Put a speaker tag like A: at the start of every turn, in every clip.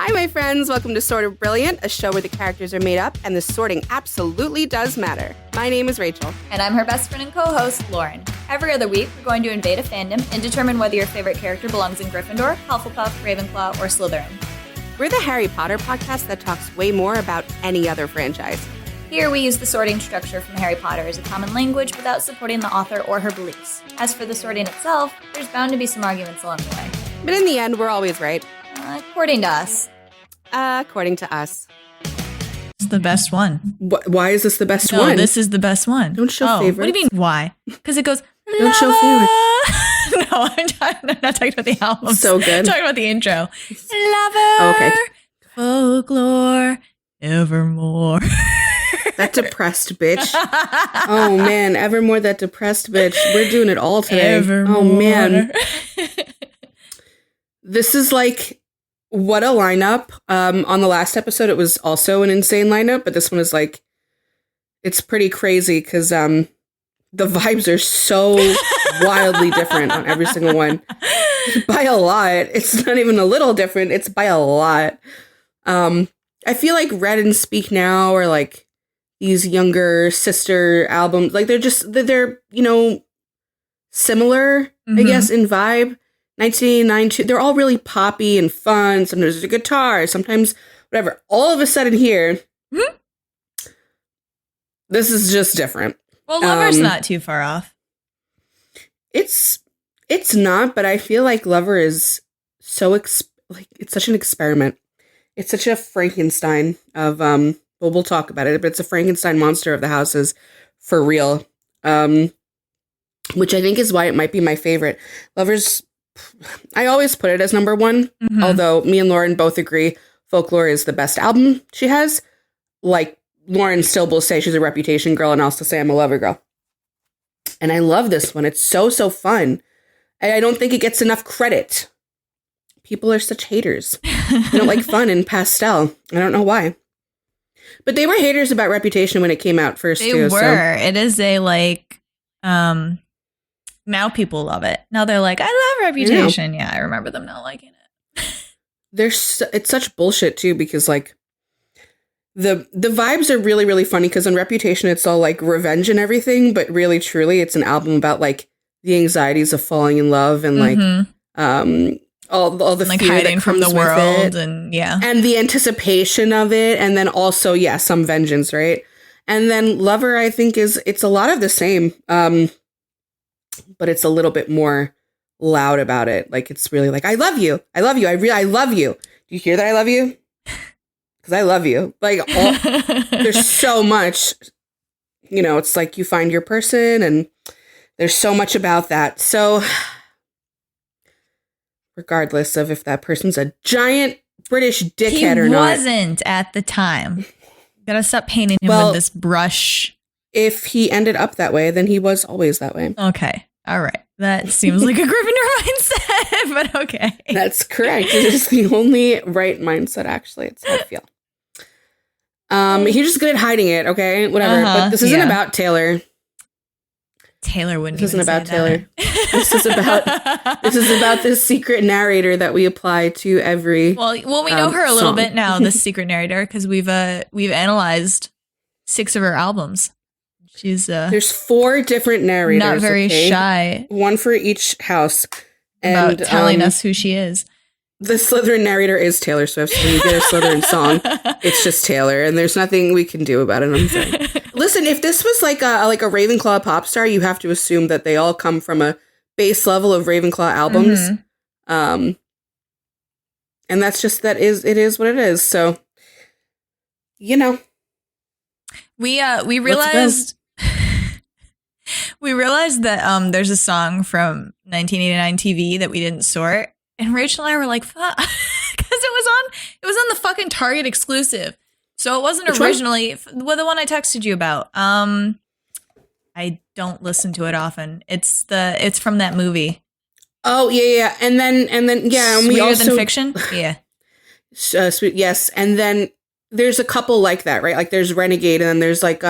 A: Hi, my friends. Welcome to Sort of Brilliant, a show where the characters are made up and the sorting absolutely does matter. My name is Rachel.
B: And I'm her best friend and co-host, Lauren. Every other week, we're going to invade a fandom and determine whether your favorite character belongs in Gryffindor, Hufflepuff, Ravenclaw, or Slytherin.
A: We're the Harry Potter podcast that talks way more about any other franchise.
B: Here, we use the sorting structure from Harry Potter as a common language without supporting the author or her beliefs. As for the sorting itself, there's bound to be some arguments along the way.
A: But in the end, we're always right.
B: According to us.
A: According to us.
C: It's the best one.
A: Why is this the best
C: No,
A: one?
C: this is the best one.
A: Don't show favorites.
C: What do you mean, why? Because it goes,
A: Don't show favorites.
C: No, I'm not talking about the album.
A: So good.
C: I'm talking about the intro. Lover.
A: Oh, okay.
C: Folklore. Evermore.
A: That depressed bitch. Oh, man. Evermore, that depressed bitch. We're doing it all today.
C: Evermore.
A: Oh, man. This is like... What a lineup. On the last episode, it was also an insane lineup, but this one is like, it's pretty crazy because the vibes are so wildly different on every single one. By a lot. It's not even a little different. It's by a lot. I feel like Red and Speak Now are like these younger sister albums. Like they're you know, similar, I guess, in vibe. 1989, they're all really poppy and fun. Sometimes there's a guitar, sometimes whatever. All of a sudden here, this is just different.
C: Well, Lover's not too far off.
A: It's not, but I feel like Lover is so, it's such an experiment. It's such a Frankenstein of, well, we'll talk about it, but it's a Frankenstein monster of the houses for real. Which I think is why it might be my favorite. Lover's, I always put it as number one, although me and Lauren both agree Folklore is the best album she has. Like, Lauren still will say she's a Reputation girl, and I'll still say I'm a Lover girl. And I love this one. It's so fun. And I don't think it gets enough credit. People are such haters. They don't like fun and pastel. I don't know why. But they were haters about Reputation when it came out first,
C: They
A: too.
C: were.
A: So.
C: It is a, like, now people love it. Now they're like, I love Reputation. Yeah, I remember them not liking it.
A: It's such bullshit too, because like the vibes are really, really funny because on Reputation it's all like revenge and everything, but really truly it's an album about like the anxieties of falling in love and like all the
C: like
A: fear
C: hiding
A: that
C: from
A: comes
C: the
A: with
C: world
A: it,
C: and
A: and the anticipation of it, and then also some vengeance, right? And then Lover, I think it's a lot of the same. But it's a little bit more loud about it. Like, it's really like, I love you. I love you. I love you. Do you hear that I love you? Because I love you. Like, there's so much, you know, it's like you find your person and there's so much about that. So regardless of if that person's a giant British dickhead or not.
C: He wasn't at the time. Gotta stop painting him with this brush.
A: If he ended up that way, then he was always that way.
C: Okay. All right. That seems like a Gryffindor mindset, but okay.
A: That's correct. It is the only right mindset, actually. It's how I feel. He's just good at hiding it, okay? Whatever. But this isn't about Taylor.
C: Taylor wouldn't
A: This
C: even
A: isn't about
C: say
A: Taylor.
C: That.
A: This is about this secret narrator that we apply to every
C: Well, we know her a little
A: song.
C: bit now, this secret narrator, because we've analyzed 6 of her albums. She's
A: there's 4 different narrators.
C: not very shy.
A: One for each house.
C: About
A: And
C: telling us who she is.
A: the Slytherin narrator is Taylor Swift. So when you get a Slytherin song, it's just Taylor, and there's nothing we can do about it. I'm sorry. Listen, if this was like a Ravenclaw pop star, you have to assume that they all come from a base level of Ravenclaw albums. And that's just it is what it is. So, you know,
C: We realized that there's a song from 1989 TV that we didn't sort, and Rachel and I were like, "Fuck," because it was on the fucking Target exclusive, so it wasn't
A: Which
C: originally the one I texted you about. I don't listen to it often. It's from that movie.
A: Oh yeah, and then yeah, and we
C: Sweeter
A: also
C: Than Fiction. Yeah,
A: sweet, yes, and then there's a couple like that, right? Like there's Renegade, and then there's like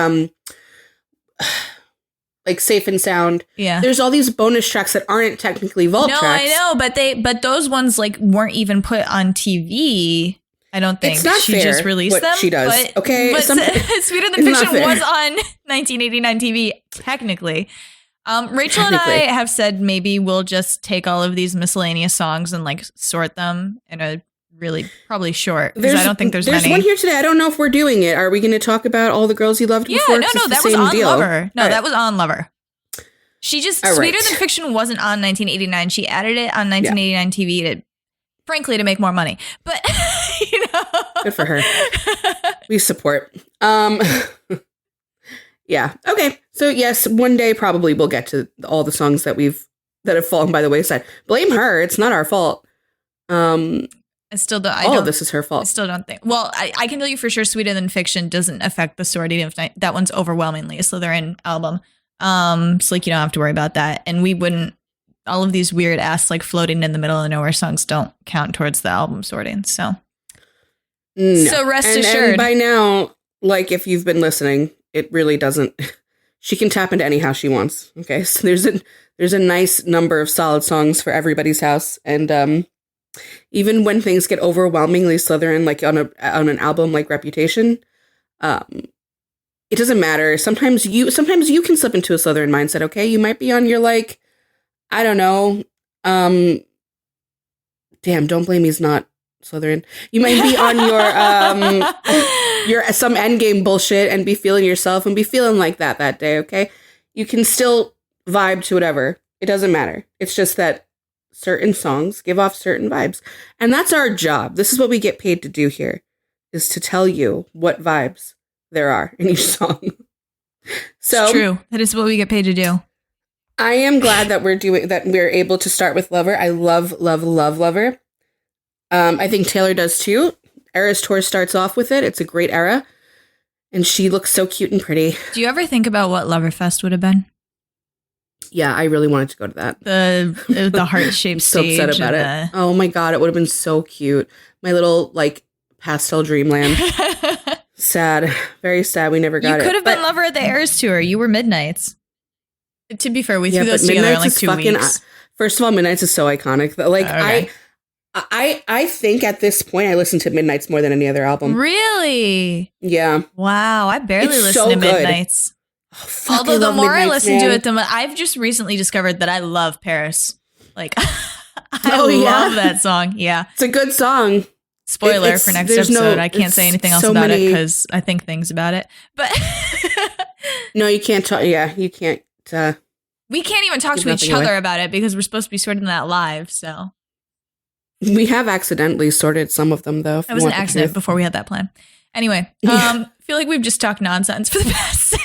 A: Safe and Sound.
C: Yeah.
A: There's all these bonus tracks that aren't technically vault tracks.
C: No, I know, but those ones like weren't even put on TV. I don't think
A: It's not
C: she
A: fair
C: just released
A: what
C: them.
A: she does. Okay,
C: but Sweeter Than
A: it's not
C: Fiction
A: fair.
C: was on 1989 TV, technically. Rachel and I have said maybe we'll just take all of these miscellaneous songs and like sort them in a really probably short, because I don't think there's many.
A: One here today. I don't know if we're doing it. Are we going to talk about All the Girls You Loved Before?
C: No, that was on Lover. No, that was on Lover. She just Sweeter Than Fiction wasn't on 1989. She added it on 1989 TV to, frankly, to make more money. But you know,
A: good for her. We support. Yeah. Okay. So yes, one day probably we'll get to all the songs that have fallen by the wayside. Blame her. It's not our fault. I still don't. All of this is her fault.
C: I still don't think. Well, I can tell you for sure, Sweeter Than Fiction doesn't affect the sorting of night. That one's overwhelmingly a Slytherin album. So like you don't have to worry about that. And we wouldn't. All of these weird ass like floating in the middle of nowhere songs don't count towards the album sorting. So, so rest assured.
A: And by now, like if you've been listening, it really doesn't. She can tap into any house she wants. Okay, so there's a nice number of solid songs for everybody's house, and even when things get overwhelmingly Slytherin, like on an album like Reputation, it doesn't matter. Sometimes you can slip into a Slytherin mindset. Okay, you might be on your like, I don't know, damn, don't blame me's not Slytherin. You might be on your some endgame bullshit and be feeling yourself and be feeling like that day, okay? You can still vibe to whatever. It doesn't matter. It's just that certain songs give off certain vibes. And that's our job. This is what we get paid to do here, is to tell you what vibes there are in each song. So
C: it's true. That is what we get paid to do.
A: I am glad that we're able to start with Lover. I love Lover. I think Taylor does too. Eras Tour starts off with it. It's a great era. And she looks so cute and pretty.
C: Do you ever think about what Loverfest would have been?
A: Yeah, I really wanted to go to that.
C: The heart-shaped stage.
A: So upset about it. Oh my God, it would have been so cute. My little, like, pastel dreamland. Sad. Very sad we never got it.
C: You could have been Lover at the Eras Tour. You were Midnights. To be fair, we threw those together in like 2 weeks.
A: First of all, Midnights is so iconic. Like, okay. I think at this point I listen to Midnights more than any other album.
C: Really?
A: Yeah.
C: Wow, I barely listen to Midnights.
A: Oh,
C: although the more I listen to it, I've just recently discovered that I love Paris. Like, I love that song. Yeah.
A: It's a good song.
C: Spoiler for next episode. I can't say anything else about it because I think things about it. But
A: no, you can't talk. Yeah, you can't.
C: We can't even talk to each other about it because we're supposed to be sorting that live. So
A: we have accidentally sorted some of them, though.
C: That was an accident before we had that plan. Anyway, I feel like we've just talked nonsense for the past 7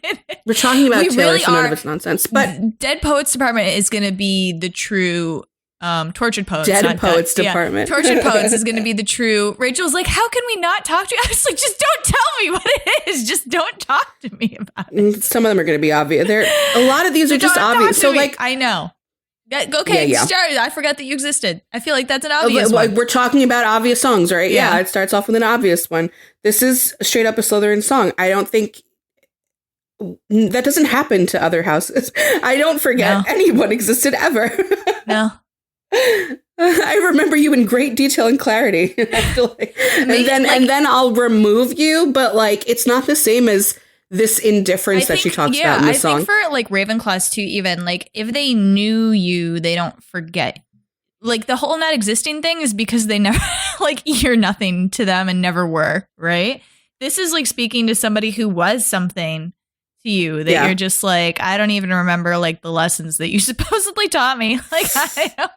C: minutes.
A: We're talking about Taylor, so none of it's nonsense. But
C: Dead Poets Department is going to be the true Tortured Poets.
A: Dead Poets Department.
C: Yeah. Tortured Poets is going to be the true. Rachel's like, how can we not talk to you? I was like, just don't tell me what it is. Just don't talk to me about it.
A: Some of them are going to be obvious. A lot of these are just obvious. So like,
C: I know. Okay, start. I forgot that you existed. I feel like that's an obvious one.
A: We're talking about obvious songs, right? Yeah, it starts off with an obvious one. This is straight up a Slytherin song. I don't think that doesn't happen to other houses. I don't forget anyone existed ever.
C: No.
A: I remember you in great detail and clarity. and then I'll remove you, but like it's not the same as this indifference that she talks about in the song.
C: I think for like Ravenclaws too, even like if they knew you, they don't forget. Like the whole not existing thing is because they never like you're nothing to them and never were, right? This is like speaking to somebody who was something to you that you're just like, I don't even remember like the lessons that you supposedly taught me. Like I don't.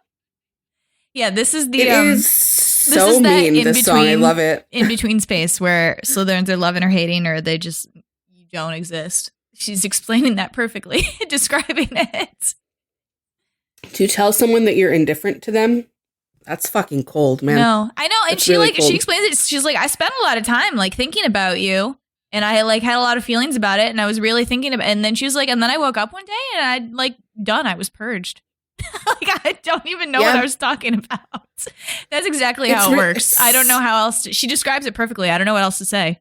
C: Yeah, this is the
A: it is so mean, this song. I love it.
C: In between space where Slytherins are loving or hating or they just don't exist. She's explaining that perfectly, describing it.
A: To tell someone that you're indifferent to them, that's fucking cold, man.
C: No, I know. And she really she explains it. She's like, I spent a lot of time like thinking about you. And I like had a lot of feelings about it. And I was really thinking about it. And then she was like, and then I woke up one day and I'd like done. I was purged. Like, I don't even know what I was talking about. That's exactly how it works. I don't know how else she describes it perfectly. I don't know what else to say.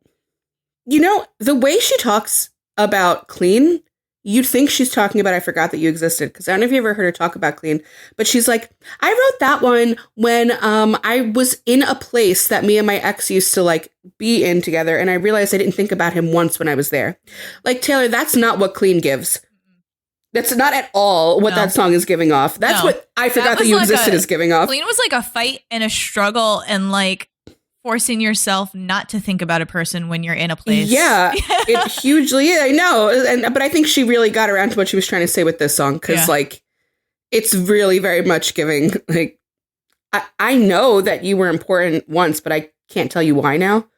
A: You know, the way she talks about clean you'd think she's talking about I Forgot That You Existed, because I don't know if you ever heard her talk about Clean, but she's like, I wrote that one when I was in a place that me and my ex used to like be in together, and I realized I didn't think about him once when I was there. Like, Taylor, that's not what Clean gives. That's not at all what that song is giving off. That's what I Forgot That You Existed is giving off.
C: Clean was like a fight and a struggle and like forcing yourself not to think about a person when you're in a place.
A: Yeah, it hugely is. I know. But I think she really got around to what she was trying to say with this song, because like it's really very much giving like, I know that you were important once, but I can't tell you why now.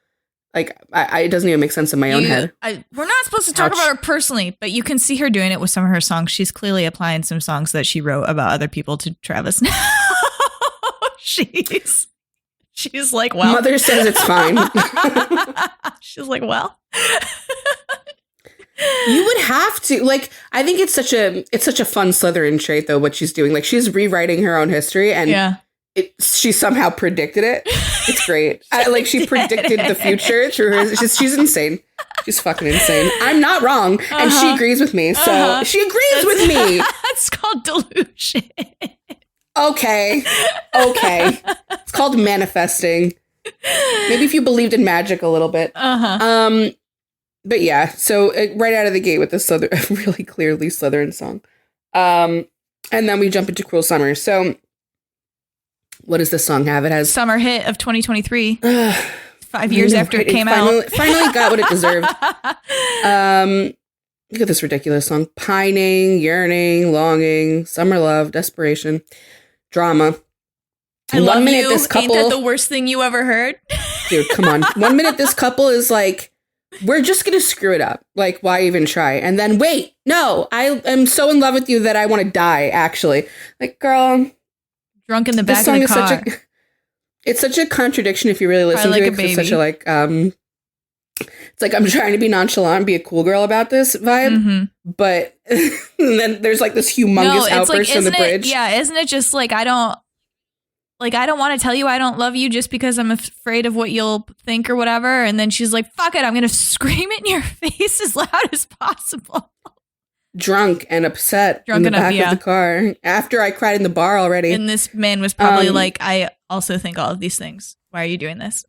A: Like, it doesn't even make sense in my own head.
C: We're not supposed to talk about her personally, but you can see her doing it with some of her songs. She's clearly applying some songs that she wrote about other people to Travis now. She's like, well.
A: Mother says it's fine.
C: She's like, well.
A: You would have to. Like, I think it's such a fun Slytherin trait, though, what she's doing. Like, she's rewriting her own history, and she somehow predicted it. It's great. She predicted the future through her. She's insane. She's fucking insane. I'm not wrong, and she agrees with me. So she agrees with me.
C: It's called delusion.
A: Okay. It's called manifesting. Maybe if you believed in magic a little bit. But yeah, so right out of the gate with this really clearly Slytherin song. And then we jump into Cruel Summer. So what does this song have? It has
C: summer hit of 2023. 5 years after it came out.
A: Finally got what it deserved. Look at this ridiculous song. Pining, yearning, longing, summer love, desperation, drama.
C: I love you. This couple, ain't that the worst thing you ever heard?
A: Dude, come on. 1 minute this couple is like, we're just going to screw it up. Like, why even try? And then, wait, no, I am so in love with you that I want to die, actually. Like, girl.
C: Drunk in the back of the car.
A: It's such a contradiction if you really listen to it. It's such a like, it's like I'm trying to be nonchalant and be a cool girl about this vibe, but then there's like this humongous outburst on the bridge.
C: Isn't it just like I don't want to tell you I don't love you just because I'm afraid of what you'll think or whatever. And then she's like, "Fuck it, I'm gonna scream it in your face as loud as possible."
A: Drunk and upset in the back of the car after I cried in the bar already.
C: And this man was probably like, I also think all of these things. Why are you doing this?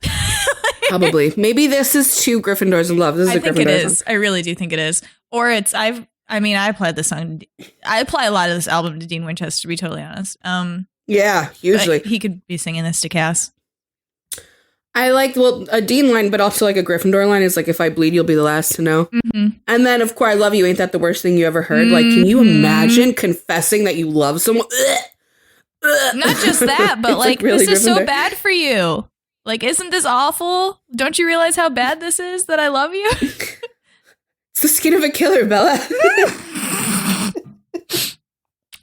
A: Probably. Maybe this is two Gryffindors in love. This is a Gryffindor
C: think it is.
A: song.
C: I really do think it is. Or it's, I applied this song. I apply a lot of this album to Dean Winchester, to be totally honest.
A: Yeah, usually.
C: He could be singing this to Cass.
A: I like, a Dean line, but also like a Gryffindor line is like, if I bleed, you'll be the last to know. And then, of course, I love you. Ain't that the worst thing you ever heard? Like, can you imagine confessing that you love someone?
C: Not just that, but like
A: really
C: this is so bad for you. Like, isn't this awful? Don't you realize how bad this is that I love you?
A: It's the skin of a killer, Bella.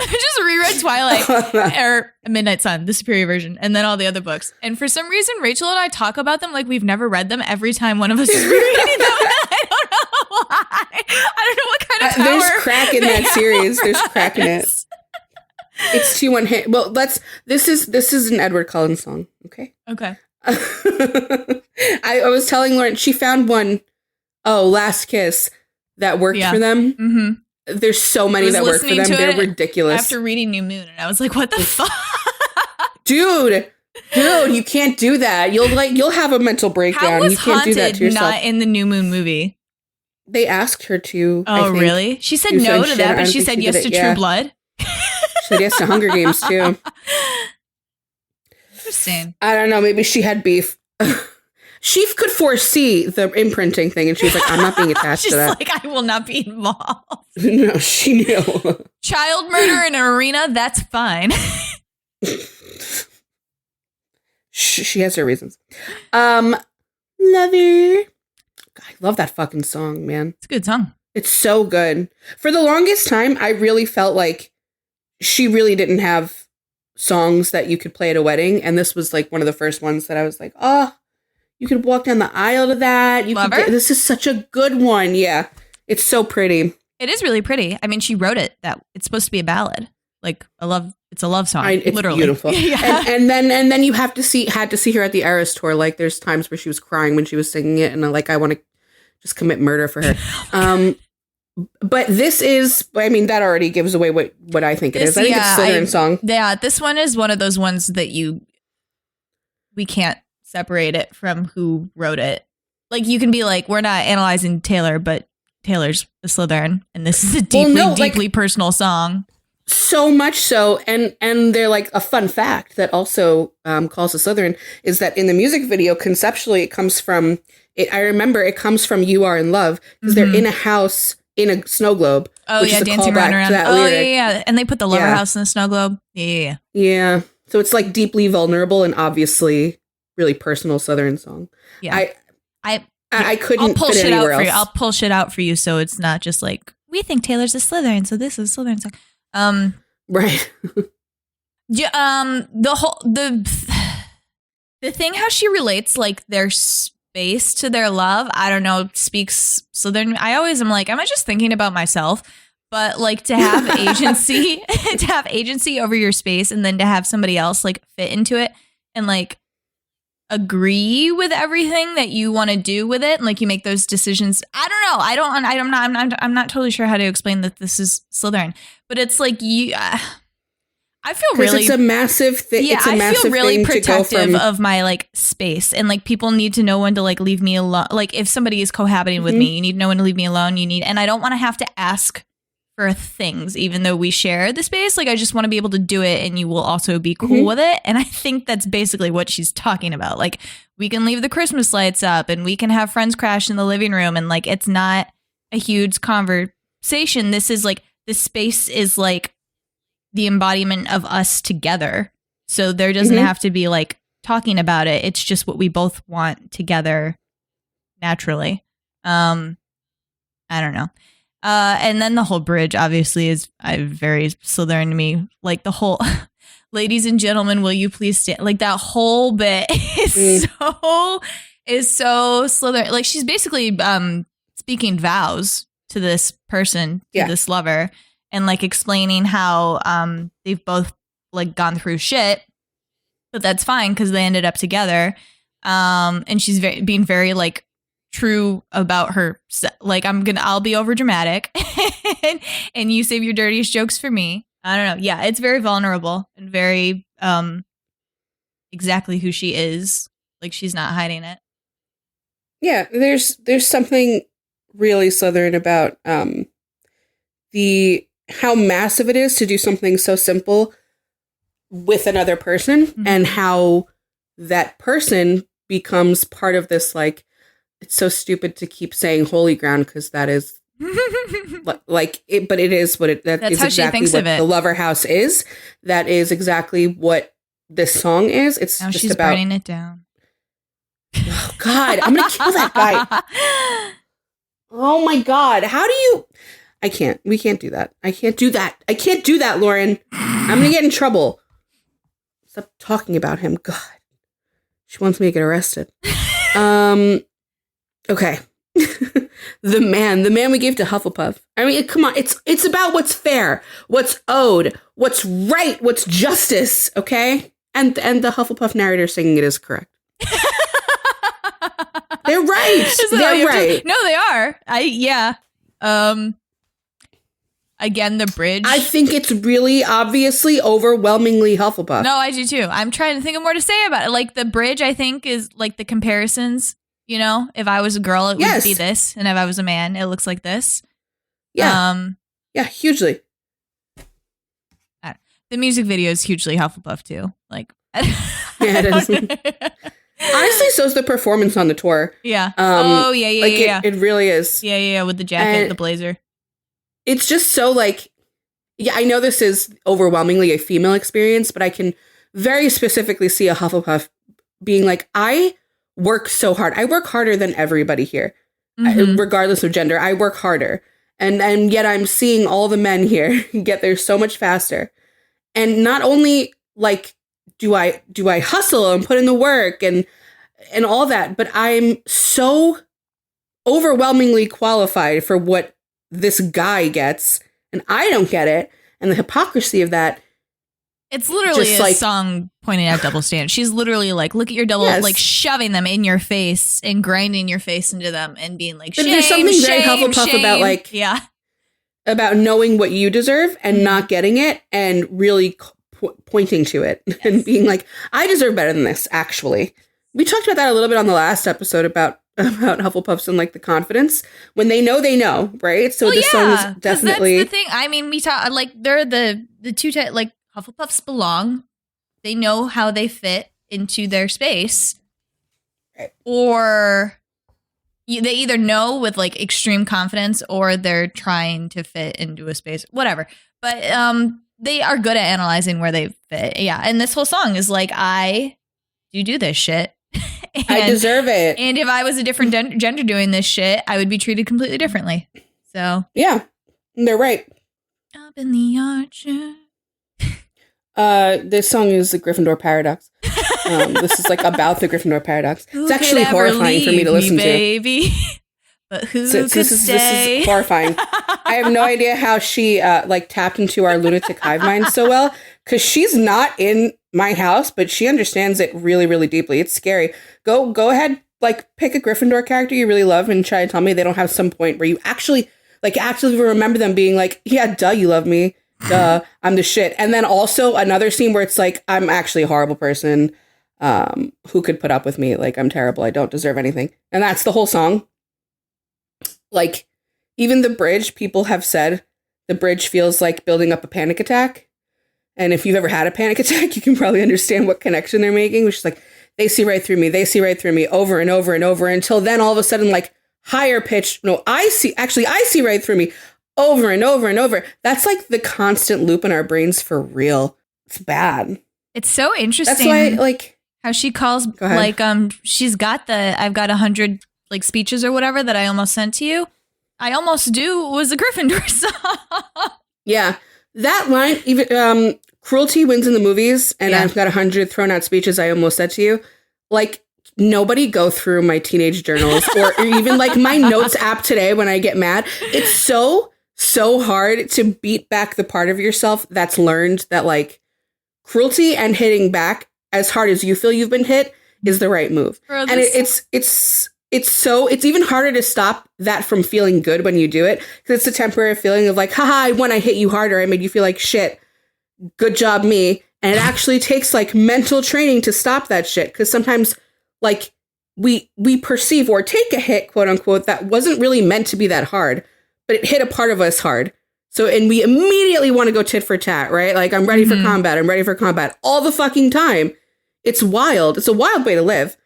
C: I just reread Twilight or Midnight Sun, the superior version, and then all the other books. And for some reason, Rachel and I talk about them like we've never read them every time one of us is rereading them. I don't know why. I don't know what kind of power
A: There's crack in that series. There's crack in it. It's 2-1 hit. Well, this is an Edward Cullen song. Okay. I was telling Lauren, she found one, Last Kiss, that worked for them. There's so many that work for them. They're ridiculous.
C: After reading New Moon, and I was like, what the fuck?
A: Dude, you can't do that. You'll have a mental breakdown.
C: How was
A: you can't do that to yourself.
C: Not in the New Moon movie?
A: They asked her to.
C: Oh, really? She said no to that, but she said yes to True Blood.
A: She said yes to Hunger Games, too.
C: Interesting.
A: I don't know. Maybe she had beef. She could foresee the imprinting thing, and she was like, I'm not being attached to that.
C: She's like, I will not be involved.
A: No, she knew.
C: Child murder in an arena, that's fine.
A: She has her reasons. Lover. I love that fucking song, man.
C: It's a good song.
A: It's so good. For the longest time, I really felt like she really didn't have songs that you could play at a wedding, and this was like one of the first ones that I was like, oh, you could walk down the aisle to that. This is such a good one. Yeah. It's so pretty.
C: It is really pretty. I mean, she wrote it that it's supposed to be a ballad. Like it's a love song.
A: It's
C: literally
A: beautiful. Yeah. And then you had to see her at the Eras tour. Like there's times where she was crying when she was singing it, and like I want to just commit murder for her. But this is, I mean, that already gives away what I think it is. I think it's a Slytherin song.
C: Yeah, this one is one of those ones that we can't separate it from who wrote it. Like, you can be like, we're not analyzing Taylor, but Taylor's a Slytherin, and this is a deeply personal song.
A: So much so, and they're like, a fun fact that also calls a Slytherin is that in the music video, conceptually, it comes from, I remember it comes from You Are in Love, because they're in a house in a snow globe.
C: Oh,
A: which
C: yeah,
A: is a
C: dancing
A: callback
C: around.
A: to that
C: Oh,
A: lyric.
C: yeah. And they put the lover house in the snow globe. Yeah.
A: Yeah. So it's like deeply vulnerable and obviously really personal Southern song.
C: Yeah.
A: I couldn't
C: I'll pull
A: fit
C: shit
A: anywhere
C: out for
A: else.
C: you. I'll pull shit out for you, so it's not just like, we think Taylor's a Slytherin, so this is a Slytherin song.
A: Right.
C: Yeah. The thing how she relates like their space to their love, I don't know, speaks Slytherin. I always am like, am I just thinking about myself? But like to have agency, to have agency over your space, and then to have somebody else like fit into it and like agree with everything that you want to do with it, and like you make those decisions. I don't know. I'm not totally sure how to explain that this is Slytherin, but it's like you. I feel really,
A: it's a massive thing.
C: Yeah,
A: it's a massive
C: I feel really
A: thing
C: protective of my like space, and like people need to know when to like leave me alone. Like if somebody is cohabiting with me, you need to know when to leave me alone. And I don't want to have to ask for things, even though we share the space. Like I just want to be able to do it, and you will also be cool with it. And I think that's basically what she's talking about. Like we can leave the Christmas lights up, and we can have friends crash in the living room, and like it's not a huge conversation. This is like the space is like the embodiment of us together. So there doesn't have to be like talking about it. It's just what we both want together naturally. I don't know. And then the whole bridge obviously is very Slytherin to me. Like the whole ladies and gentlemen, will you please stand? Like that whole bit is so Slytherin. Like she's basically speaking vows to this person, to this lover, and like explaining how they've both like gone through shit, but that's fine because they ended up together. And she's being very like true about her. Like I'll be over dramatic, and you save your dirtiest jokes for me. I don't know. Yeah, it's very vulnerable and very exactly who she is. Like she's not hiding it.
A: Yeah, there's something really Slytherin about how massive it is to do something so simple with another person, and how that person becomes part of this, like, it's so stupid to keep saying holy ground because that is like it, but it is what that's is exactly what the Lover House is. That is exactly what this song is. It's
C: now
A: just
C: she's
A: about
C: burning it down.
A: Oh God, I'm gonna kill that guy. Oh my God, how do you? I can't. We can't do that. I can't do that. I can't do that, Lauren. I'm gonna get in trouble. Stop talking about him. God, she wants me to get arrested. Okay. The man we gave to Hufflepuff. I mean, come on. It's about what's fair, what's owed, what's right, what's justice. Okay, and the Hufflepuff narrator singing it is correct. They're right. They're right.
C: No, they are. Again, the bridge.
A: I think it's really obviously overwhelmingly Hufflepuff.
C: No, I do too. I'm trying to think of more to say about it. Like the bridge, I think is like the comparisons. You know, if I was a girl, it would be this, and if I was a man, it looks like this.
A: Yeah. Yeah, hugely.
C: The music video is hugely Hufflepuff too. Like,
A: yeah, it is. Honestly, so is the performance on the tour.
C: Yeah.
A: It really is.
C: Yeah, with the jacket, the blazer.
A: It's just so like, yeah, I know this is overwhelmingly a female experience, but I can very specifically see a Hufflepuff being like, I work so hard. I work harder than everybody here, regardless of gender. I work harder. And yet I'm seeing all the men here get there so much faster. And not only like, do I hustle and put in the work and all that, but I'm so overwhelmingly qualified for what this guy gets, and I don't get it. And the hypocrisy of that.
C: It's literally a song pointing out double standards. She's literally like, look at your double, like shoving them in your face and grinding your face into them and being like, shame,
A: there's something very
C: shame,
A: Hufflepuff
C: shame.
A: about like,
C: yeah,
A: about knowing what you deserve and not getting it and really pointing to it and being like, I deserve better than this, actually. We talked about that a little bit on the last episode about Hufflepuffs and like the confidence. When they know, right? So this song is definitely...
C: That's the thing. I mean, we talk like they're the two like Hufflepuffs belong. They know how they fit into their space.
A: Right.
C: Or they either know with like extreme confidence or they're trying to fit into a space, whatever. But they are good at analyzing where they fit. Yeah. And this whole song is like, I do this shit. And,
A: I deserve it.
C: And if I was a different gender doing this shit, I would be treated completely differently. So.
A: Yeah. They're right.
C: Up in the archer.
A: This song is the Gryffindor Paradox. This is like about the Gryffindor Paradox. It's actually horrifying for me to listen
C: to. But who could
A: this is horrifying. I have no idea how she like tapped into our lunatic hive mind so well, because she's not in my house, but she understands it really, really deeply. It's scary. Go ahead, like pick a Gryffindor character you really love and try to tell me they don't have some point where you actually remember them being like, yeah, duh, you love me. Duh, I'm the shit. And then also another scene where it's like, I'm actually a horrible person. Who could put up with me? Like, I'm terrible. I don't deserve anything. And that's the whole song. Like, even the bridge, people have said the bridge feels like building up a panic attack. And if you've ever had a panic attack, you can probably understand what connection they're making, which is like, they see right through me. They see right through me over and over and over until then all of a sudden, like, higher pitch. No, I see right through me over and over and over. That's like the constant loop in our brains for real. It's bad.
C: It's so interesting.
A: That's why, like,
C: how she calls, like, she's got I've got 100 like speeches or whatever that I almost sent to you. I almost do was a Gryffindor song.
A: Yeah. That line, even cruelty wins in the movies, and I've got 100 thrown out speeches I almost said to you. Like, nobody go through my teenage journals or even like my notes app today when I get mad. It's so hard to beat back the part of yourself that's learned that like cruelty and hitting back as hard as you feel you've been hit is the right move. Bro, and it's even harder to stop that from feeling good when you do it, because it's a temporary feeling of like, haha, when I hit you harder, I made you feel like shit. Good job, me. And it actually takes like mental training to stop that shit, because sometimes like we perceive or take a hit, quote unquote, that wasn't really meant to be that hard, but it hit a part of us hard. So, and we immediately want to go tit for tat, right? Like, I'm ready for combat. I'm ready for combat all the fucking time. It's wild. It's a wild way to live.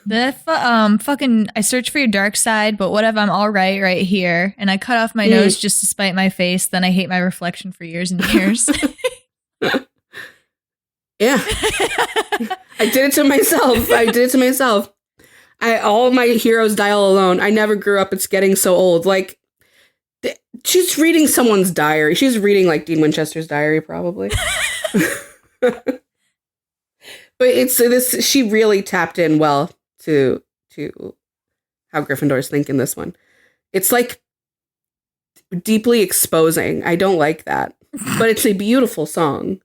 C: Fucking, I search for your dark side, but what if I'm all right here? And I cut off my nose just to spite my face. Then I hate my reflection for years and years.
A: Yeah. I did it to myself. All of my heroes die all alone. I never grew up. It's getting so old. Like, she's reading someone's diary. She's reading like Dean Winchester's diary, probably. But it's this. She really tapped in well to how Gryffindors think in this one. It's like deeply exposing. I don't like that, but it's a beautiful song.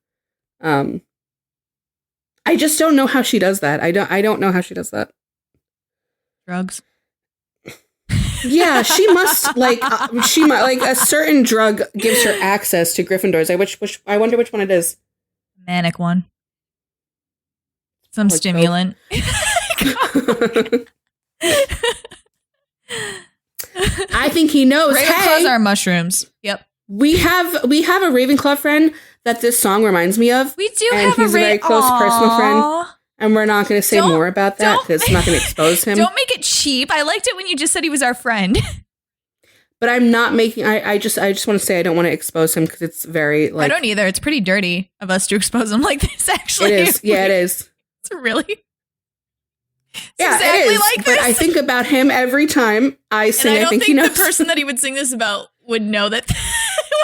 A: I just don't know how she does that. I don't know how she does that.
C: Drugs.
A: Yeah, she must like a certain drug gives her access to Gryffindors. I wonder which one it is.
C: Manic one. Some
A: like
C: stimulant.
A: I think he knows.
C: Ravenclaws are mushrooms. Yep.
A: We have a Ravenclaw friend that this song reminds me of.
C: We do
A: and
C: have
A: he's a very close personal friend. And we're not going to say more about that because it's not going to expose him.
C: Don't make it cheap. I liked it when you just said he was our friend.
A: But I'm not making. I just want to say I don't want to expose him because it's very like.
C: I don't either. It's pretty dirty of us to expose him like this. Actually,
A: it is. Yeah, it is.
C: It's really.
A: Yeah, exactly it is. Like this. But I think about him every time I sing.
C: And I don't think
A: he knows.
C: The person that he would sing this about would know that.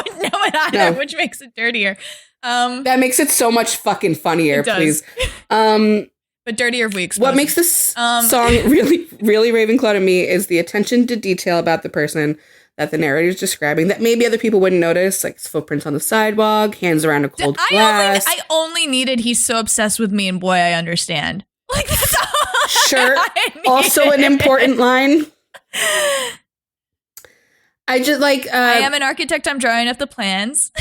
C: Would know it either,
A: No.
C: which makes it dirtier.
A: That makes it so much fucking funnier.
C: It does.
A: Please.
C: But dirtier if we expose.
A: What makes this song really, really Ravenclaw to me is the attention to detail about the person that the narrator is describing that maybe other people wouldn't notice, like footprints on the sidewalk, hands around a cold glass.
C: I only needed he's so obsessed with me, and boy, I understand. Like, that's all.
A: Sure. Also an important line. I just like
C: I am an architect. I'm drawing up the plans.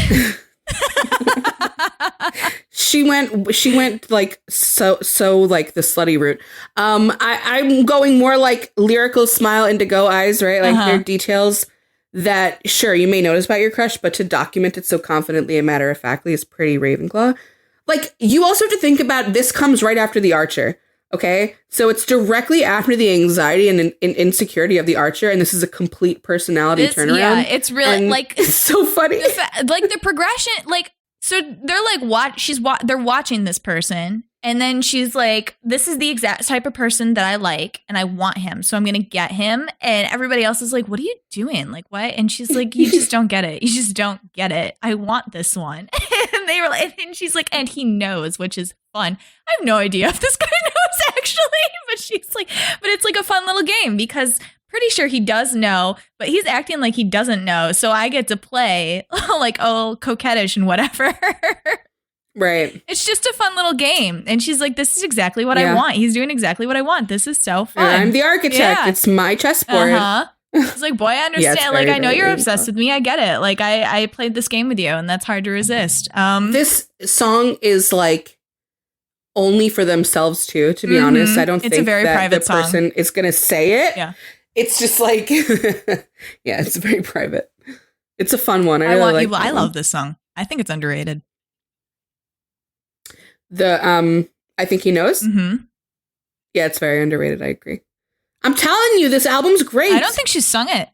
A: she went like so like the slutty route. I'm going more like lyrical smile indigo eyes, right? Like there are details that sure you may notice about your crush, but to document it so confidently and matter of factly is pretty Ravenclaw. Like you also have to think about this comes right after the Archer. Okay, so it's directly after the anxiety and insecurity of the Archer, and this is a complete personality turnaround.
C: Yeah, it's really
A: and
C: like
A: it's so funny.
C: Like the progression, like so they're like they're watching this person, and then she's like, "This is the exact type of person that I like, and I want him, so I'm gonna get him." And everybody else is like, "What are you doing? Like what?" And she's like, "You just don't get it. You just don't get it. I want this one." And they were like, and she's like, "And he knows," which is fun. I have no idea if this guy knows actually, but she's like, but it's like a fun little game because pretty sure he does know, but he's acting like he doesn't know. So I get to play like, oh, coquettish and whatever.
A: Right.
C: It's just a fun little game. And she's like, this is exactly what I want. He's doing exactly what I want. This is so fun.
A: And I'm the architect. Yeah. It's my chessboard.
C: It's like, boy, I understand. Yeah, like, I know you're obsessed with me. I get it. Like, I played this game with you, and that's hard to resist.
A: This song is like only for themselves too, to be honest. I don't think
C: a very
A: that
C: private
A: the person is going to say it.
C: Yeah.
A: It's just like, yeah, it's very private. It's a fun one. I
C: love this song. I think it's underrated.
A: I think he knows.
C: Mm-hmm.
A: Yeah, it's very underrated. I agree. I'm telling you, this album's great.
C: I don't think she's sung it.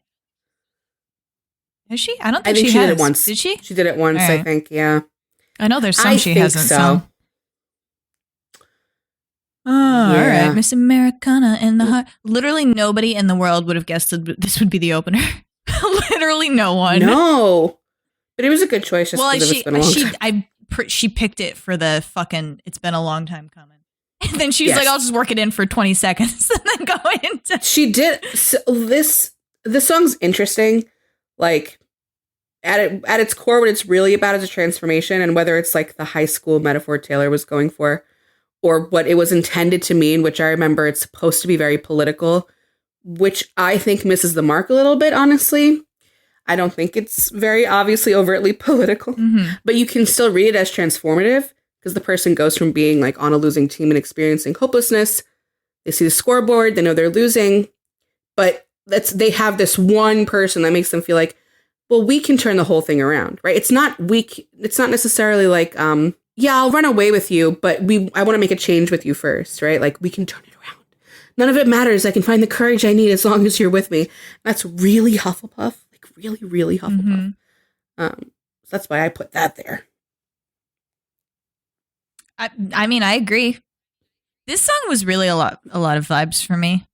C: Is she? I don't think
A: she
C: did
A: it once.
C: Did she?
A: She did it once, right. I think, yeah.
C: I know there's some she hasn't sung. Oh,
A: yeah.
C: All right. Miss Americana in the heart. Literally nobody in the world would have guessed that this would be the opener. Literally no one.
A: No. But it was a good choice. Just it's been a long time.
C: She picked it for the fucking, it's been a long time coming. And then she's like, I'll just work it in for 20 seconds and then go into.
A: She did. So this song's interesting. Like at its core, what it's really about is a transformation, and whether it's like the high school metaphor Taylor was going for, or what it was intended to mean, which I remember it's supposed to be very political, which I think misses the mark a little bit, honestly. I don't think it's very obviously overtly political, but you can still read it as transformative because the person goes from being like on a losing team and experiencing hopelessness. They see the scoreboard, they know they're losing, but they have this one person that makes them feel like, well, we can turn the whole thing around, right? It's not necessarily like, yeah, I'll run away with you, but I want to make a change with you first, right? Like we can turn it around. None of it matters. I can find the courage I need as long as you're with me. That's really Hufflepuff. Really, really Hufflepuff. So that's why I put that there.
C: I mean, I agree. This song was really a lot of vibes for me.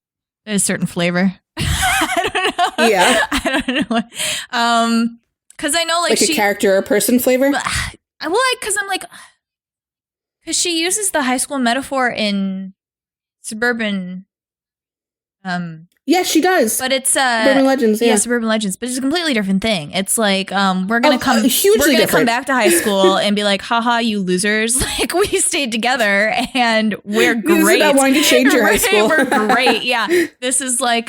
C: There's a certain flavor. I don't know.
A: Yeah.
C: I don't know. Because I know like
A: a character or person flavor?
C: Because I'm like, because she uses the high school metaphor in suburban.
A: Yes, she does.
C: But it's
A: Suburban Legends. Yeah,
C: Suburban Legends. But it's a completely different thing. It's like we're gonna come back to high school and be like, haha, you losers! Like we stayed together and we're great.
A: I wanted to change your high school.
C: We're great. Yeah. This is like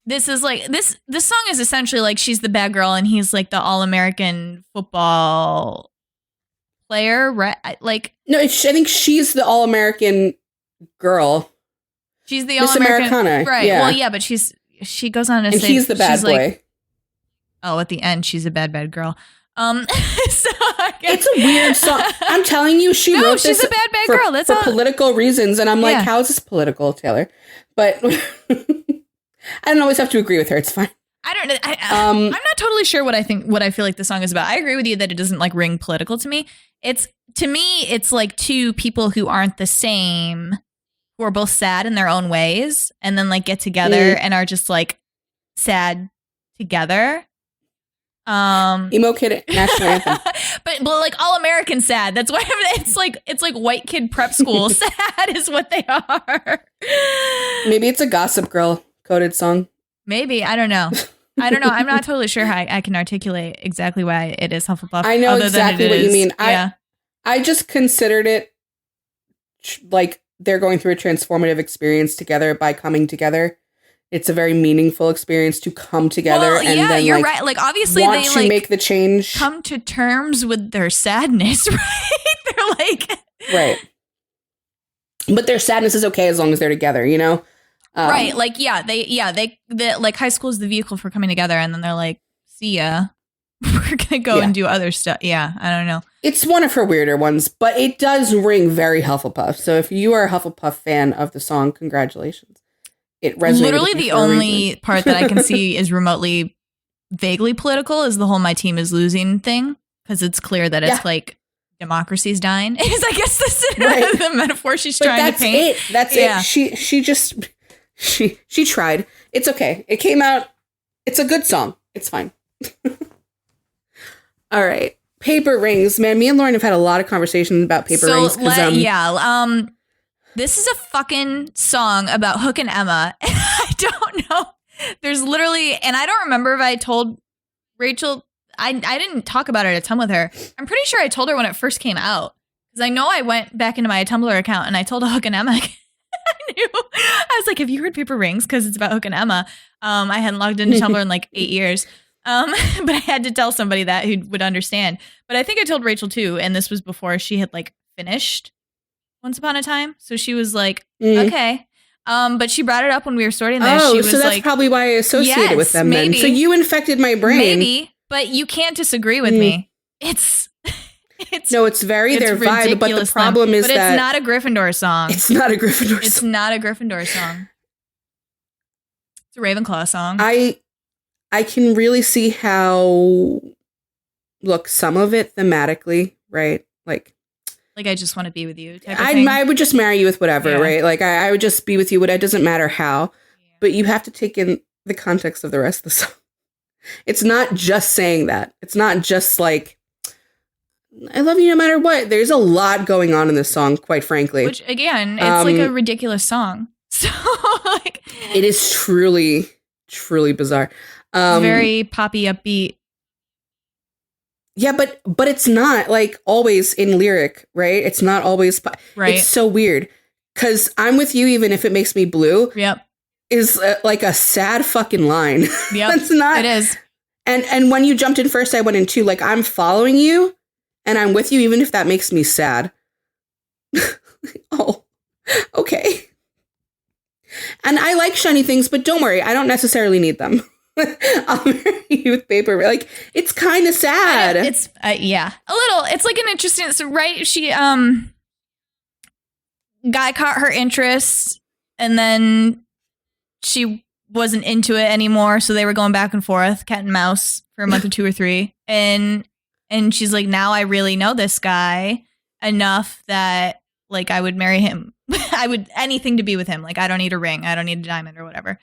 C: this song is essentially like she's the bad girl and he's like the all-American football player, right? Like
A: no, I think she's the all-American girl.
C: She's the all-American,
A: Americana,
C: right?
A: Yeah.
C: Well, yeah, but she goes on to say,
A: and he's the bad boy.
C: Like, oh, at the end, she's a bad girl. So
A: it's a weird song. I'm telling you, she wrote this.
C: She's a bad girl. That's
A: for political reasons, and I'm like, how is this political, Taylor? But I don't always have to agree with her. It's fine.
C: I don't know. I'm not totally sure what I feel like the song is about. I agree with you that it doesn't like ring political to me. It's like two people who aren't the same, who are both sad in their own ways, and then like get together and are just like sad together.
A: Emo kid national anthem,
C: but like all American sad. That's why it's like white kid prep school sad is what they are.
A: Maybe it's a Gossip Girl coded song.
C: Maybe I don't know. I'm not totally sure how I can articulate exactly why it is Hufflepuff.
A: I know exactly what you mean.
C: Yeah.
A: I just considered it like they're going through a transformative experience together by coming together It's a very meaningful experience to come together and then
C: you're
A: like,
C: right. Like obviously
A: want
C: they
A: to
C: like
A: make the change.
C: come to terms with their sadness, right? They're like
A: right. But their sadness is okay as long as they're together, you know?
C: Right. Like, they like high school is the vehicle for coming together. And then they're like, see ya. We're going to go and do other stuff. Yeah. I don't know.
A: It's one of her weirder ones, but it does ring very Hufflepuff. So if you are a Hufflepuff fan of the song, congratulations. It resonated.
C: Literally the only part that I can see is remotely vaguely political is the whole "my team is losing" thing. Because it's clear that it's like democracy's dying. Is I guess this is the metaphor she's trying to paint.
A: That's it. She tried. It's okay. It came out. It's a good song. It's fine. All right. Paper Rings. Man, me and Lauren have had a lot of conversations about Paper Rings.
C: This is a fucking song about Hook and Emma. I don't know. There's literally, and I don't remember if I told Rachel, I didn't talk about it a ton with her. I'm pretty sure I told her when it first came out. Because I know I went back into my Tumblr account and I told Hook and Emma. I was like, have you heard Paper Rings? Because it's about Hook and Emma. I hadn't logged into Tumblr in like 8 years. But I had to tell somebody that who would understand. But I think I told Rachel too. And this was before she had like finished Once Upon a Time. So she was like, okay. But she brought it up when we were sorting this.
A: Oh,
C: she was
A: so that's probably why I associated with them then. So you infected my brain.
C: Maybe, but you can't disagree with me.
A: No, it's very their vibe, but the problem is that
C: it's not a Gryffindor song.
A: It's not a Gryffindor song.
C: It's not a Gryffindor song. It's a Ravenclaw song.
A: I can really see how, look, some of it thematically, right? Like
C: I just want to be with you type of thing.
A: I would just marry you with whatever, right? Like I would just be with you. It doesn't matter how, but you have to take in the context of the rest of the song. It's not just saying that. It's not just like, I love you no matter what. There's a lot going on in this song, quite frankly.
C: Which, again, it's like a ridiculous song. So, like,
A: it is truly, truly bizarre.
C: It's very poppy, upbeat.
A: Yeah, but it's not like always in lyric, right? It's not always.
C: Right.
A: It's so weird because I'm with you, even if it makes me blue.
C: Yep.
A: Is like a sad fucking line.
C: Yep.
A: It's not.
C: It is.
A: And when you jumped in first, I went in too. Like, I'm following you and I'm with you, even if that makes me sad. Oh, okay. And I like shiny things, but don't worry, I don't necessarily need them. I'll marry you with paper. Like, it's kind of sad.
C: It's a little. It's like an interesting. So right, she guy caught her interest, and then she wasn't into it anymore. So they were going back and forth, cat and mouse, for a month or 2 or 3, and she's like, now I really know this guy enough that like I would marry him. I would anything to be with him. Like, I don't need a ring. I don't need a diamond or whatever.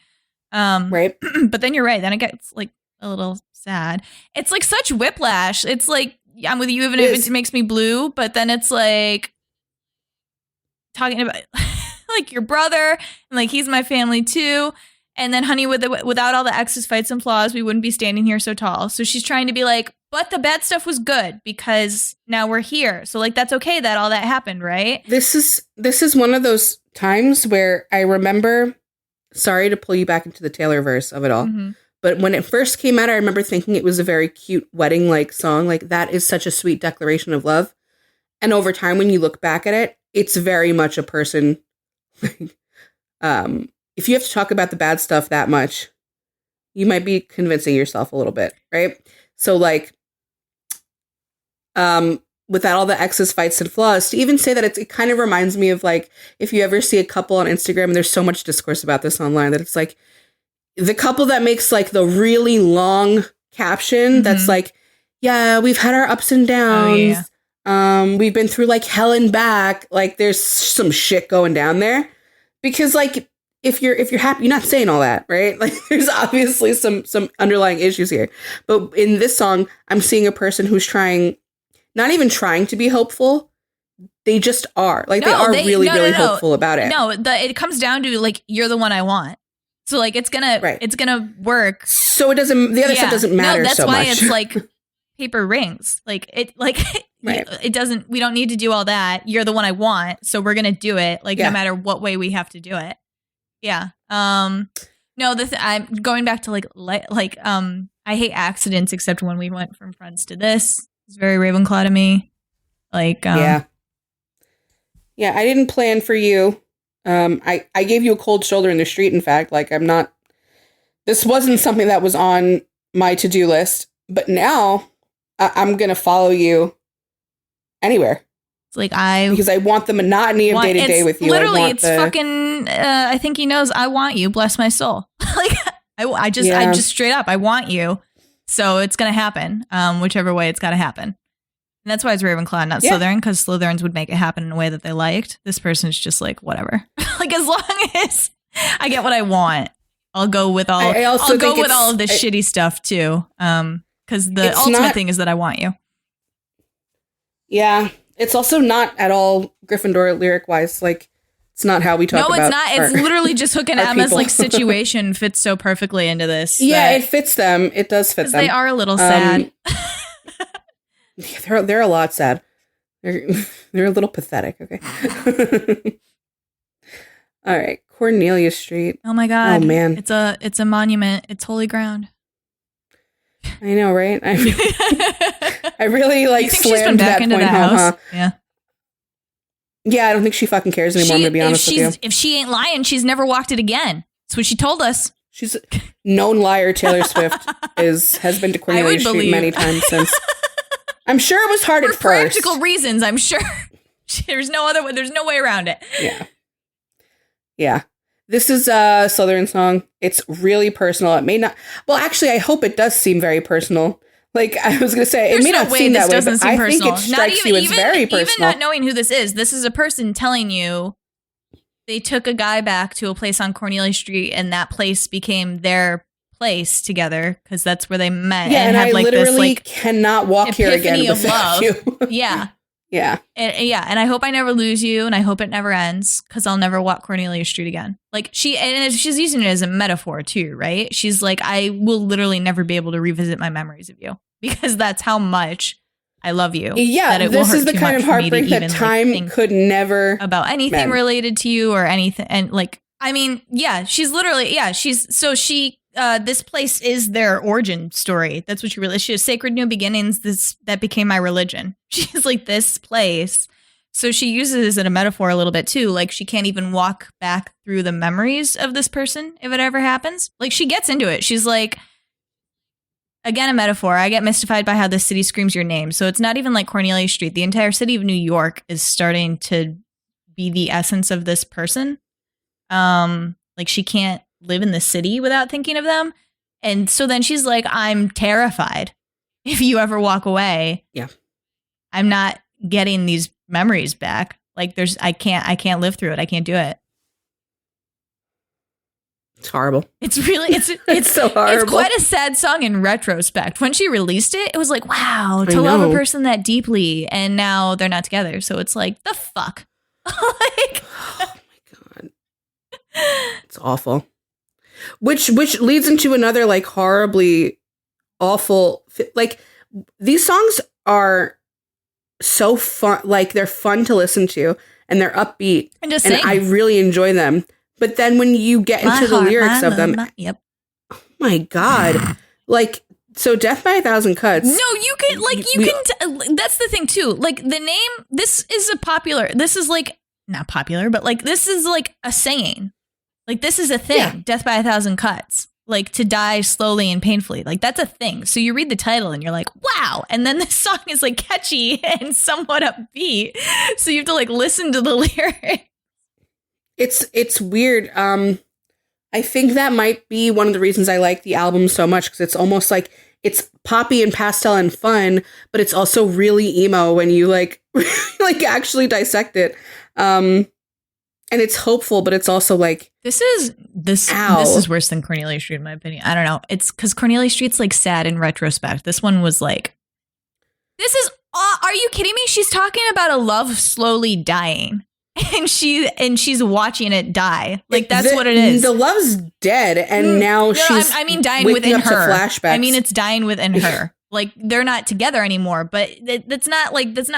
A: Right.
C: But then you're right. Then it gets like a little sad. It's like such whiplash. It's like, I'm with you even if it makes me blue. But then it's like talking about like your brother and like he's my family too. And then honey, without all the exes, fights, and flaws, we wouldn't be standing here so tall. So she's trying to be like, but the bad stuff was good because now we're here. So like, that's okay that all that happened, right?
A: This is one of those times where I remember, sorry to pull you back into the Taylor verse of it all, but when it first came out, I remember thinking it was a very cute wedding-like song. Like, that is such a sweet declaration of love. And over time, when you look back at it, it's very much a person. If you have to talk about the bad stuff that much, you might be convincing yourself a little bit, right? So like, without all the exes, fights, and flaws, to even say that it kind of reminds me of like, if you ever see a couple on Instagram, and there's so much discourse about this online, that it's like the couple that makes like the really long caption that's like, yeah, we've had our ups and downs. We've been through like hell and back. Like, there's some shit going down there, because like, if you're happy, you're not saying all that, right? Like, there's obviously some underlying issues here. But in this song, I'm seeing a person who's not even trying to be hopeful. They just are. Like, they are really hopeful about it.
C: No, it comes down to like, you're the one I want. So like, it's gonna work.
A: So the other stuff doesn't matter so much.
C: That's why it's like paper rings. Like, it doesn't, we don't need to do all that. You're the one I want. So we're going to do it. Like, no matter what way we have to do it. Yeah. No, No, I'm going back to I hate accidents except when we went from friends to this. It's very Ravenclaw to me.
A: Yeah, I didn't plan for you. I gave you a cold shoulder in the street. In fact, this wasn't something that was on my to-do list, but now I'm gonna follow you anywhere.
C: It's like
A: because I want the monotony of day to day with you.
C: Literally, I think he knows I want you. Bless my soul. I just straight up, I want you. So it's gonna happen. Whichever way it's got to happen. And that's why it's Ravenclaw, not Slytherin, because Slytherins would make it happen in a way that they liked. This person's just like whatever. As long as I get what I want, I'll go with all. I'll go with all of this shitty stuff too. Because the ultimate thing is that I want you.
A: Yeah. It's also not at all Gryffindor lyric-wise. It's not how we talk about.
C: No, it's not. It's literally just Hook and Emma's situation fits so perfectly into this.
A: Yeah, it fits them. It does fit them.
C: They are a little sad.
A: They're a lot sad. They're a little pathetic. Okay. All right, Cornelia Street.
C: Oh my God.
A: Oh man,
C: it's a monument. It's holy ground.
A: I know, right? I really slammed that point home, huh?
C: Yeah.
A: Yeah, I don't think she fucking cares anymore, I'm gonna be honest with you.
C: If she ain't lying, she's never walked it again. That's what she told us.
A: She's a known liar. Taylor Swift has been to Cornelia Street many times since. I'm sure it was hard at first. For
C: practical reasons, I'm sure. There's no way around it.
A: Yeah. This is a Slytherin song. It's really personal. It may not. Well, actually, I hope it does seem very personal. I was going to say, it may not seem that way, but I think it strikes you as very personal.
C: Even not knowing who this is a person telling you they took a guy back to a place on Cornelia Street, and that place became their place together because that's where they met.
A: Yeah, and
C: had
A: I literally cannot walk here again without you.
C: Yeah.
A: Yeah.
C: And I hope I never lose you, and I hope it never ends, because I'll never walk Cornelia Street again. She's using it as a metaphor too, right? She's like, I will literally never be able to revisit my memories of you, because that's how much I love you.
A: Yeah, this is the kind of heartbreak that time could never
C: about anything related to you or anything. And she's literally, this place is their origin story. That's what she has sacred new beginnings. That became my religion. She's like, this place. So she uses it as a metaphor a little bit too. She can't even walk back through the memories of this person if it ever happens. She gets into it. She's like, again, a metaphor. I get mystified by how this city screams your name. So it's not even like Cornelia Street. The entire city of New York is starting to be the essence of this person. She can't live in the city without thinking of them. And so then she's like, I'm terrified if you ever walk away.
A: Yeah.
C: I'm not getting these memories back. I can't live through it. I can't do it.
A: It's horrible.
C: It's really, it's
A: so horrible.
C: It's quite a sad song in retrospect. When she released it, it was like, wow, to love a person that deeply, and now they're not together. So it's like, the fuck?
A: Oh my God. It's awful. Which leads into another horribly awful, these songs are so fun. They're fun to listen to, and they're upbeat, and I really enjoy them. But then when you get into the lyrics of them,
C: yep.
A: Oh my God. So Death by a Thousand Cuts.
C: No, you can, that's the thing too. The name, this is not popular, but this is a saying. This is a thing. Yeah. Death by a Thousand Cuts. To die slowly and painfully. That's a thing. So you read the title and you're like, wow. And then the song is catchy and somewhat upbeat. So you have to listen to the lyrics.
A: It's weird. I think that might be one of the reasons I like the album so much, because it's almost it's poppy and pastel and fun, but it's also really emo when you actually dissect it. And it's hopeful, but it's also
C: this is worse than Cornelia Street in my opinion. I don't know. It's because Cornelia Street's sad in retrospect. This one was this is. Are you kidding me? She's talking about a love slowly dying. And she's watching it die. That's what it is.
A: The love's dead, and now she's.
C: Dying within her.
A: Flashbacks.
C: It's dying within her. They're not together anymore. But that's not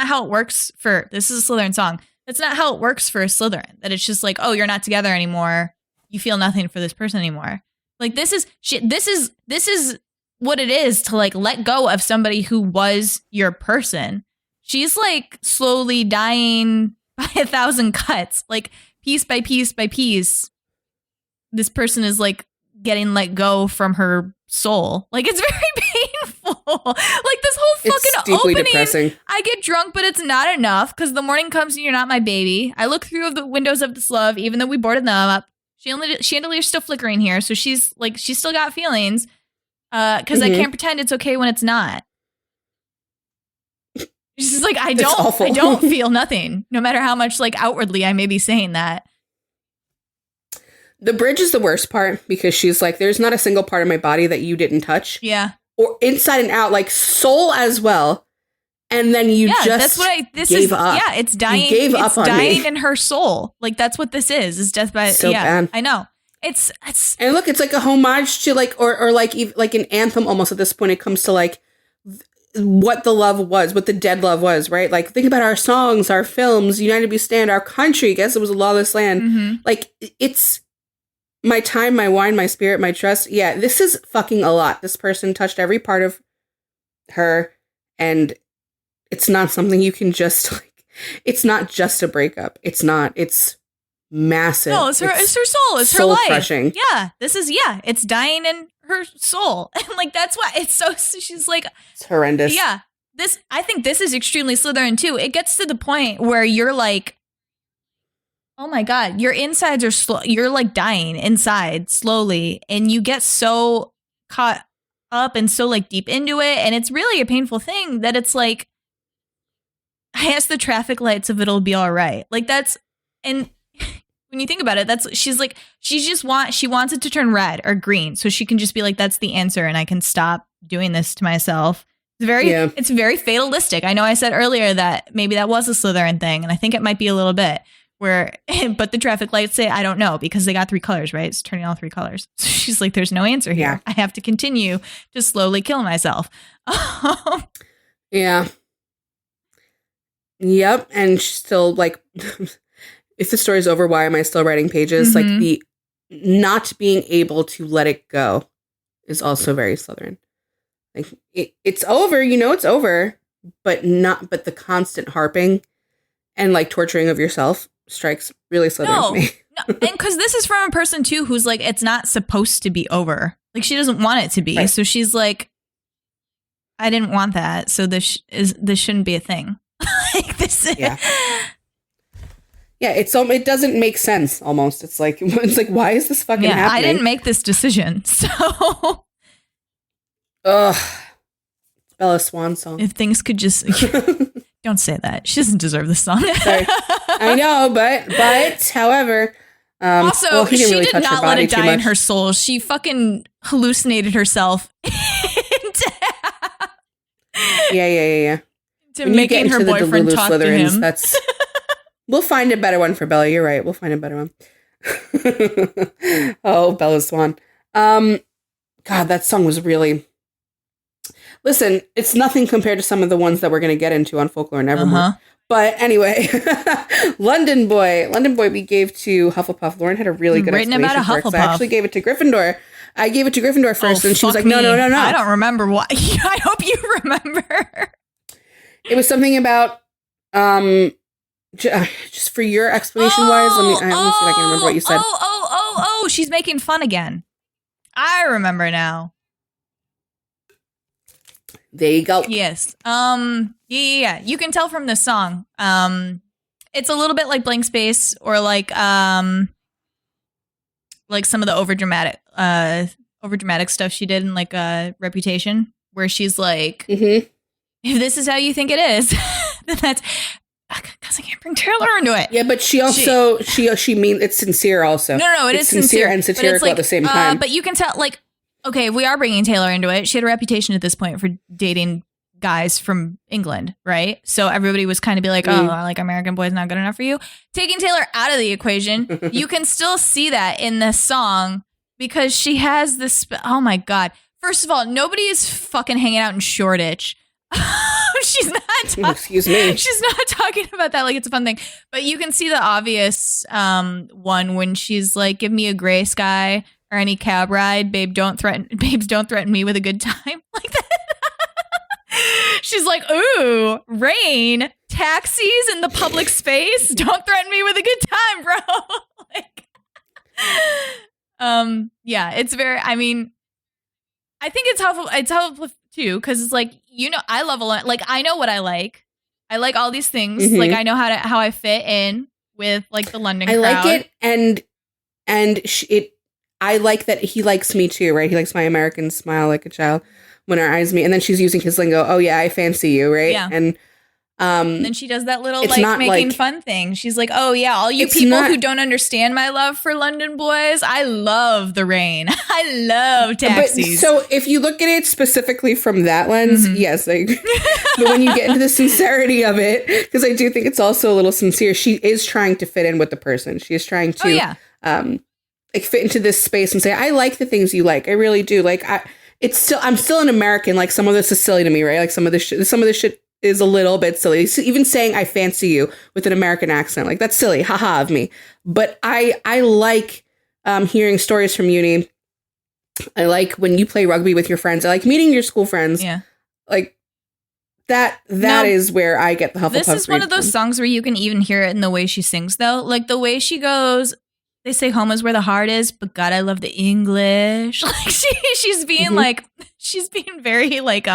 C: how it works for. This is a Slytherin song. That's not how it works for a Slytherin. That it's just oh, you're not together anymore. You feel nothing for this person anymore. Like this is what it is to like let go of somebody who was your person. She's like slowly dying by 1,000 cuts, like piece by piece by piece. This person is like getting let go from her soul. Like it's very painful. Like this whole fucking
A: It's deeply
C: opening.
A: depressing.
C: I get drunk, but it's not enough because the morning comes and you're not my baby. I look through the windows of this love, even though we boarded them up. Chandelier's still flickering here, so she's still got feelings. Because I can't pretend it's okay when it's not. She's just like, I don't feel nothing, no matter how much like outwardly I may be saying that.
A: The bridge is the worst part because she's like, there's not a single part of my body that you didn't touch.
C: Yeah.
A: Or inside and out, like soul as well. And then you just gave up.
C: Yeah, it's dying.
A: You gave up on
C: dying
A: me.
C: in her soul. Like that's what this is death by
A: So bad.
C: I know. It's
A: and look, it's like a homage to like or like an anthem almost at this point. It comes to like what the love was, what the dead love was, right? Like think about our songs, our films, United We Stand, our country. Guess it was a lawless land.
C: Mm-hmm.
A: Like it's my time, my wine, my spirit, my trust. Yeah, this is fucking a lot. This person touched every part of her, and it's not something you can just like. It's not just a breakup. It's not. It's massive.
C: No, it's her soul. It's her
A: soul
C: life.
A: crushing.
C: Yeah, it's dying in her soul. And like that's why it's so she's like
A: it's horrendous.
C: Yeah. I think this is extremely Slytherin too. It gets to the point where you're like, oh my God, your insides are you're like dying inside slowly, and you get so caught up and so like deep into it, and it's really a painful thing that it's like I asked the traffic lights if it'll be all right. Like that's and when you think about it, she wants it to turn red or green so she can just be like, that's the answer and I can stop doing this to myself. It's very fatalistic. I know I said earlier that maybe that was a Slytherin thing, and I think it might be a little bit but the traffic lights say, I don't know, because they got 3 colors, right? It's turning all 3 colors. So she's like, there's no answer here.
A: Yeah.
C: I have to continue to slowly kill myself.
A: Yeah. Yep. And she's still like, if the story's over, why am I still writing pages?
C: Mm-hmm.
A: Like the not being able to let it go is also very Slytherin. Like it's over, it's over, but the constant harping and like torturing of yourself strikes really Slytherin to me.
C: No, and because this is from a person too who's like, it's not supposed to be over. Like she doesn't want it to be. Right. So she's like, I didn't want that. So this shouldn't be a thing. Like this.
A: Yeah. Yeah, it doesn't make sense almost. It's like why is this fucking happening?
C: I didn't make this decision. So
A: Bella Swan song.
C: If things could just don't say that. She doesn't deserve this song.
A: Sorry. I know, but however,
C: also
A: he
C: she
A: really
C: did not let it die
A: much.
C: in her soul. She fucking hallucinated herself
A: Yeah.
C: to making her boyfriend talk to him.
A: That's we'll find a better one for Bella. You're right. We'll find a better one. Oh, Bella Swan. God, that song was really. Listen, it's nothing compared to some of the ones that we're going to get into on Folklore and Evermore. Uh-huh. But anyway, London Boy, we gave to Hufflepuff. Lauren had a really good
C: explanation
A: about a
C: Hufflepuff.
A: So I actually gave it to Gryffindor. I gave it to Gryffindor first, and she was like, no.
C: I don't remember what. I hope you remember.
A: It was something about, just for your explanation wise, let me see if I can remember what you said.
C: She's making fun again. I remember now.
A: There you go.
C: Yes. Yeah. You can tell from this song. It's a little bit like Blank Space or like some of the overdramatic stuff she did in like Reputation, where she's like, if this is how you think it is, then that's because I can't bring Taylor into it.
A: Yeah, but she also she means it's sincere also.
C: No, it's
A: sincere and satirical at the same time.
C: But you can tell, like, okay, we are bringing Taylor into it. She had a reputation at this point for dating guys from England, right? So everybody was kind of be like, oh, like American Boy's not good enough for you. Taking Taylor out of the equation, you can still see that in this song because she has this. Oh my God! First of all, nobody is fucking hanging out in Shoreditch. She's not.
A: Excuse me.
C: She's not talking about that like it's a fun thing. But you can see the obvious one when she's like, "Give me a gray sky." or any cab ride. Babes don't threaten me with a good time. Like that. She's like, ooh, rain, taxis in the public space. Don't threaten me with a good time, bro. Yeah, it's very, I mean, I think it's helpful. It's helpful too, because it's like, I love a lot. Like, I know what I like. I like all these things.
A: Mm-hmm.
C: Like, I know how I fit in with like the London crowd.
A: I like it, I like that he likes me too, right? He likes my American smile like a child when our eyes meet, and then she's using his lingo. Oh yeah, I fancy you, right?
C: Yeah.
A: And
C: then she does that little like making fun thing. She's like, "Oh yeah, all you people who don't understand my love for London boys, I love the rain. I love taxis."
A: But, so if you look at it specifically from that lens, yes, but when you get into the sincerity of it, because I do think it's also a little sincere, she is trying to fit in with the person. She is trying to like fit into this space and say, "I like the things you like. I really do." Like I'm still an American. Like some of this is silly to me, right? Like some of this shit is a little bit silly. So even saying I fancy you with an American accent, like that's silly, haha of me. But I like hearing stories from uni. I like when you play rugby with your friends. I like meeting your school friends.
C: Yeah.
A: Like that is where I get the Hufflepuff.
C: This is one of those songs where you can even hear it in the way she sings though. Like the way she goes, they say home is where the heart is, but God, I love the English. Like she's being like, she's being very like,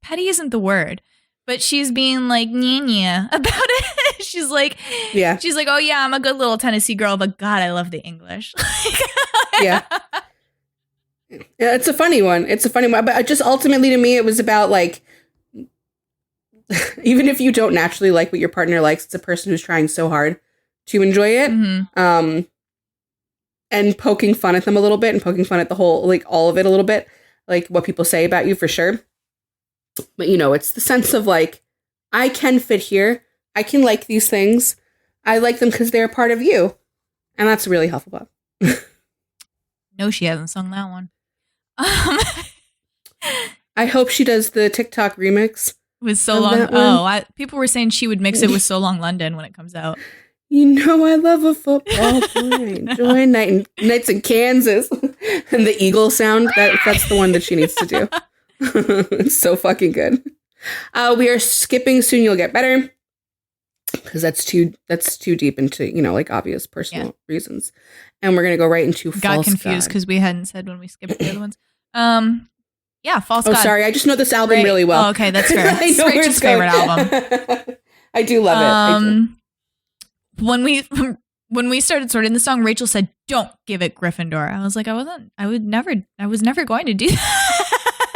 C: petty isn't the word, but she's being like nya about it. She's like, oh yeah, I'm a good little Tennessee girl, but God, I love the English.
A: Yeah, it's a funny one. But just ultimately to me, it was about like, even if you don't naturally like what your partner likes, it's a person who's trying so hard to enjoy it, and poking fun at them a little bit, and poking fun at the whole, like all of it a little bit, like what people say about you for sure. But, it's the sense of like, I can fit here. I can like these things. I like them because they're a part of you. And that's really Hufflepuff.
C: No, she hasn't sung that one.
A: I hope she does the TikTok remix.
C: With So Long. People were saying she would mix it with So Long London when it comes out.
A: I love a football play. Enjoy nights in Kansas. And the eagle sound, that's the one that she needs to do. It's so fucking good. We are skipping Soon You'll Get Better because that's too deep into like obvious personal reasons, and we're gonna go right into
C: got
A: False
C: confused because we hadn't said when we skipped the other ones. False God.
A: Sorry, I just know this album really well.
C: Oh, okay, that's fair. It's Rachel's favorite album.
A: I do love it.
C: When we started sorting the song, Rachel said, "Don't give it Gryffindor." I was like, I was never going to do that.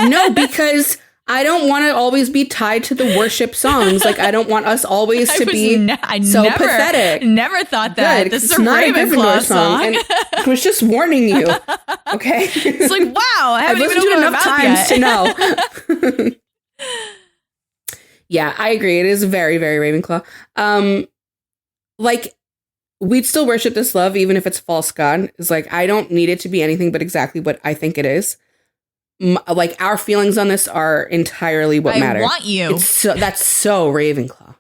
A: No, because I don't want to always be tied to the worship songs. Like, I don't want us always to be pathetic.
C: Never thought that.
A: Good,
C: this is a Ravenclaw song.
A: And I was just warning you. Okay.
C: It's like, wow, I haven't
A: listened to it enough times to know. Yeah, I agree. It is very, very Ravenclaw. Like, we'd still worship this love, even if it's false god. It's like, I don't need it to be anything but exactly what I think it is. Like, our feelings on this are entirely what matter.
C: I want you.
A: That's so Ravenclaw.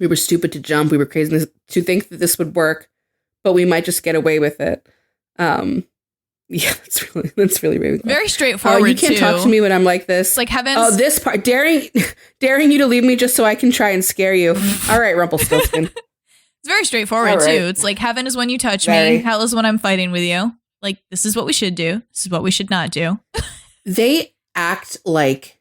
A: We were stupid to jump. We were crazy to think that this would work, but we might just get away with it. Yeah, that's really Ravenclaw.
C: Very straightforward.
A: You can't talk to me when I'm like this.
C: It's like heavens.
A: Oh, this part, daring you to leave me just so I can try and scare you. All right, Rumpelstiltskin.
C: It's very straightforward too. It's like heaven is when you touch me. Hell is when I'm fighting with you. Like, this is what we should do. This is what we should not do.
A: They act like,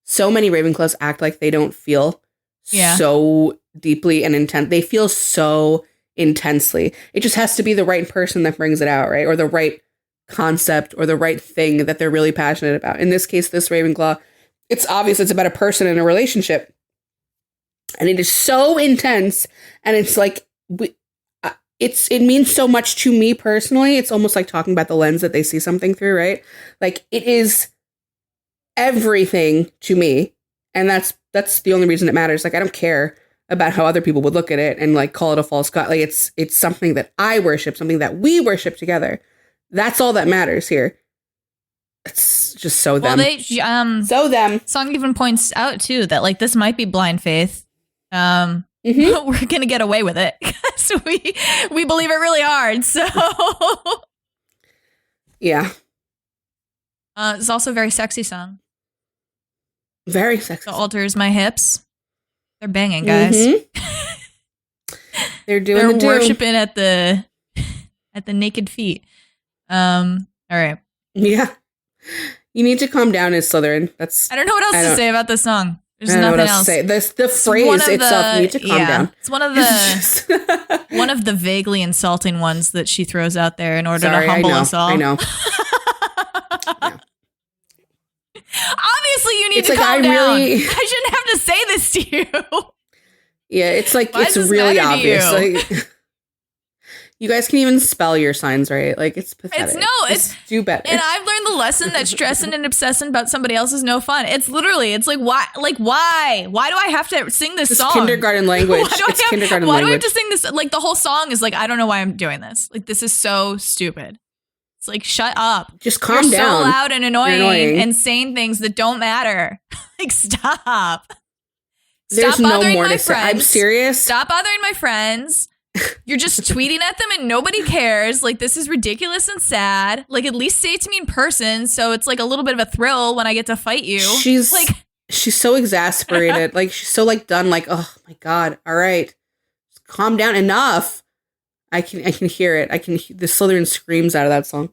A: so many Ravenclaws act like they don't feel so deeply and intense. They feel so intensely. It just has to be the right person that brings it out, right? Or the right concept or the right thing that they're really passionate about. In this case, this Ravenclaw, it's obvious it's about a person in a relationship. And it is so intense. And it's like, it means so much to me personally. It's almost like talking about the lens that they see something through, right? Like, it is everything to me. And that's the only reason it matters. Like, I don't care about how other people would look at it and like call it a false god. Like, it's something that I worship, something that we worship together. That's all that matters here. It's just so them.
C: Well,
A: so them.
C: Song even points out too that like this might be blind faith. but we're going to get away with it because we believe it really hard. So
A: yeah.
C: It's also a very sexy song.
A: Very sexy.
C: The altars my hips. They're banging, guys.
A: They're doing
C: They're worshiping at the naked feet. All right.
A: Yeah. You need to calm down in Slytherin.
C: I don't know what else to say about this song. There's
A: I don't know
C: nothing
A: what else
C: else.
A: to say. The phrase itself, you need to calm down.
C: It's one of the one of the vaguely insulting ones that she throws out there in order to humble us all.
A: I know.
C: Obviously, you need to calm down. I shouldn't have to say this to you.
A: Yeah, it's like it's really obvious. Like, you guys can even spell your signs right. Like, it's pathetic. It's do better.
C: And I've learned the lesson that stressing and obsessing about somebody else is no fun. It's literally, it's like, why? Like, why? Why do I have to sing this song?
A: Kindergarten language. Kindergarten language.
C: Why do I have to sing this? Like, the whole song is like, I don't know why I'm doing this. Like, this is so stupid. It's like, shut up.
A: Just calm
C: You're
A: down.
C: so loud and annoying and saying things that don't matter. Like, stop.
A: There's no more to say. I'm serious.
C: Stop bothering my friends. You're just tweeting at them and nobody cares. Like, this is ridiculous and sad. Like, at least say it to me in person, so it's like a little bit of a thrill when I get to fight you.
A: She's so exasperated. Like, she's so like done. Like, oh my god. All right, just calm down. Enough. I can hear it. The Slytherin screams out of that song.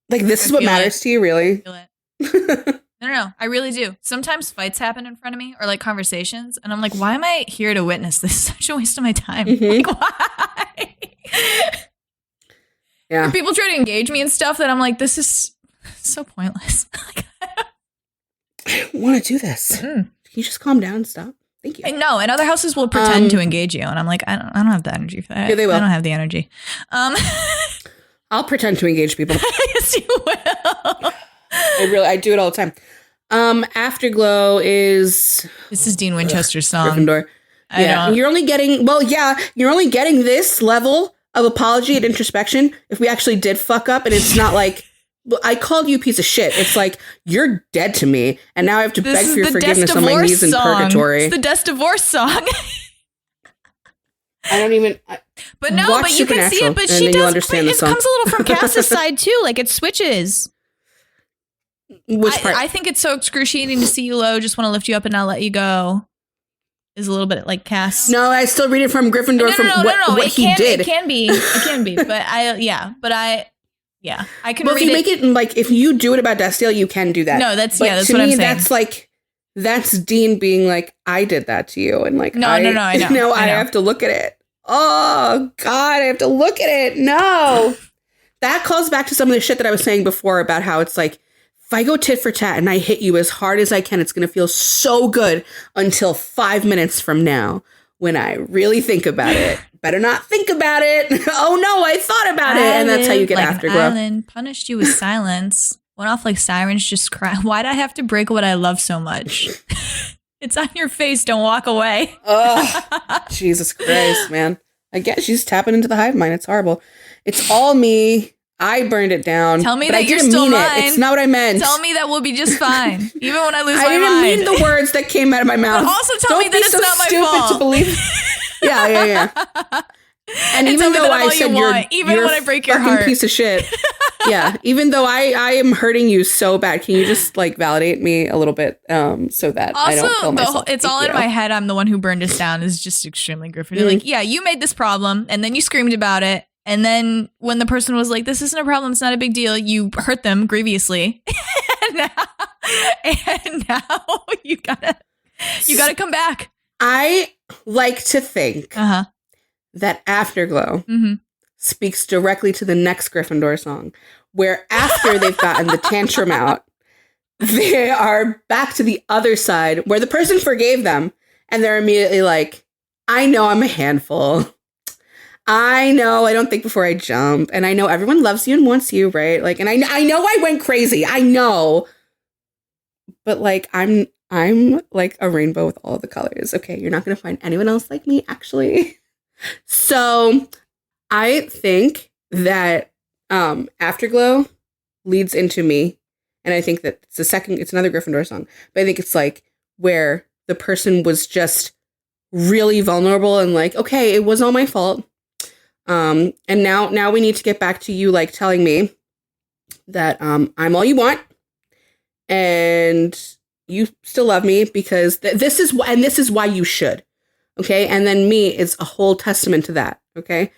A: Like, this is what matters to you, really.
C: I feel it. No, I really do. Sometimes fights happen in front of me or like conversations, and I'm like, why am I here to witness this? Such a waste of my time. Like, why?
A: Yeah.
C: People try to engage me and stuff that I'm like, this is so pointless.
A: I don't want to do this. Can you just calm down and stop? Thank you.
C: No, and other houses will pretend to engage you, and I'm like, I don't have the energy for that.
A: Yeah, they will.
C: I don't have the energy.
A: I'll pretend to engage people.
C: Yes, you will.
A: I do it all the time. Afterglow is...
C: This is Dean Winchester's song.
A: Gryffindor. Yeah, you're only getting this level of apology and introspection if we actually did fuck up, and it's not like, I called you a piece of shit. It's like, you're dead to me, and now I have to beg for your forgiveness on my knees in purgatory.
C: It's the Death Divorce song.
A: I don't even...
C: but you can see it, but she does... It comes a little from Cass's side, too. Like, it switches.
A: Which part?
C: I think it's so excruciating to see you low, just want to lift you up and not let you go. Is a little bit like Cass.
A: No, I still read it from Gryffindor what he did.
C: It can be. But I can read it.
A: If you make it like, if you do it about Destiel, you can do that.
C: No, that's what I'm saying.
A: That's like, that's Dean being like, I did that to you. And like, I know. I have to look at it. Oh God, I have to look at it. No. That calls back to some of the shit that I was saying before about how it's like, if I go tit for tat and I hit you as hard as I can, it's going to feel so good until 5 minutes from now when I really think about it. Better not think about it. Oh no, I thought about it. And that's how you get Afterglow.
C: Island punished you with silence. Went off like sirens, just cry. Why'd I have to break what I love so much? It's on your face. Don't walk away.
A: Oh, Jesus Christ, man. I guess she's tapping into the hive mind. It's horrible. It's all me. I burned it down.
C: Tell me that you're still mine.
A: It's not what I meant.
C: Tell me that we'll be just fine, even when I lose my mind.
A: I didn't mean the words that came out of my mouth.
C: But also tell me that it's not my fault.
A: To believe. Yeah. And even though I said you're
C: when I break your heart,
A: piece of shit. Yeah. Even though I am hurting you so bad, can you just like validate me a little bit so that I don't kill myself?
C: It's all in my head. I'm the one who burned us down. Is just extremely Gryffindor. Like, yeah, you made this problem, and then you screamed about it. And then when the person was like, this isn't a problem, it's not a big deal, you hurt them grievously. and now you gotta come back.
A: I like to think that Afterglow speaks directly to the next Gryffindor song, where after they've gotten the tantrum out, they are back to the other side where the person forgave them, and they're immediately like, I know I'm a handful. I know I don't think before I jump, and I know everyone loves you and wants you, right? Like, and I know I went crazy. I know. But like, I'm like a rainbow with all the colors. Okay, you're not going to find anyone else like me, actually. So I think that Afterglow leads into me, and I think that it's another Gryffindor song, but I think it's like where the person was just really vulnerable and like, okay, it was all my fault. And now we need to get back to you like telling me that I'm all you want and you still love me because this is why you should. Okay? And then me is a whole testament to that, okay?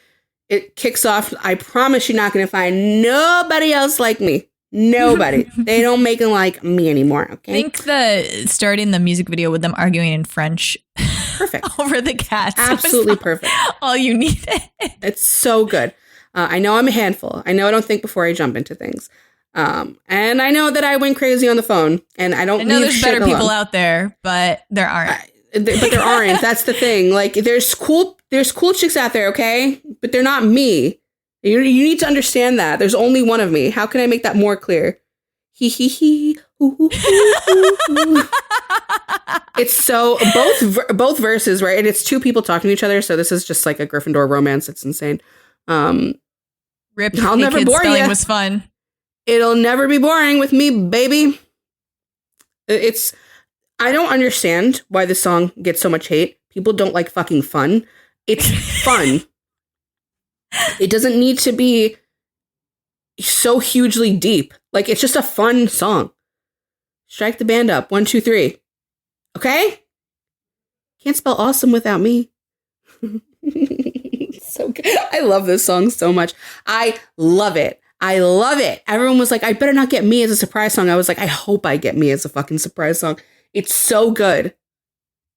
A: It kicks off, I promise you're not going to find nobody else like me. Nobody. They don't make it like me anymore, okay?
C: I think starting the music video with them arguing in French.
A: Perfect.
C: Over the cats.
A: Absolutely perfect.
C: All you needed.
A: It's so good. I know I'm a handful. I know I don't think before I jump into things. And I know that I went crazy on the phone and I don't
C: know
A: leave
C: there's
A: shit
C: better
A: alone.
C: people out there, but there aren't.
A: But there aren't. That's the thing. Like there's cool chicks out there, okay? But they're not me. You need to understand that. There's only one of me. How can I make that more clear? He he he. It's so both verses, right? And it's two people talking to each other. So this is just like a Gryffindor romance. It's insane.
C: Rip.
A: I'll never bore you.
C: Was fun.
A: It'll never be boring with me, baby. I don't understand why this song gets so much hate. People don't like fucking fun. It's fun. It doesn't need to be so hugely deep. Like, it's just a fun song. Strike the band up. 1, 2, 3. Okay? Can't spell awesome without me. So good. I love this song so much. I love it. I love it. Everyone was like, I better not get me as a surprise song. I was like, I hope I get me as a fucking surprise song. It's so good.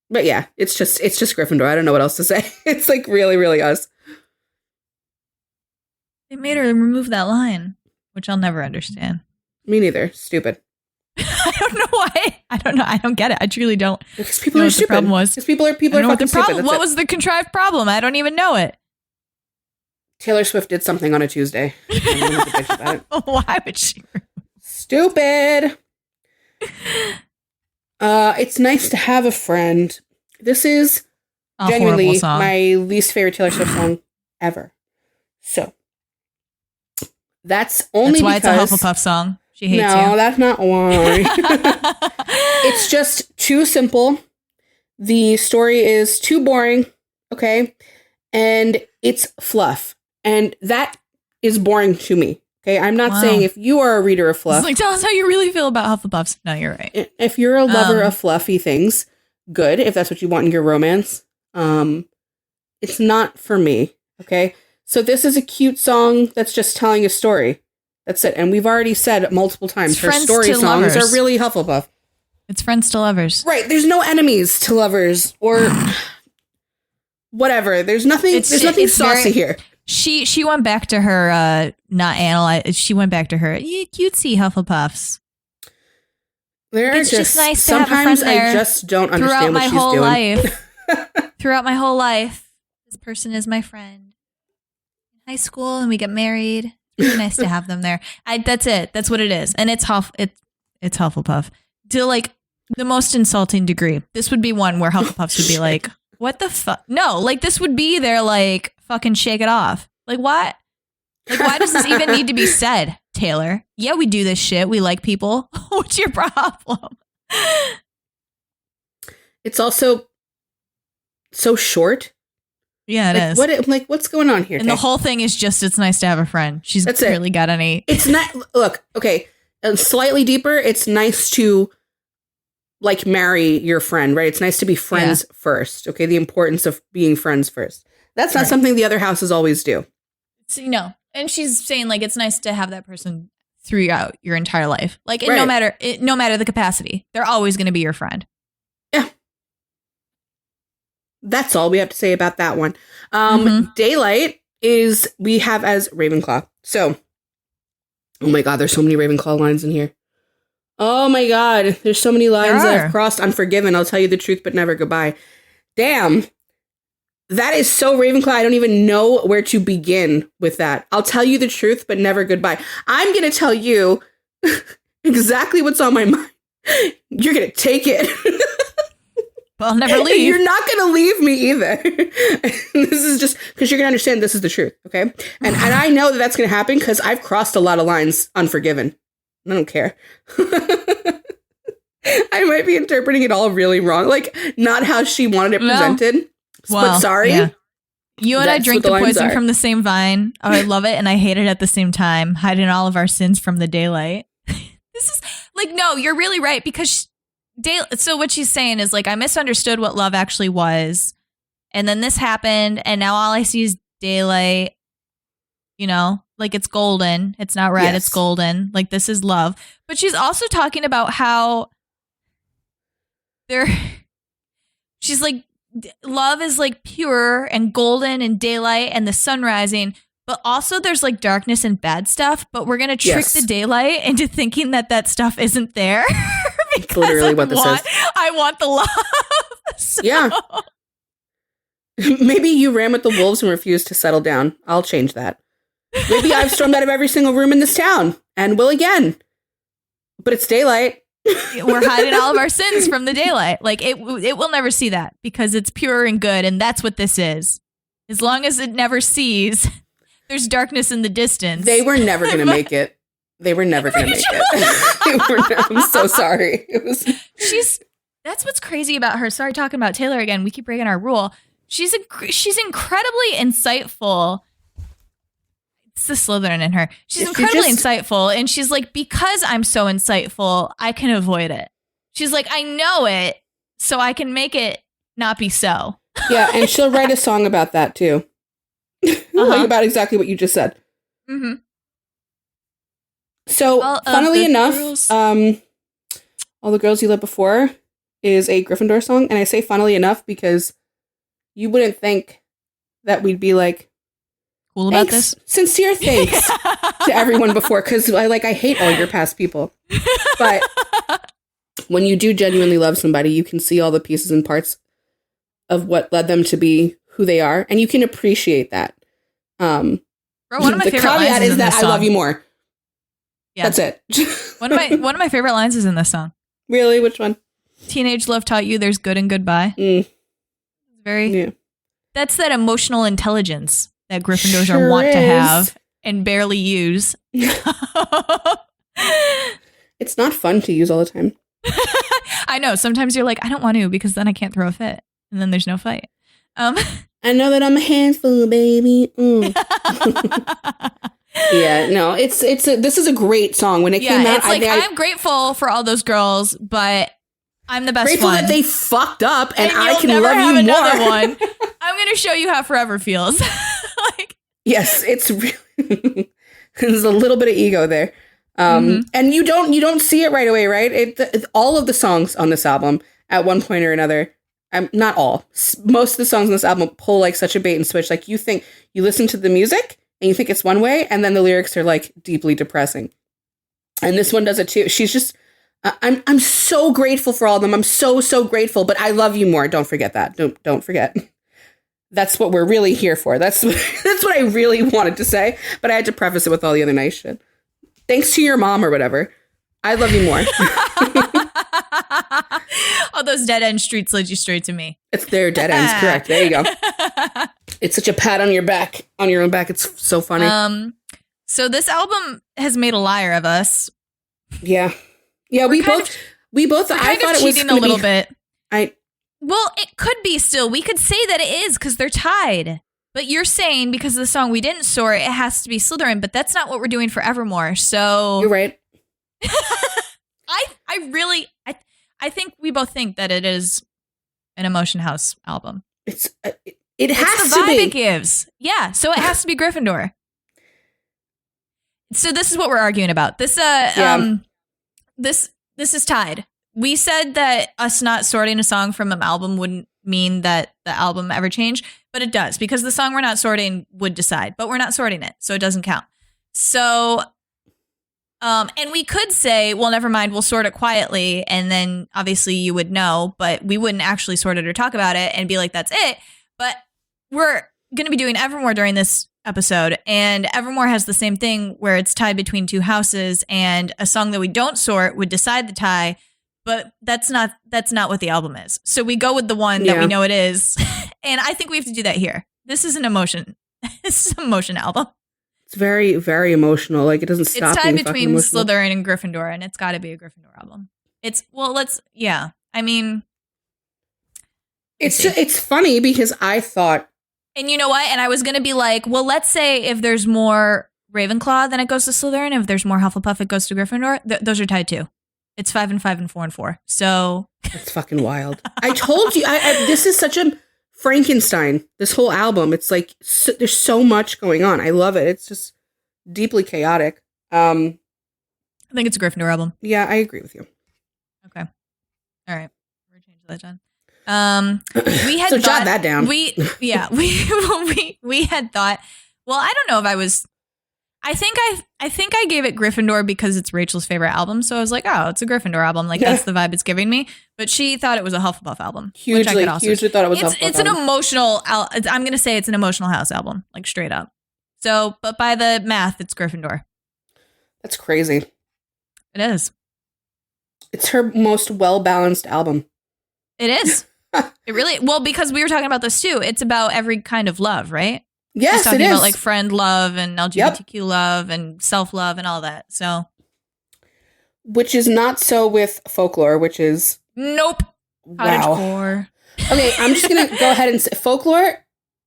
A: But yeah, it's just Gryffindor. I don't know what else to say. It's like really, really us.
C: They made her remove that line, which I'll never understand.
A: Me neither. Stupid.
C: I don't know why. I don't know. I don't get it. I truly don't.
A: Because people are stupid.
C: The problem was.
A: Because people are fucking stupid.
C: What was the contrived problem? I don't even know it.
A: Taylor Swift did something on a Tuesday. I don't have to bitch about it.
C: Why would she?
A: Stupid. It's nice to have a friend. This is genuinely my least favorite Taylor Swift song ever. So that's why
C: it's a Hufflepuff song. She hates you.
A: No, that's not why. It's just too simple. The story is too boring. Okay, and it's fluff. And that is boring to me. Okay, I'm not saying if you are a reader of fluff.
C: It's like, tell us how you really feel about Hufflepuffs. No, you're right.
A: If you're a lover of fluffy things, good. If that's what you want in your romance. It's not for me. Okay, so this is a cute song that's just telling a story. That's it. And we've already said multiple times her story songs are really Hufflepuff.
C: It's friends to lovers.
A: Right. There's no enemies to lovers or whatever. There's nothing saucy here.
C: She went back to her not analyze. She went back to her cutesy Hufflepuffs.
A: It's just nice to have a friend there. I just don't understand what she's doing.
C: Throughout my whole life, this person is my friend. In high school, and we get married. It's really nice to have them there. That's it. That's what it is, and it's Hufflepuff to like the most insulting degree. This would be one where Hufflepuffs would be like, "What the fuck?" No, like this would be their like. Fucking shake it off. Like what? Like why does this even need to be said, Taylor? Yeah, we do this shit. We like people. What's your problem?
A: It's also so short.
C: Yeah, it is.
A: What's going on here?
C: And the whole thing is just it's nice to have a friend. She's really got any.
A: It's not. Look, okay, slightly deeper. It's nice to like marry your friend, right? It's nice to be friends first. Okay, the importance of being friends first. That's not something the other houses always do. So, and she's saying like it's nice to have that person throughout your entire life. Like no matter the capacity, they're always going to be your friend. Yeah. That's all we have to say about that one. Daylight we have as Ravenclaw. So, oh my God, there's so many Ravenclaw lines in here. Oh my God, there's so many lines that I've crossed unforgiven. I'll tell you the truth, but never goodbye. Damn. That is so Ravenclaw. I don't even know where to begin with that. I'll tell you the truth, but never goodbye. I'm going to tell you exactly what's on my mind. You're going to take it.
C: Well, I'll never leave.
A: You're not going to leave me either. This is just because you're going to understand this is the truth. Okay. And I know that that's going to happen because I've crossed a lot of lines unforgiven. I don't care. I might be interpreting it all really wrong. Like, not how she wanted it presented.
C: Well,
A: but sorry.
C: yeah. You and I
A: That's
C: drink
A: what
C: the
A: the lines
C: poison
A: are.
C: from the same vine. Oh, I love it and I hate it at the same time. Hiding all of our sins from the daylight. This is like, no, you're really right because so what she's saying is like, I misunderstood what love actually was. And then this happened and now all I see is daylight. You know, like it's golden. It's not red.
A: Yes.
C: It's golden. Like this is love. But she's also talking about how she's like, love is like pure and golden and daylight and the sun rising, but also there's like darkness and bad stuff, but we're going to trick the daylight into thinking that stuff isn't there.
A: It's literally what this is.
C: I want the love. So-
A: Yeah. Maybe you ran with the wolves and refused to settle down. I'll change that. Maybe I've stormed out of every single room in this town and will again. But it's daylight.
C: We're hiding all of our sins from the daylight. Like it will never see that because it's pure and good. And that's what this is. As long as it never sees, there's darkness in the distance.
A: They were never going to make it. They were never going to make it. I'm so sorry.
C: That's what's crazy about her. Sorry, talking about Taylor again. We keep breaking our rule. She's incredibly insightful. It's the Slytherin in her. She's incredibly insightful. And she's like, because I'm so insightful, I can avoid it. She's like, I know it, so I can make it not be so.
A: Yeah, and she'll write a song about that too. Like about exactly what you just said.
C: Mm-hmm.
A: So, funnily enough, All the Girls You Loved Before is a Gryffindor song. And I say funnily enough because you wouldn't think that we'd be like,
C: cool about this?
A: Sincere thanks to everyone before, because I hate all your past people. But when you do genuinely love somebody, you can see all the pieces and parts of what led them to be who they are, and you can appreciate that.
C: Bro, one of my
A: the
C: favorite lines
A: caveat is that I love you more. Yeah. That's it.
C: one of my favorite lines is in this song.
A: Really? Which one?
C: Teenage love taught you there's good and goodbye. That's that emotional intelligence that Gryffindors are wont to have and barely use.
A: It's not fun to use all the time.
C: I know. Sometimes you're like, I don't want to because then I can't throw a fit. And then there's no fight.
A: I know that I'm a handful, baby. Yeah, no, this is a great song. When it came out,
C: it's like, I'm grateful for all those girls, but I'm the best
A: grateful
C: one.
A: That they fucked up and I
C: you'll
A: can
C: never
A: love
C: have
A: you
C: another
A: more.
C: one. I'm going to show you how forever feels.
A: Yes, it's really, there's a little bit of ego there. And you don't see it right away, right? All of the songs on this album at one point or another, not all, most of the songs on this album pull like such a bait and switch. Like you listen to the music and you think it's one way, and then the lyrics are like deeply depressing. And this one does it too. She's just, I'm so grateful for all of them. I'm so grateful, but I love you more. Don't forget that. Don't forget. That's what we're really here for. That's what I really wanted to say, but I had to preface it with all the other nice shit. Thanks to your mom or whatever. I love you more.
C: All those dead end streets led you straight to me.
A: It's their dead ends, correct. There you go. It's such a pat on your back, on your own back. It's so funny.
C: So this album has made a liar of us.
A: Yeah. Yeah, we both I thought it was
C: cheating a little bit.
A: Well,
C: it could be still. We could say that it is because they're tied. But you're saying because of the song we didn't sort, it has to be Slytherin, but that's not what we're doing for Evermore. So
A: you're right.
C: I think we both think that it is an Emotion House album.
A: It has
C: it's the
A: to
C: vibe
A: be.
C: It gives. Yeah, so it has to be Gryffindor. So this is what we're arguing about. This is tied. We said that us not sorting a song from an album wouldn't mean that the album ever changed, but it does, because the song we're not sorting would decide, but we're not sorting it, so it doesn't count. So, and we could say, well, never mind, we'll sort it quietly, and then obviously you would know, but we wouldn't actually sort it or talk about it and be like, that's it. But we're going to be doing Evermore during this episode, and Evermore has the same thing where it's tied between two houses, and a song that we don't sort would decide the tie. But that's not what the album is. So we go with the one that we know it is. And I think we have to do that here. This is an emotion. This is an emotion album.
A: It's very, very emotional. Like, it doesn't stop.
C: It's tied between Slytherin and Gryffindor, and it's got to be a Gryffindor album. I mean,
A: It's funny because I thought,
C: and you know what? And I was going to be like, well, let's say if there's more Ravenclaw, then it goes to Slytherin. If there's more Hufflepuff, it goes to Gryffindor. Those are tied too. It's 5 and 5 and 4 and 4. So
A: it's fucking wild. I told you, this is such a Frankenstein, this whole album. It's like, there's so much going on. I love it. It's just deeply chaotic.
C: I think it's a Gryffindor album.
A: Yeah, I agree with you.
C: Okay. All right. We're changing that, John. We had
A: so jot that down.
C: We had thought, well, I don't know if I was, I think I gave it Gryffindor because it's Rachel's favorite album. So I was like, oh, it's a Gryffindor album. Like that's the vibe it's giving me. But she thought it was a Hufflepuff album.
A: Hugely thought it was Hufflepuff.
C: It's an emotional, I'm going to say it's an emotional house album, like straight up. So, but by the math, it's Gryffindor.
A: That's crazy.
C: It is.
A: It's her most well-balanced album.
C: It is. It really, well, because we were talking about this too. It's about every kind of love, right?
A: Yes,
C: She's talking
A: it is.
C: about like friend love and LGBTQ love and self-love and all that. So,
A: which is not so with folklore, which is
C: nope.
A: Wow. Okay, I'm just gonna go ahead and say folklore.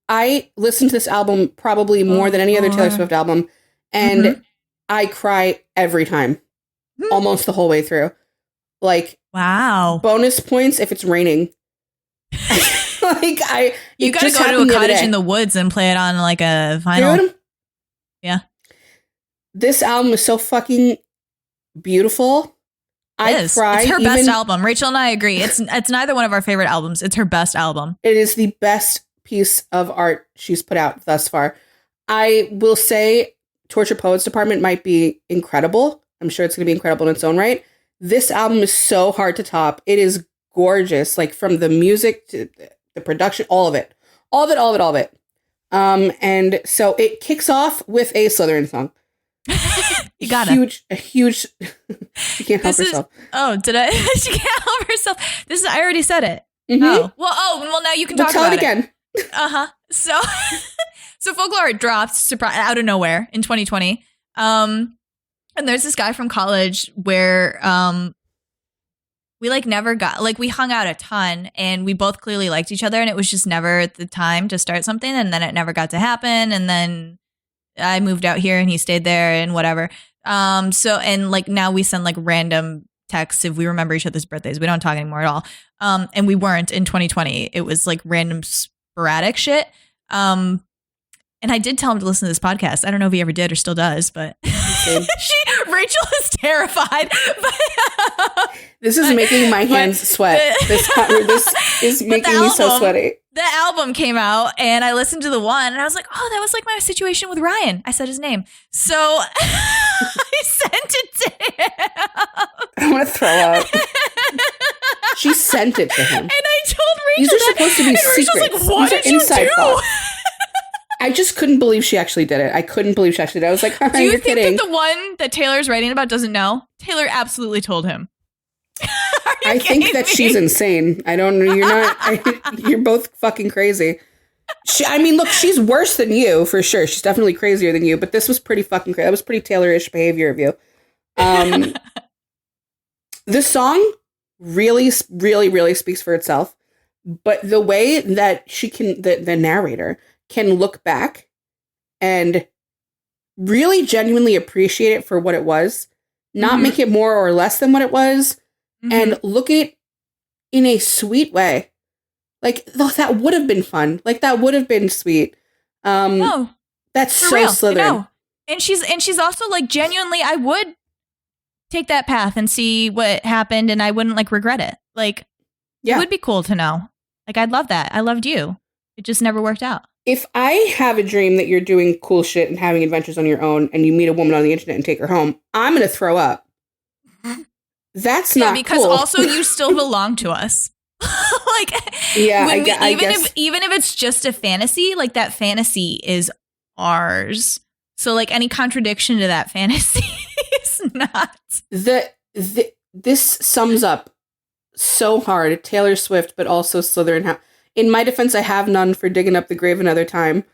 A: I listened to this album probably more than any other Taylor Swift album, and I cry every time, almost the whole way through. Like,
C: wow.
A: Bonus points if it's raining. Like
C: you gotta go to a cottage in the woods and play it on like a vinyl.
A: Dude,
C: yeah.
A: This album is so fucking beautiful. I cried.
C: It's her best album. Rachel and I agree. It's neither one of our favorite albums. It's her best album.
A: It is the best piece of art she's put out thus far. I will say Torture Poets Department might be incredible. I'm sure it's going to be incredible in its own right. This album is so hard to top. It is gorgeous, like from the music to the production, all of it. And so it kicks off with a Slytherin song.
C: You got
A: a huge. She can't help herself.
C: Did I? She can't help herself. I already said it.
A: Mm-hmm.
C: Well, now you can talk
A: tell
C: about
A: it again.
C: So Folklore dropped out of nowhere in 2020. And there's this guy from college where we never got, we hung out a ton and we both clearly liked each other and it was just never the time to start something, and then it never got to happen, and then I moved out here and he stayed there and whatever. Now we send random texts if we remember each other's birthdays. We don't talk anymore at all. And we weren't in 2020. It was random sporadic shit. And I did tell him to listen to this podcast. I don't know if he ever did or still does, but Rachel is terrified.
A: This is making my hands sweat. This is making me so sweaty.
C: The album came out and I listened to the one and I was like, oh, that was my situation with Ryan. I said his name. So I sent it to him.
A: I want to throw up. She sent it to him.
C: And I told Rachel
A: these are supposed to be secrets.
C: Like, what did you do?
A: I just couldn't believe she actually did it. I couldn't believe she actually did it. I was like,
C: do you
A: you're
C: think
A: kidding.
C: that the one that Taylor's writing about doesn't know? Taylor absolutely told him.
A: I think that she's insane. I don't know. You're not. You're both fucking crazy. Look, she's worse than you for sure. She's definitely crazier than you. But this was pretty fucking crazy. That was pretty Taylor-ish behavior of you. The song really, really, really speaks for itself. But the way that she can, the narrator can look back and really genuinely appreciate it for what it was, not make it more or less than what it was, and look at it in a sweet way. That would have been fun. That would have been sweet. That's so
C: real,
A: Slytherin.
C: And she's also genuinely, I would take that path and see what happened and I wouldn't regret it. It would be cool to know. I'd love that. I loved you. It just never worked out.
A: If I have a dream that you're doing cool shit and having adventures on your own and you meet a woman on the internet and take her home, I'm going to throw up. That's not
C: because
A: cool.
C: Also you still belong to us.
A: I guess.
C: Even if it's just a fantasy, that fantasy is ours. So any contradiction to that fantasy is not.
A: This sums up so hard Taylor Swift, but also Slytherin. In my defense, I have none for digging up the grave another time.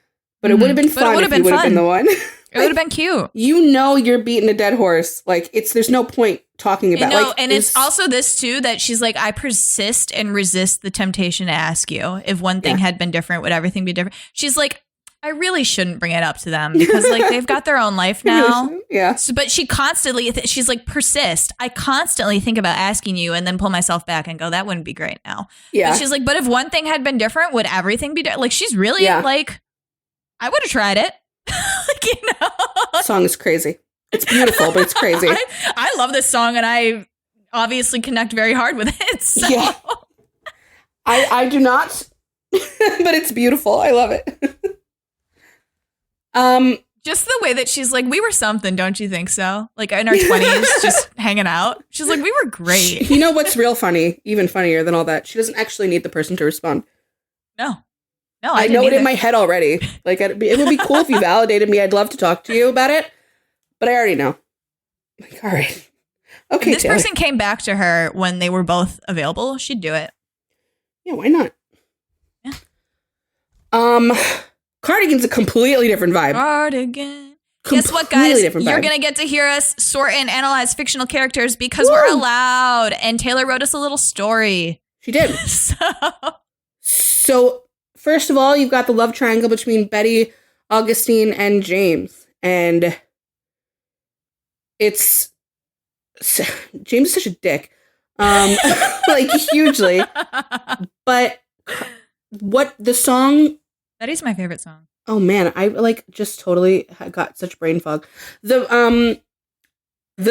A: But it would have been fun if you would have been the one.
C: It would have been cute.
A: You know you're beating a dead horse. Like, there's no point talking about
C: No,
A: like,
C: and it's also this too, that she's like, I persist and resist the temptation to ask you if one thing had been different, would everything be different? She's like, I really shouldn't bring it up to them because like they've got their own life now.
A: Yeah.
C: So, but she constantly, she's like, persist. I constantly think about asking you and then pull myself back and go, that wouldn't be great now.
A: Yeah.
C: But she's like, but if one thing had been different, would everything be different? Like, she's really like, I would have tried it. Like, you know,
A: the song is crazy. It's beautiful, but it's crazy.
C: I love this song, and I obviously connect very hard with it. So.
A: Yeah. I do not, but it's beautiful. I love it.
C: Just the way that she's like, we were something, don't you think so? Like in our 20s, just hanging out. She's like, we were great.
A: You know what's real funny? Even funnier than all that. She doesn't actually need the person to respond.
C: No,
A: I know it in my head already. Like, it would be cool if you validated me. I'd love to talk to you about it, but I already know. Like, all right. Okay,
C: if this person came back to her when they were both available, she'd do it.
A: Yeah, why not?
C: Yeah.
A: Cardigan's a completely different vibe.
C: Cardigan. Guess what, guys? You're going to get to hear us sort and analyze fictional characters because we're allowed. And Taylor wrote us a little story.
A: She did. So, first of all, you've got the love triangle between Betty, Augustine, and James. And James is such a dick. Like, hugely. But what the song...
C: Betty's my favorite song.
A: Oh, man. I, like, just totally got such brain fog. The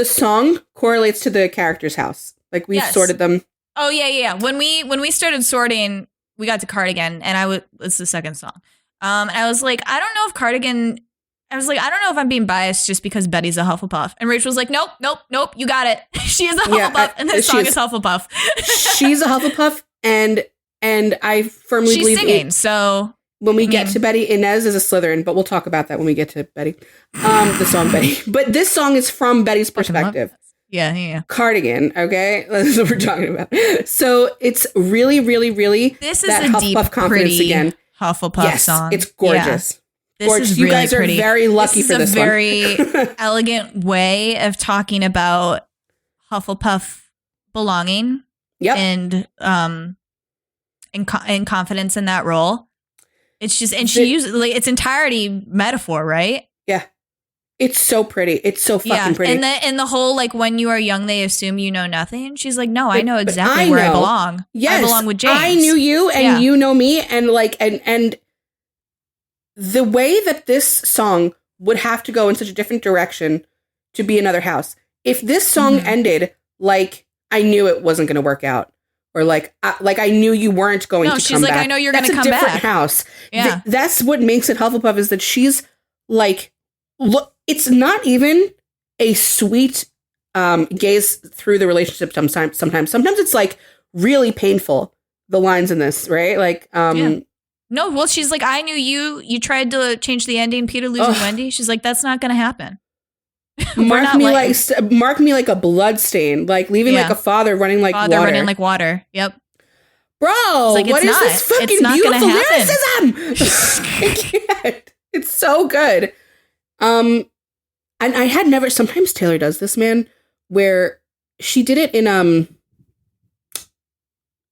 A: song correlates to the character's house. Like, we've sorted them.
C: Oh, yeah. When we started sorting... We got to Cardigan, and it's the second song. And I was like, I don't know if I'm being biased just because Betty's a Hufflepuff. And Rachel was like, nope, you got it. She is a Hufflepuff, and this song is Hufflepuff.
A: She's a Hufflepuff, and I firmly believe
C: she's singing. So
A: when we get to Betty, Inez is a Slytherin, but we'll talk about that when we get to Betty. The song Betty, but this song is from Betty's perspective.
C: Yeah.
A: Cardigan, okay? That's what we're talking about. So it's really, really, really
C: this is
A: that
C: a
A: Hufflepuff
C: deep,
A: confidence
C: pretty
A: again.
C: Hufflepuff song.
A: It's gorgeous.
C: Yeah.
A: Gorgeous. You guys are very lucky for this one.
C: This is a very elegant way of talking about Hufflepuff belonging.
A: Yep.
C: And confidence in that role. It's just, and she uses like its entirety metaphor, right?
A: Yeah. It's so pretty. It's so fucking pretty.
C: And the whole, like, when you are young, they assume you know nothing. She's like, no, I know exactly where I belong.
A: Yes,
C: I belong with James.
A: I knew you and you know me. And like, and the way that this song would have to go in such a different direction to be another house. If this song ended, like, I knew it wasn't going to work out. Or like I knew you weren't going to come back. No, she's like, I
C: know you're going to come back.
A: That's a different house.
C: Yeah.
A: That's what makes it Hufflepuff, is that she's like, look, it's not even a sweet gaze through the relationship sometimes. Sometimes it's like really painful, the lines in this, right? Like,
C: no, well, she's like, I knew you tried to change the ending, Peter losing Wendy. She's like, that's not going to happen.
A: Mark me like a blood stain, like leaving like a father running like water.
C: Running like water. Yep.
A: Bro,
C: like,
A: what is this fucking beautiful lyricism? I can't. It's so good. And I had never, sometimes Taylor does this, man, where she did it in,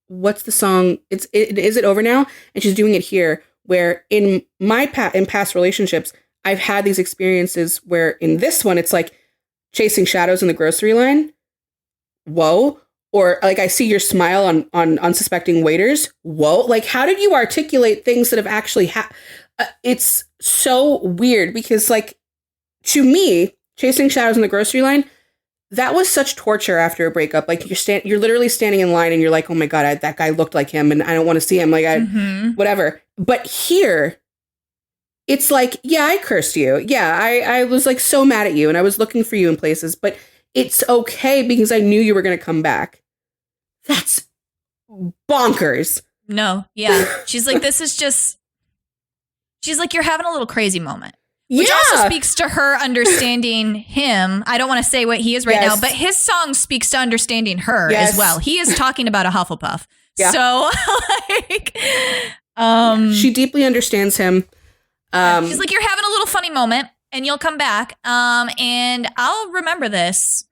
A: what's the song? Is it over now? And she's doing it here, where in past relationships, I've had these experiences where in this one, it's like chasing shadows in the grocery line. Whoa. Or like, I see your smile on unsuspecting waiters. Whoa. Like, how did you articulate things that have actually it's so weird because, like, to me, chasing shadows in the grocery line, that was such torture after a breakup. Like, you're literally standing in line and you're like, oh my God, that guy looked like him and I don't want to see him. Like, whatever. But here, it's like, yeah, I cursed you. Yeah, I was like so mad at you and I was looking for you in places, but it's okay because I knew you were going to come back. That's bonkers.
C: No, yeah. She's like, she's like, you're having a little crazy moment. Which also speaks to her understanding him. I don't want to say what he is right now, but his song speaks to understanding her as well. He is talking about a Hufflepuff. Yeah. So, like,
A: she deeply understands him.
C: She's like, you're having a little funny moment. and you'll come back. And I'll remember this.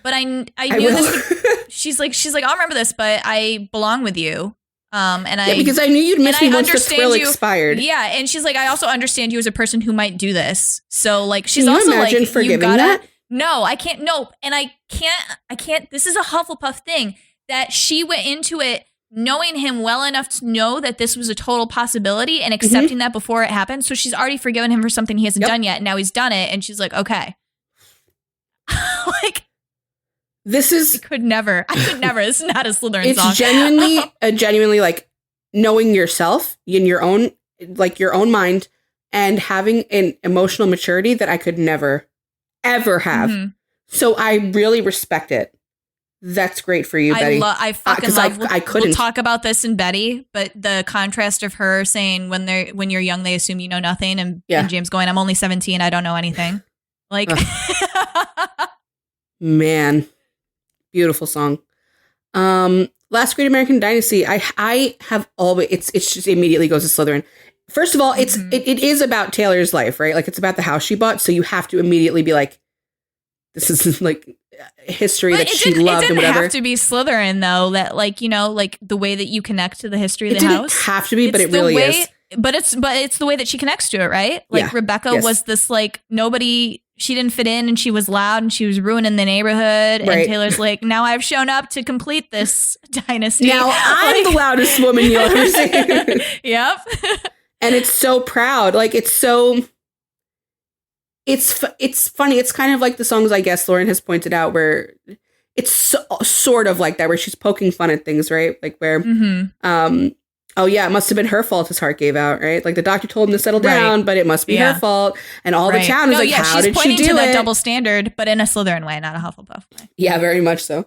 C: But I knew this. She's like, I'll remember this, but I belong with you.
A: Because I knew you'd miss me once the thrill expired.
C: Yeah, and she's like, I also understand you as a person who might do this. So like, she's
A: Can you
C: also
A: imagine
C: like,
A: forgiving
C: you gotta.
A: that?
C: No, I can't. No, and I can't. This is a Hufflepuff thing that she went into it knowing him well enough to know that this was a total possibility and accepting that before it happened. So she's already forgiven him for something he hasn't done yet. And now he's done it, and she's like, okay, like. I could never. This is not a Slytherin song.
A: It's genuinely like knowing yourself in your own mind and having an emotional maturity that I could never, ever have. Mm-hmm. So I really respect it. That's great for you, Betty.
C: I fucking love.
A: I couldn't.
C: We'll talk about this in Betty, but the contrast of her saying when you're young, they assume you know nothing, and James going, I'm only 17, I don't know anything. Like,
A: man. Beautiful song. Last Great American Dynasty. I have always it's just immediately goes to Slytherin. First of all, it is about Taylor's life, right? Like it's about the house she bought, so you have to immediately be like, this is like history that she loved and whatever. It didn't
C: have to be Slytherin though. That like like the way that you connect to the history of the house.
A: It didn't have to be, but it really is.
C: But it's the way that she connects to it, right? Like Rebecca was this like nobody. She didn't fit in and she was loud and she was ruining the neighborhood. Right. And Taylor's like, now I've shown up to complete this dynasty.
A: Now I'm the loudest woman you'll ever see.
C: Yep.
A: And it's so proud. Like it's funny. It's kind of like the songs I guess Lauren has pointed out where it's sort of like that, where she's poking fun at things, right? Like where, oh yeah, it must have been her fault his heart gave out, right? Like the doctor told him to settle down, but it must be her fault. And all the town is like, how did she do it? She's pointing to that
C: double standard, but in a Slytherin way, not a Hufflepuff way.
A: Yeah, very much so.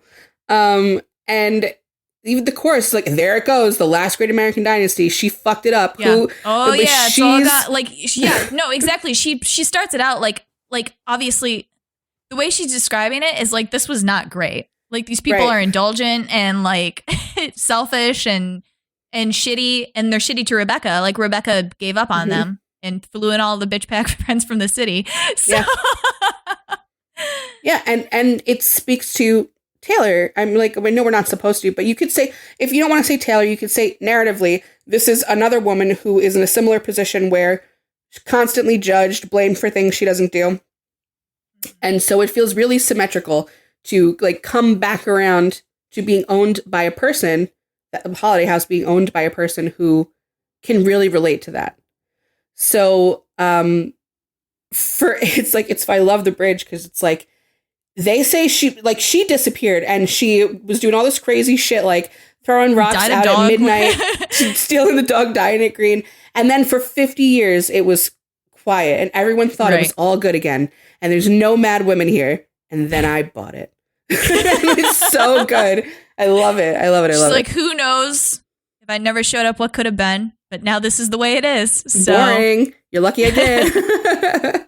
A: And even the chorus is like, there it goes, the last great American dynasty. She fucked it up.
C: Yeah. It's all got like, no, exactly. She starts it out like obviously the way she's describing it is like, this was not great. Like these people are indulgent and like selfish and shitty, and they're shitty to Rebecca. Like Rebecca gave up on them and flew in all the bitch pack friends from the city. So
A: and it speaks to Taylor. I'm like, I know we're not supposed to, but you could say, if you don't want to say Taylor, you could say narratively, this is another woman who is in a similar position where she's constantly judged, blamed for things she doesn't do. And so it feels really symmetrical to like come back around to being owned by a person, the Holiday House being owned by a person who can really relate to that. So I love the bridge because it's like they say she disappeared and she was doing all this crazy shit like throwing rocks out at midnight, stealing the dog, dying at green, and then for 50 years it was quiet and everyone thought it was all good again and there's no mad women here, and then I bought it. It's so good. I love it. She's
C: like, who knows if I never showed up, what could have been? But now this is the way it is. So.
A: Boring. You're lucky I did.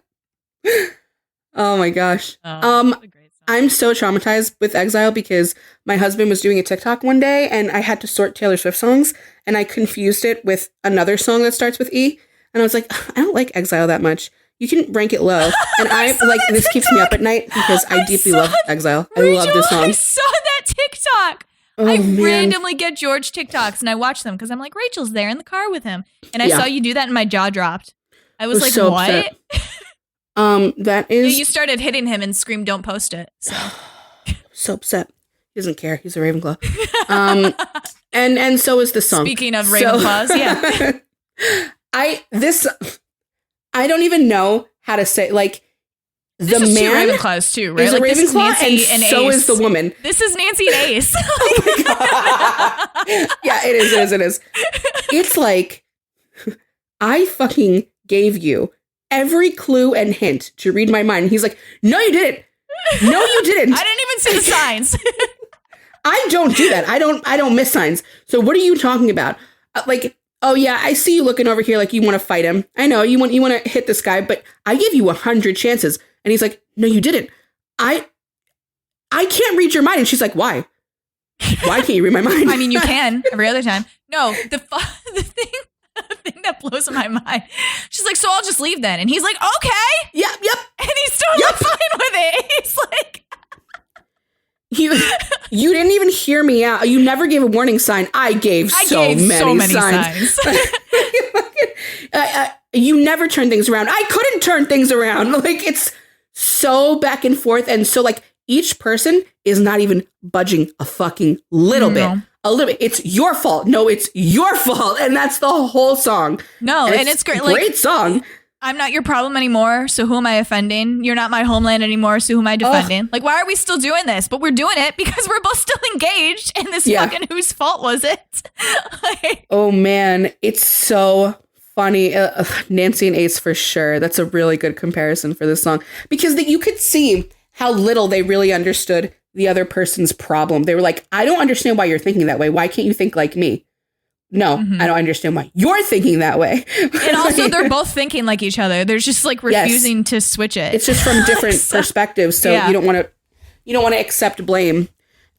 A: Oh my gosh. I'm so traumatized with Exile because my husband was doing a TikTok one day and I had to sort Taylor Swift songs and I confused it with another song that starts with E. And I was like, I don't like Exile that much. You can rank it low. And I like this TikTok. Keeps me up at night because I deeply love Exile.
C: Rachel,
A: I love this song.
C: I saw that TikTok. I randomly get George TikToks and I watch them because I'm like, Rachel's there in the car with him. And I saw you do that and my jaw dropped. I was like,
A: so
C: what?
A: That is...
C: You started hitting him and screamed, don't post it.
A: So upset. He doesn't care. He's a Ravenclaw. And so is the song.
C: Speaking of Ravenclaws,
A: I don't even know how to say, like, the
C: man...
A: Two
C: Ravenclaws too, right?
A: Is
C: like,
A: a Ravenclaw and so is the woman.
C: This is Nancy and Ace.
A: Oh my God. Yeah, it is. It's like, I fucking gave you every clue and hint to read my mind. He's like, no, you didn't. No, you didn't.
C: I didn't even see the signs.
A: I don't do that. I don't miss signs. So what are you talking about? Like, oh yeah, I see you looking over here like you want to fight him. I know you want to hit this guy, but I give you 100 chances. And he's like, no, you didn't. I can't read your mind. And she's like, why? Why can't you read my mind?
C: I mean, you can every other time. No, the thing thing that blows my mind. She's like, so I'll just leave then. And he's like, okay.
A: Yep.
C: And he's totally fine with it. He's like,
A: you didn't even hear me out. You never gave a warning sign. I gave so many signs. You never turn things around. I couldn't turn things around. Like, it's so back and forth. And so, like, each person is not even budging a fucking little bit. A little bit. It's your fault. No, it's your fault. And that's the whole song.
C: No, and it's great.
A: Great song.
C: I'm not your problem anymore, so who am I offending? You're not my homeland anymore, so who am I defending? Like, why are we still doing this? But we're doing it because we're both still engaged in this fucking whose fault was it? Like,
A: oh, man. It's so funny. Nancy and Ace for sure. That's a really good comparison for this song. Because you could see how little they really understood the other person's problem. They were like, I don't understand why you're thinking that way. Why can't you think like me? No, I don't understand why you're thinking that way.
C: And also, they're both thinking like each other. They're just like refusing to switch it.
A: It's just from different perspectives. So you don't want to accept blame.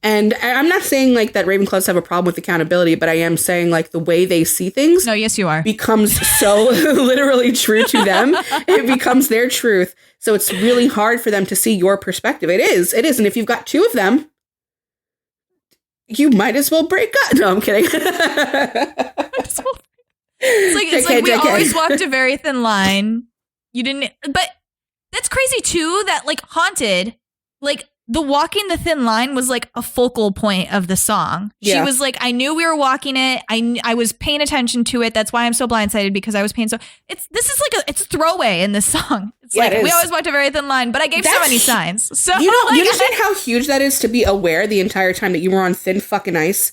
A: And I'm not saying like that Ravenclaws have a problem with accountability, but I am saying like the way they see things.
C: No, yes, you are.
A: Becomes so literally true to them. It becomes their truth. So it's really hard for them to see your perspective. It is. And if you've got two of them, you might as well break up. No, I'm kidding.
C: It's like we always walked a very thin line. You didn't, but that's crazy too. That like Haunted, like the walking the thin line was like a focal point of the song. She was like, I knew we were walking it. I was paying attention to it. That's why I'm so blindsided, because I was paying so. This is like it's a throwaway in this song. It's like we always walked a very thin line, but I gave so many signs. So
A: you understand how huge that is to be aware the entire time that you were on thin fucking ice.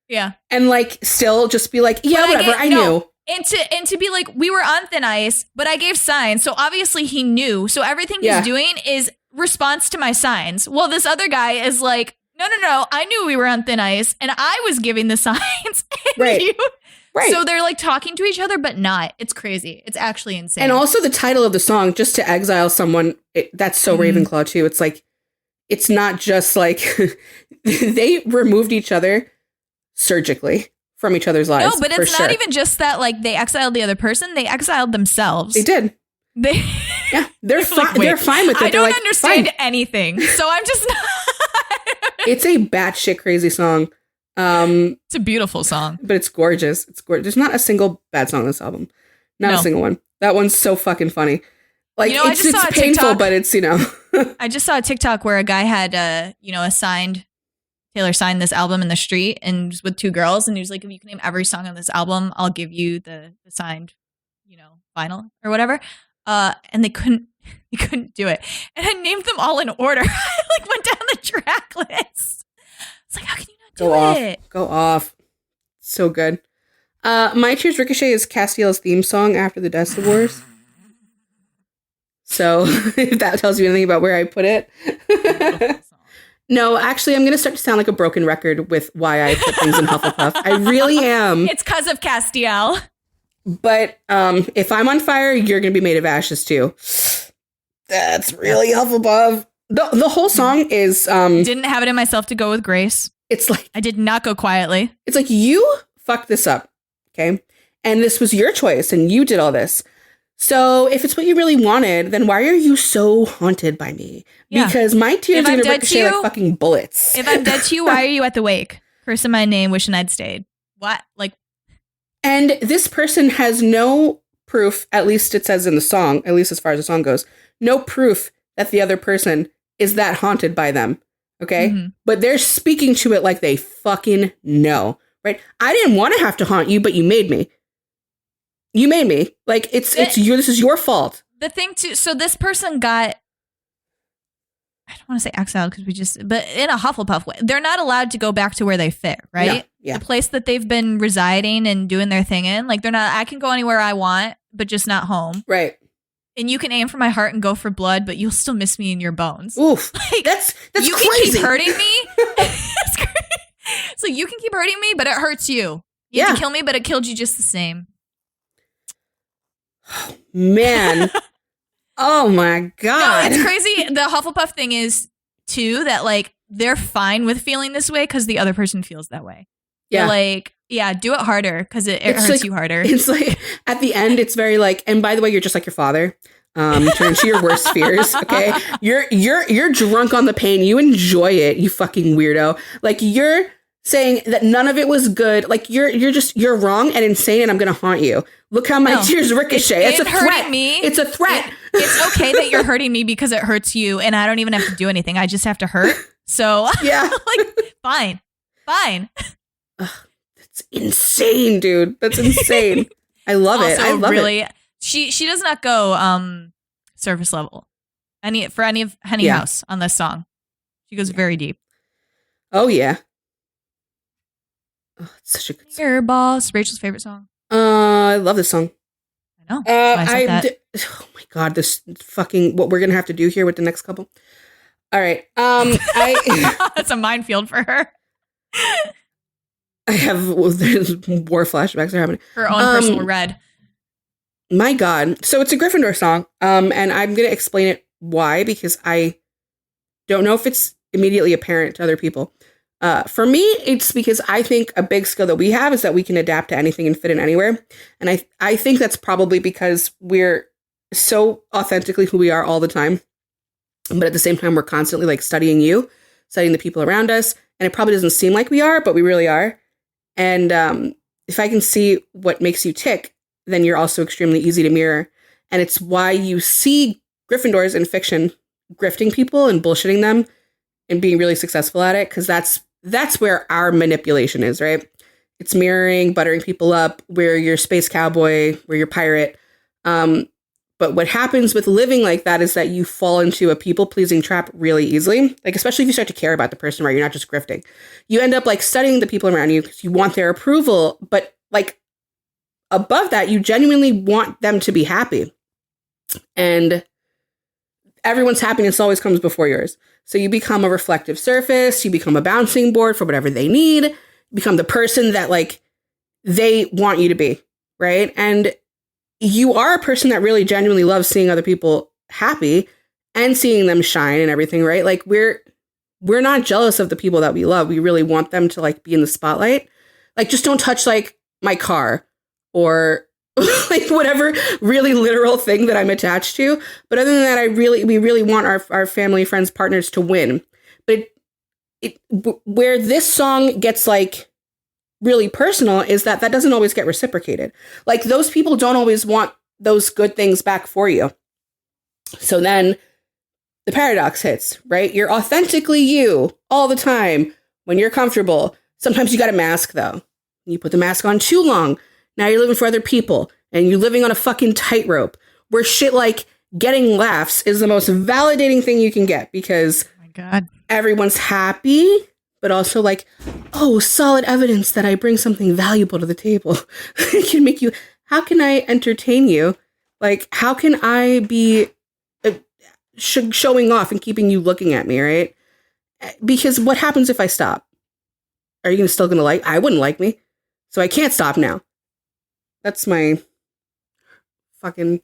C: Yeah,
A: and like still just be like, yeah, whatever. I knew.
C: And to be like, we were on thin ice, but I gave signs, so obviously he knew. So everything he's doing is response to my signs. Well, this other guy is like, no, I knew we were on thin ice, and I was giving the signs. Right. So they're like talking to each other, but not. It's crazy. It's actually insane.
A: And also the title of the song, just to exile someone, that's so Ravenclaw too. It's like, it's not just like they removed each other surgically from each other's lives.
C: No, but it's not even just that like they exiled the other person. They exiled themselves.
A: They did. They're fine. They're fine with it.
C: I don't understand anything, so I'm just not.
A: It's a batshit crazy song.
C: It's a beautiful song,
A: but it's gorgeous. It's gorgeous. There's not a single bad song on this album. Not a single one. That one's so fucking funny. Like, it's painful, but it's,
C: I just saw a TikTok where a guy had Taylor signed this album in the street and was with two girls, and he was like, if you can name every song on this album, I'll give you the signed, vinyl or whatever. And they couldn't do it. And I named them all in order. I like went down the track list. It's like, how can you not do it?
A: Go off. So good. My Tears Ricochet is Castiel's theme song after the Dust Wars. So if that tells you anything about where I put it. No, actually, I'm going to start to sound like a broken record with why I put things in Hufflepuff. I really am.
C: It's because of Castiel.
A: But if I'm on fire, you're going to be made of ashes too. That's really Hufflepuff. The whole song is...
C: Didn't have it in myself to go with Grace.
A: It's like...
C: I did not go quietly.
A: It's like, you fucked this up, okay? And this was your choice, and you did all this. So if it's what you really wanted, then why are you so haunted by me? Yeah. Because my tears are going to ricochet like fucking bullets.
C: If I'm dead to you, why are you at the wake? Cursing my name, wishing I'd stayed. What? Like...
A: And this person has no proof, at least it says in the song, at least as far as the song goes, no proof that the other person is that haunted by them. Okay? Mm-hmm. But they're speaking to it like they fucking know. Right? I didn't want to have to haunt you, but you made me. You made me. Like, it's you. This is your fault.
C: The thing too, so this person got, I don't want to say exiled but in a Hufflepuff way, they're not allowed to go back to where they fit, right?
A: Yeah.
C: The place that they've been residing and doing their thing in, like they're not, I can go anywhere I want, but just not home.
A: Right.
C: And you can aim for my heart and go for blood, but you'll still miss me in your bones.
A: Oof. Like, that's
C: you
A: crazy.
C: Can keep hurting me. It's crazy. So you can keep hurting me, but it hurts you. You can kill me, but it killed you just the same.
A: Oh, man. Oh my God.
C: No, it's crazy. The Hufflepuff thing is too that like they're fine with feeling this way because the other person feels that way. Yeah. They're like, Yeah, do it harder because it
A: It's
C: hurts
A: like-
C: you harder.
A: It's like at the end, it's very like, and by the way, you're just like your father. Turn into your worst fears. Okay. You're drunk on the pain. You enjoy it. You fucking weirdo. Like you're saying that none of it was good. Like you're wrong and insane. And I'm going to haunt you. Look how my tears ricochet. It's a threat.
C: Me.
A: It's a threat.
C: It's okay that you're hurting me because it hurts you. And I don't even have to do anything. I just have to hurt. So
A: yeah,
C: like fine.
A: That's insane, dude. That's insane. I love it. I love
C: really,
A: it.
C: She does not go surface level for any of Henny House on this song. She goes very deep.
A: Oh yeah. Oh, it's such a good song.
C: Your boss, Rachel's favorite song.
A: I love this song.
C: I know.
A: Oh my god, this fucking what we're gonna have to do here with the next couple. All right.
C: It's a minefield for her.
A: I have there's war flashbacks are happening.
C: Her own personal red.
A: My God. So it's a Gryffindor song. And I'm going to explain it why, because I don't know if it's immediately apparent to other people. For me, it's because I think a big skill that we have is that we can adapt to anything and fit in anywhere. And I think that's probably because we're so authentically who we are all the time. But at the same time, we're constantly like studying the people around us. And it probably doesn't seem like we are, but we really are. And if I can see what makes you tick, then you're also extremely easy to mirror. And it's why you see Gryffindors in fiction grifting people and bullshitting them and being really successful at it. Because that's where our manipulation is, right? It's mirroring, buttering people up. We're your space cowboy, we're your pirate. But what happens with living like that is that you fall into a people-pleasing trap really easily. Like, especially if you start to care about the person, right? You're not just grifting. You end up like studying the people around you because you want their approval. But like above that, you genuinely want them to be happy. And everyone's happiness always comes before yours. So you become a reflective surface. You become a bouncing board for whatever they need. You become the person that like they want you to be, right? And you are a person that really genuinely loves seeing other people happy and seeing them shine and everything, right? Like we're not jealous of the people that we love. We really want them to like be in the spotlight. Like just don't touch like my car or like whatever really literal thing that I'm attached to. But other than that, we really want our family, friends, partners to win. But where this song gets like really personal is that doesn't always get reciprocated. Like those people don't always want those good things back for you. So then the paradox hits, right? You're authentically you all the time when you're comfortable. Sometimes you got a mask though. You put the mask on too long. Now you're living for other people and you're living on a fucking tightrope where shit like getting laughs is the most validating thing you can get because
C: oh my God, everyone's
A: happy. But also like, oh, solid evidence that I bring something valuable to the table. It can make you, how can I entertain you? Like, how can I be showing off and keeping you looking at me, right? Because what happens if I stop? Are you still going to like, I wouldn't like me. So I can't stop now. That's my fucking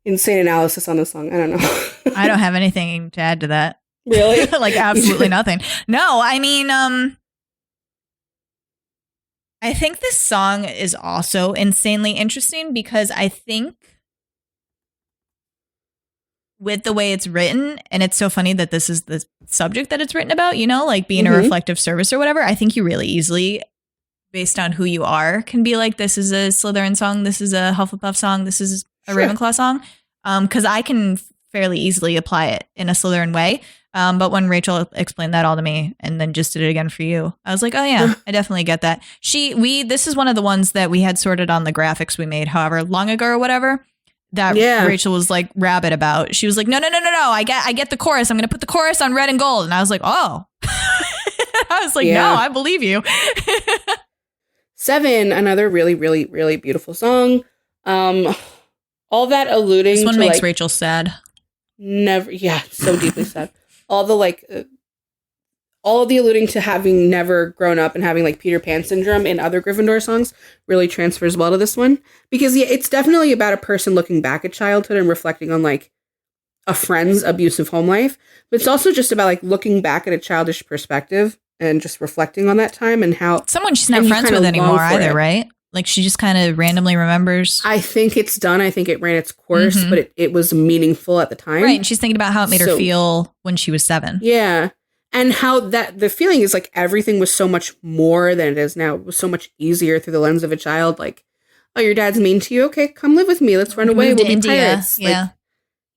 A: insane analysis on this song. I don't know.
C: I don't have anything to add to that.
A: Really?
C: Like absolutely nothing. No, I mean, I think this song is also insanely interesting because I think with the way it's written, and it's so funny that this is the subject that it's written about, you know, like being a reflective service or whatever. I think you really easily, based on who you are, can be like, this is a Slytherin song, this is a Hufflepuff song, this is a Ravenclaw song. Because I can fairly easily apply it in a Slytherin way. But when Rachel explained that all to me and then just did it again for you, I was like, oh yeah, I definitely get that. This is one of the ones that we had sorted on the graphics we made however long ago or whatever that Rachel was like rabid about. She was like, no. I get the chorus. I'm going to put the chorus on red and gold. And I was like, oh, I was like, no, I believe you.
A: 7, another really, really, really beautiful song. All that alluding
C: this one
A: to
C: makes
A: like,
C: Rachel sad.
A: Never. Yeah. So deeply sad. All the like, all of the alluding to having never grown up and having like Peter Pan syndrome in other Gryffindor songs really transfers well to this one because it's definitely about a person looking back at childhood and reflecting on like a friend's abusive home life, but it's also just about like looking back at a childish perspective and just reflecting on that time and how
C: someone she's not
A: and you
C: friends
A: kinda
C: with anymore
A: long for
C: either,
A: it.
C: right? Like she just kind of randomly remembers.
A: I think it's done. I think it ran its course,
C: Mhm.
A: but it was meaningful at the time.
C: Right. And she's thinking about how it made her
A: So-
C: feel when she was 7.
A: Yeah. And how that the feeling is like everything was so much more than it is now. It was so much easier through the lens of a child. Like, oh, your dad's mean to you. Okay, come live with me. Let's run away.
C: Moved
A: We'll
C: to
A: be
C: India.
A: pirates.
C: Yeah.
A: Like,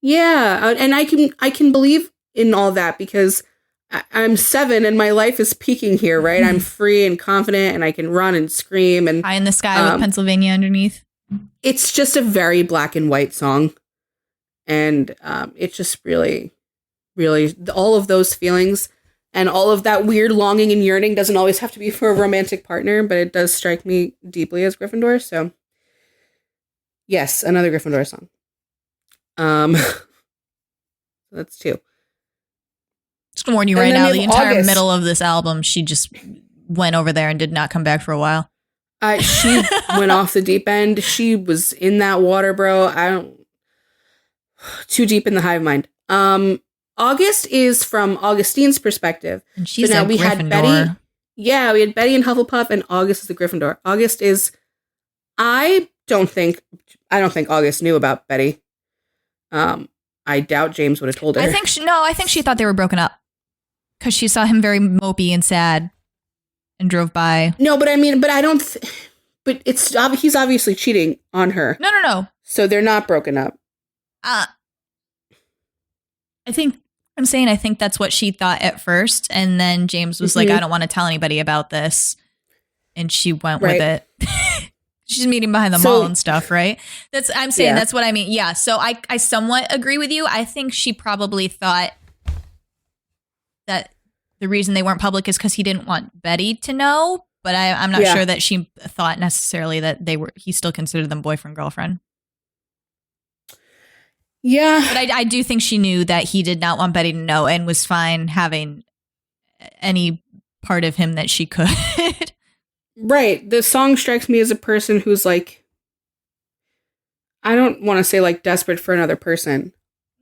A: yeah. And I can believe in all that because I'm 7 and my life is peaking here, right? I'm free and confident and I can run and scream and
C: High in the sky with Pennsylvania underneath.
A: it's just a very black and white song. And it's just really, really all of those feelings and all of that weird longing and yearning doesn't always have to be for a romantic partner, but it does strike me deeply as Gryffindor. So yes, another Gryffindor song. That's 2.
C: Just gonna warn you
A: And
C: right
A: then
C: now,
A: we
C: the
A: have
C: entire
A: August.
C: middle of this album, she just went over there and did not come back for a while.
A: She went off the deep end. She was in that water, bro. I don't too deep in the hive mind. August is from Augustine's perspective.
C: And she's
A: So now
C: a
A: we
C: Gryffindor.
A: had Betty. Yeah, we had Betty and Hufflepuff, and August is the Gryffindor. August is. I don't think August knew about Betty. I doubt James would have told her.
C: I think she thought they were broken up because she saw him very mopey and sad and drove by.
A: No, but I mean, but I don't. But he's obviously cheating on her.
C: No.
A: So they're not broken up.
C: I think that's what she thought at first. And then James was like, I don't want to tell anybody about this. And she went with it. She's meeting behind the mall and stuff, right? That's what I mean. Yeah. So I somewhat agree with you. I think she probably thought that the reason they weren't public is because he didn't want Betty to know. But I'm not sure that she thought necessarily that he still considered them boyfriend, girlfriend.
A: Yeah.
C: But I do think she knew that he did not want Betty to know and was fine having any part of him that she could.
A: Right. The song strikes me as a person who's like, I don't want to say like desperate for another person.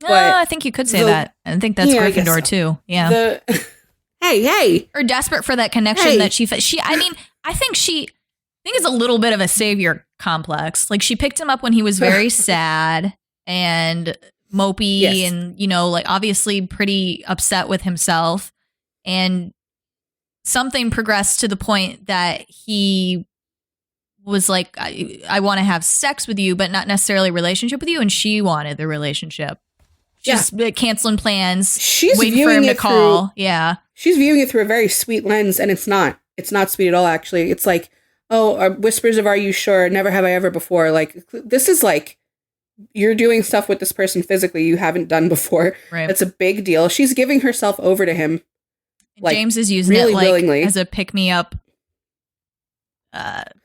C: No, I think you could say that. I think that's Gryffindor too. Yeah.
A: Hey.
C: Or desperate for that connection that she I think it's a little bit of a savior complex. Like she picked him up when he was very sad and mopey and, like obviously pretty upset with himself. And something progressed to the point that he was like, I want to have sex with you, but not necessarily a relationship with you. And she wanted the relationship. She's canceling plans.
A: She's
C: waiting for him to call.
A: She's viewing it through a very sweet lens, and it's not sweet at all, actually. It's like, whispers of, are you sure? Never have I ever before. Like, this is like, you're doing stuff with this person physically you haven't done before.
C: Right.
A: That's a big deal. She's giving herself over to him. Like,
C: James is using
A: really
C: it like
A: willingly.
C: as a pick-me-up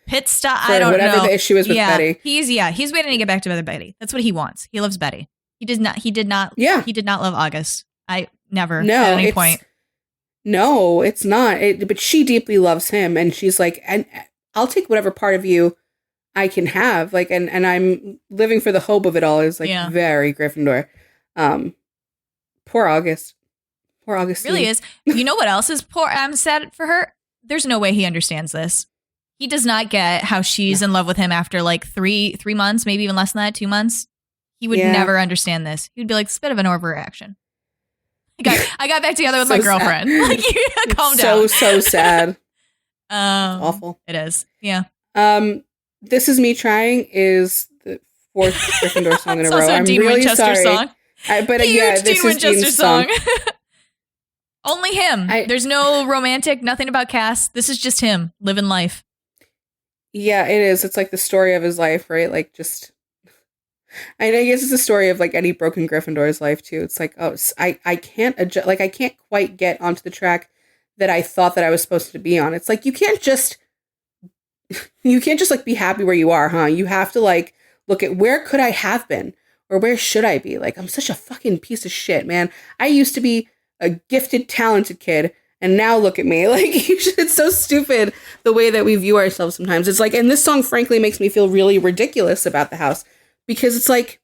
C: pit stop.
A: For
C: I don't
A: whatever
C: know.
A: the issue is with Betty.
C: He's waiting to get back to Betty. That's what he wants. He loves Betty. He did not love August. Never at any point.
A: No, it's not. But she deeply loves him, and she's like, and I'll take whatever part of you I can have. Like, and I'm living for the hope of it all. Is like very Gryffindor. Poor August. Poor Augustine.
C: Really is. You know what else is poor? I'm sad for her. There's no way he understands this. He does not get how she's in love with him after like three months, maybe even less than that, 2 months. He would never understand this. He would be like, it's a bit of an overreaction. I got back together with my girlfriend. Like, calm down.
A: So sad. It's awful.
C: It is. Yeah.
A: This Is Me Trying is the 4th Gryffindor song in a row.
C: Also
A: I'm
C: Dean
A: really
C: Winchester
A: sorry.
C: song.
A: This
C: Dean
A: is
C: Winchester
A: Dean's song.
C: Only him. There's no romantic, nothing about Cass. This is just him living life.
A: Yeah, it is. It's like the story of his life, right? Like just, I guess it's the story of like any broken Gryffindor's life too. It's like, I can't adjust, like I can't quite get onto the track that I thought that I was supposed to be on. It's like, you can't just like be happy where you are, huh? You have to like look at where could I have been or where should I be? Like, I'm such a fucking piece of shit, man. I used to be a gifted, talented kid. And now look at me. Like, it's so stupid the way that we view ourselves sometimes. It's like, and this song, frankly, makes me feel really ridiculous about the house. Because it's like,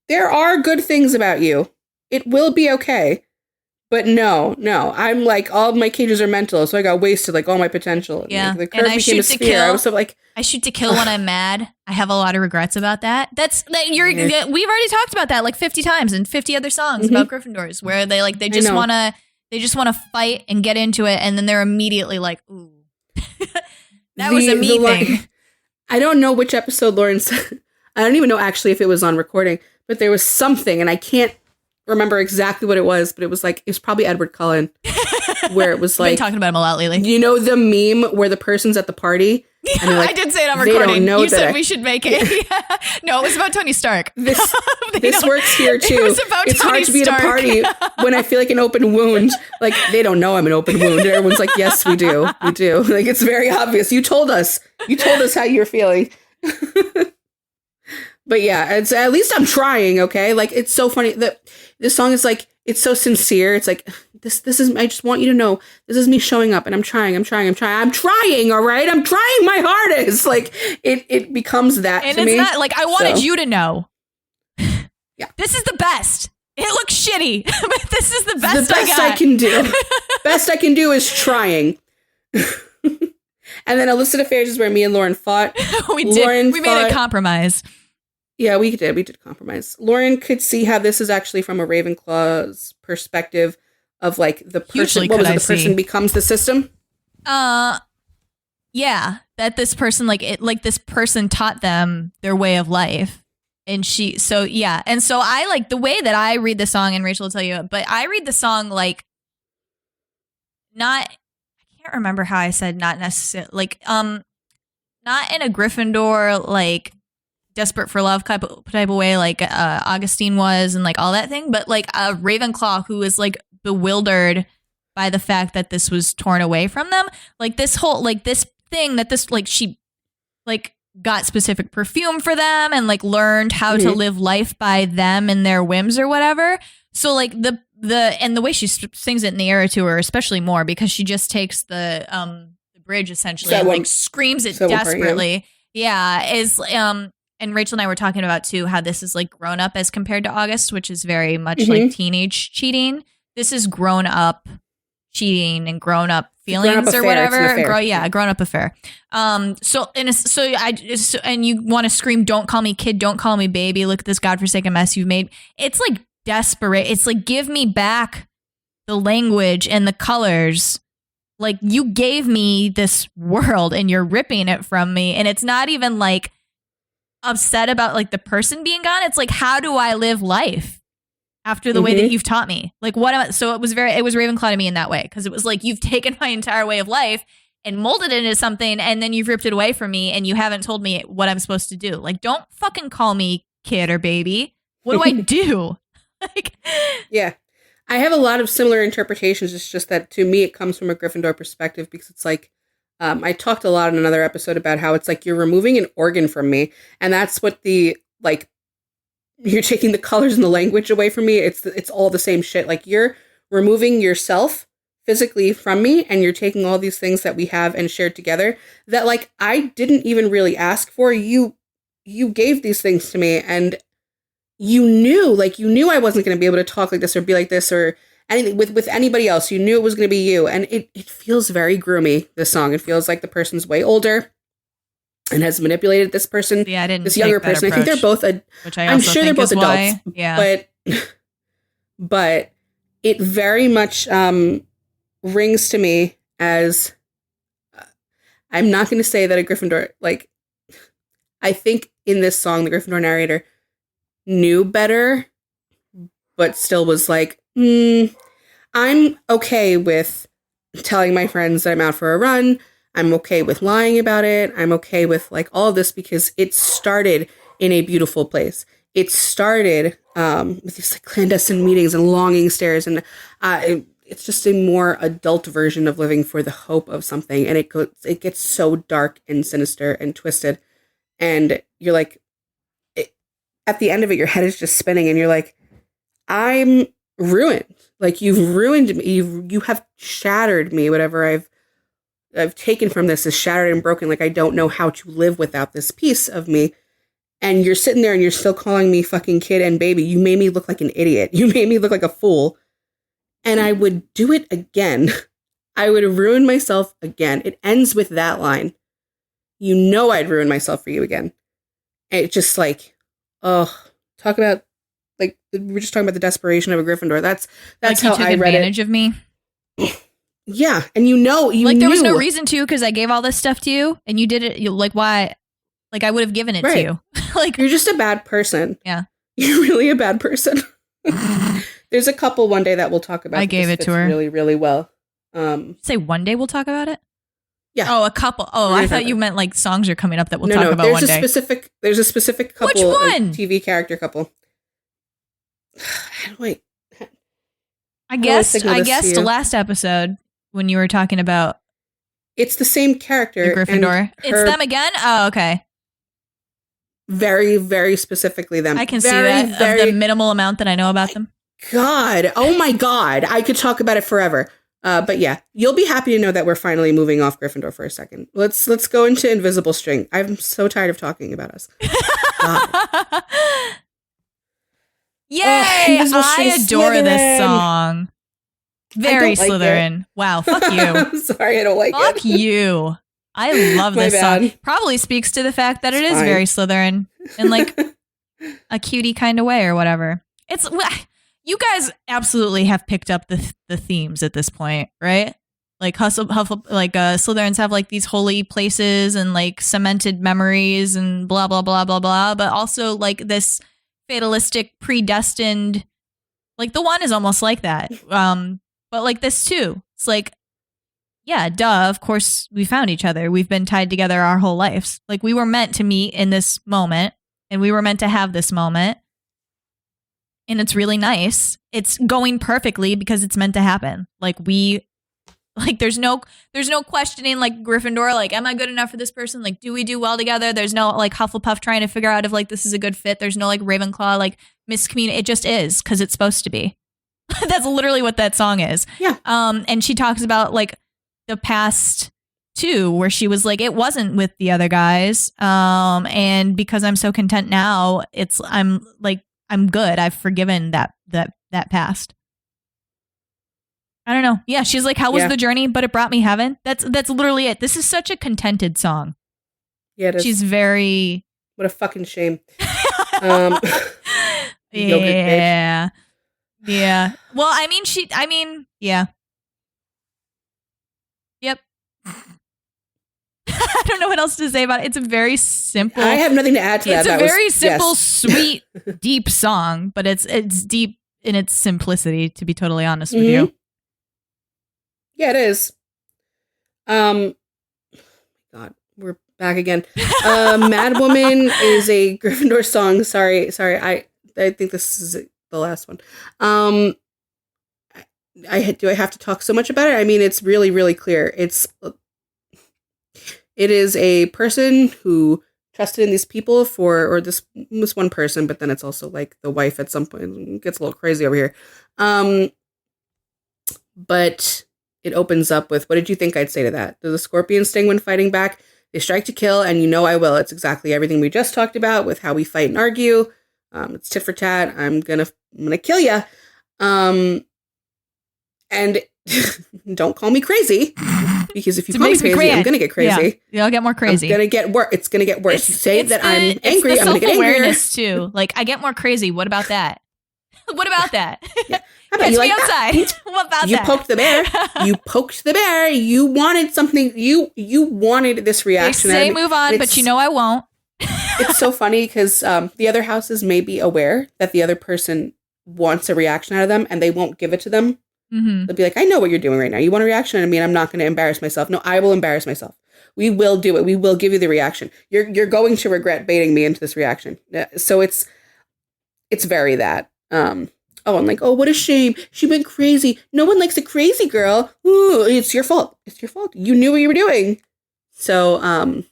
A: there are good things about you. It will be okay. But no, I'm like, all of my cages are mental, so I got wasted, like, all my potential. And,
C: Yeah.
A: like, the
C: And
A: curve
C: I
A: became a
C: shoot to
A: sphere. I
C: kill.
A: was so like,
C: I shoot to kill when I'm mad. I have a lot of regrets about that. We've already talked about that like 50 times in 50 other songs about Gryffindors, where they just want to fight and get into it, and then they're immediately like, ooh. That was a me thing.
A: I don't know which episode Lauren said. I don't even know actually if it was on recording, but there was something, and I can't remember exactly what it was, but it was probably Edward Cullen, where it was like,
C: been talking about him a lot lately.
A: You know the meme where the person's at the party? And like,
C: I did say it on recording. You said we should make it.
A: Yeah.
C: No, it was about Tony Stark.
A: This works here too.
C: It was about
A: it's
C: Tony
A: hard to be
C: Stark.
A: at a party when I feel like an open wound. Like, they don't know I'm an open wound. And everyone's like, yes, we do. We do. Like, it's very obvious. You told us how you're feeling. But yeah, it's at least I'm trying, okay? Like, it's so funny that this song is like, it's so sincere. It's like, this is, I just want you to know, this is me showing up, and I'm trying, all right? I'm trying my hardest. Like, it becomes that
C: and
A: to me.
C: And it's not, like, I wanted you to know.
A: Yeah.
C: This is the best. It looks shitty, but this is the best
A: I can do. Best I can do is trying. And then Illicit Affairs is where me and Lauren fought.
C: We made a compromise.
A: Yeah, we did compromise. Lauren could see how this is actually from a Ravenclaw's perspective of like the person. What was it? The person becomes the system.
C: Yeah, that this person this person taught them their way of life, and so I like the way that I read the song, and Rachel will tell you, but I read the song like not. I can't remember how I said not necessarily like not in a Gryffindor like desperate for love type of way like Augustine was and like all that thing, but like a Ravenclaw who is like bewildered by the fact that this was torn away from them, like this whole like this thing that this like she like got specific perfume for them and like learned how to live life by them and their whims or whatever. So like the way she sings it in the era to her especially more because she just takes the bridge essentially and like screams it desperately. Is and Rachel and I were talking about too how this is like grown up as compared to August, which is very much like teenage cheating. This is grown up cheating and grown up feelings or whatever. Grown up affair. And you want to scream, "Don't call me kid, don't call me baby. Look at this godforsaken mess you've made." It's like desperate. It's like, give me back the language and the colors. Like, you gave me this world and you're ripping it from me. And it's not even like upset about like the person being gone. It's like, how do I live life after the way that you've taught me? Like, so it was Ravenclaw to me in that way, because it was like, you've taken my entire way of life and molded it into something, and then you've ripped it away from me, and you haven't told me what I'm supposed to do. Like, don't fucking call me kid or baby. What do I do? Like,
A: yeah, I have a lot of similar interpretations. It's just that to me, it comes from a Gryffindor perspective, because it's like, I talked a lot in another episode about how it's like you're removing an organ from me, and that's what the like. You're taking the colors and the language away from me. It's all the same shit. Like, you're removing yourself physically from me, and you're taking all these things that we have and shared together that like I didn't even really ask for. You gave these things to me, and you knew I wasn't going to be able to talk like this or be like this or anything with anybody else. You knew it was going to be you, and it feels very groomy. This song, it feels like the person's way older and has manipulated this person.
C: Yeah, I didn't.
A: This younger person. I think they're both. I'm sure they're both adults.
C: Why. Yeah,
A: but it very much rings to me as. I'm not going to say that a Gryffindor. Like, I think in this song, the Gryffindor narrator knew better, but still was like, I'm okay with telling my friends that I'm out for a run. I'm okay with lying about it. I'm okay with like all of this because it started in a beautiful place. It started with these like clandestine meetings and longing stares, and it's just a more adult version of living for the hope of something. And it gets so dark and sinister and twisted, and you're like, at the end of it, your head is just spinning, and you're like, I'm ruined. Like, you've ruined me. You have shattered me. Whatever I've taken from this is shattered and broken. Like, I don't know how to live without this piece of me. And you're sitting there and you're still calling me fucking kid and baby. You made me look like an idiot. You made me look like a fool. and I would do it again. I would ruin myself again. It ends with that line. You know I'd ruin myself for you again. And it's just like, oh, talk about, like, we're just talking about the desperation of a Gryffindor. That's
C: like
A: how I read it.
C: You took advantage of me.
A: Yeah, and you
C: like there was
A: knew.
C: no reason to, because I gave all this stuff to you, and you did it. You like why? Like I would have given it to you. Like
A: you're just a bad person.
C: Yeah,
A: you're really a bad person. There's a couple one day that we'll talk about.
C: I gave it to her
A: really, really well.
C: Say one day we'll talk about it.
A: Yeah.
C: Oh, a couple. Oh, I thought you meant like songs are coming up that we'll talk about
A: there's
C: one day.
A: There's a specific couple.
C: Which one?
A: TV character couple. Wait.
C: I guessed last episode when you were talking about.
A: It's the same character.
C: The Gryffindor. It's them again? Oh, okay.
A: Very, very specifically them.
C: I can see that. Of the minimal amount that I know about them.
A: God. Oh my God. I could talk about it forever. But yeah, you'll be happy to know that we're finally moving off Gryffindor for a second. Let's go into Invisible String. I'm so tired of talking about us.
C: Yay! I adore
A: Slytherin.
C: This song. Very Slytherin.
A: Like
C: wow, fuck you.
A: I'm sorry, I don't like it.
C: Fuck you. I love this song. Probably speaks to the fact that it's very Slytherin in like a cutie kind of way or whatever. It's you guys absolutely have picked up the themes at this point, right? Like Slytherins have like these holy places and like cemented memories and blah blah blah blah blah, but also like this fatalistic, predestined. Like the one is almost like that, but like this too. It's like, yeah, duh. Of course, we found each other. We've been tied together our whole lives. Like we were meant to meet in this moment, and we were meant to have this moment. And it's really nice. It's going perfectly because it's meant to happen. There's no questioning like Gryffindor, like, am I good enough for this person? Like, do we do well together? There's no like Hufflepuff trying to figure out if like this is a good fit. There's no like Ravenclaw, like miscommunicate. It just is because it's supposed to be. That's literally what that song is.
A: Yeah.
C: And she talks about like the past too, where she was like, it wasn't with the other guys. And because I'm so content now, I'm good. I've forgiven that past. I don't know. Yeah, she's like, how was the journey? But it brought me heaven. That's literally it. This is such a contented song.
A: Yeah, it is.
C: She's very.
A: What a fucking shame.
C: Yeah. Yeah. Well, yeah. Yep. I don't know what else to say about it. It's a very simple.
A: I have nothing to add to that.
C: It's a very simple, sweet, deep song, but it's deep in its simplicity. To be totally honest with you.
A: Yeah, it is. God, we're back again. Mad Woman is a Gryffindor song. Sorry. I think this is the last one. Do I have to talk so much about it? I mean, it's really, really clear. It is a person who trusted in these people or this one person, but then it's also like the wife at some point. It gets a little crazy over here. But it opens up with, what did you think I'd say to that? Does the scorpion sting when fighting back? They strike to kill, and you know I will. It's exactly everything we just talked about with how we fight and argue. It's tit for tat. I'm gonna kill you. And don't call me crazy, because if you call me crazy, I'm gonna get crazy.
C: Yeah, I'll get more crazy.
A: It's gonna get worse. It's gonna get worse. You say that I'm angry,
C: it's the
A: I'm gonna get angrier.
C: Self-awareness too. Like, I get more crazy. What about that? What about that?
A: Yeah.
C: Catch me outside. What about
A: you
C: that?
A: Poked the bear. You poked the bear. You wanted something. You wanted this reaction.
C: They say move on, but you know I won't.
A: It's so funny because the other houses may be aware that the other person wants a reaction out of them, and they won't give it to them.
C: Mm-hmm.
A: They'll be like, I know what you're doing right now. You want a reaction out of me, and I'm not going to embarrass myself. No, I will embarrass myself. We will do it. We will give you the reaction. You're going to regret baiting me into this reaction. So it's very that. I'm like, oh, what a shame. She went crazy. No one likes a crazy girl. Ooh, it's your fault. It's your fault. You knew what you were doing. So,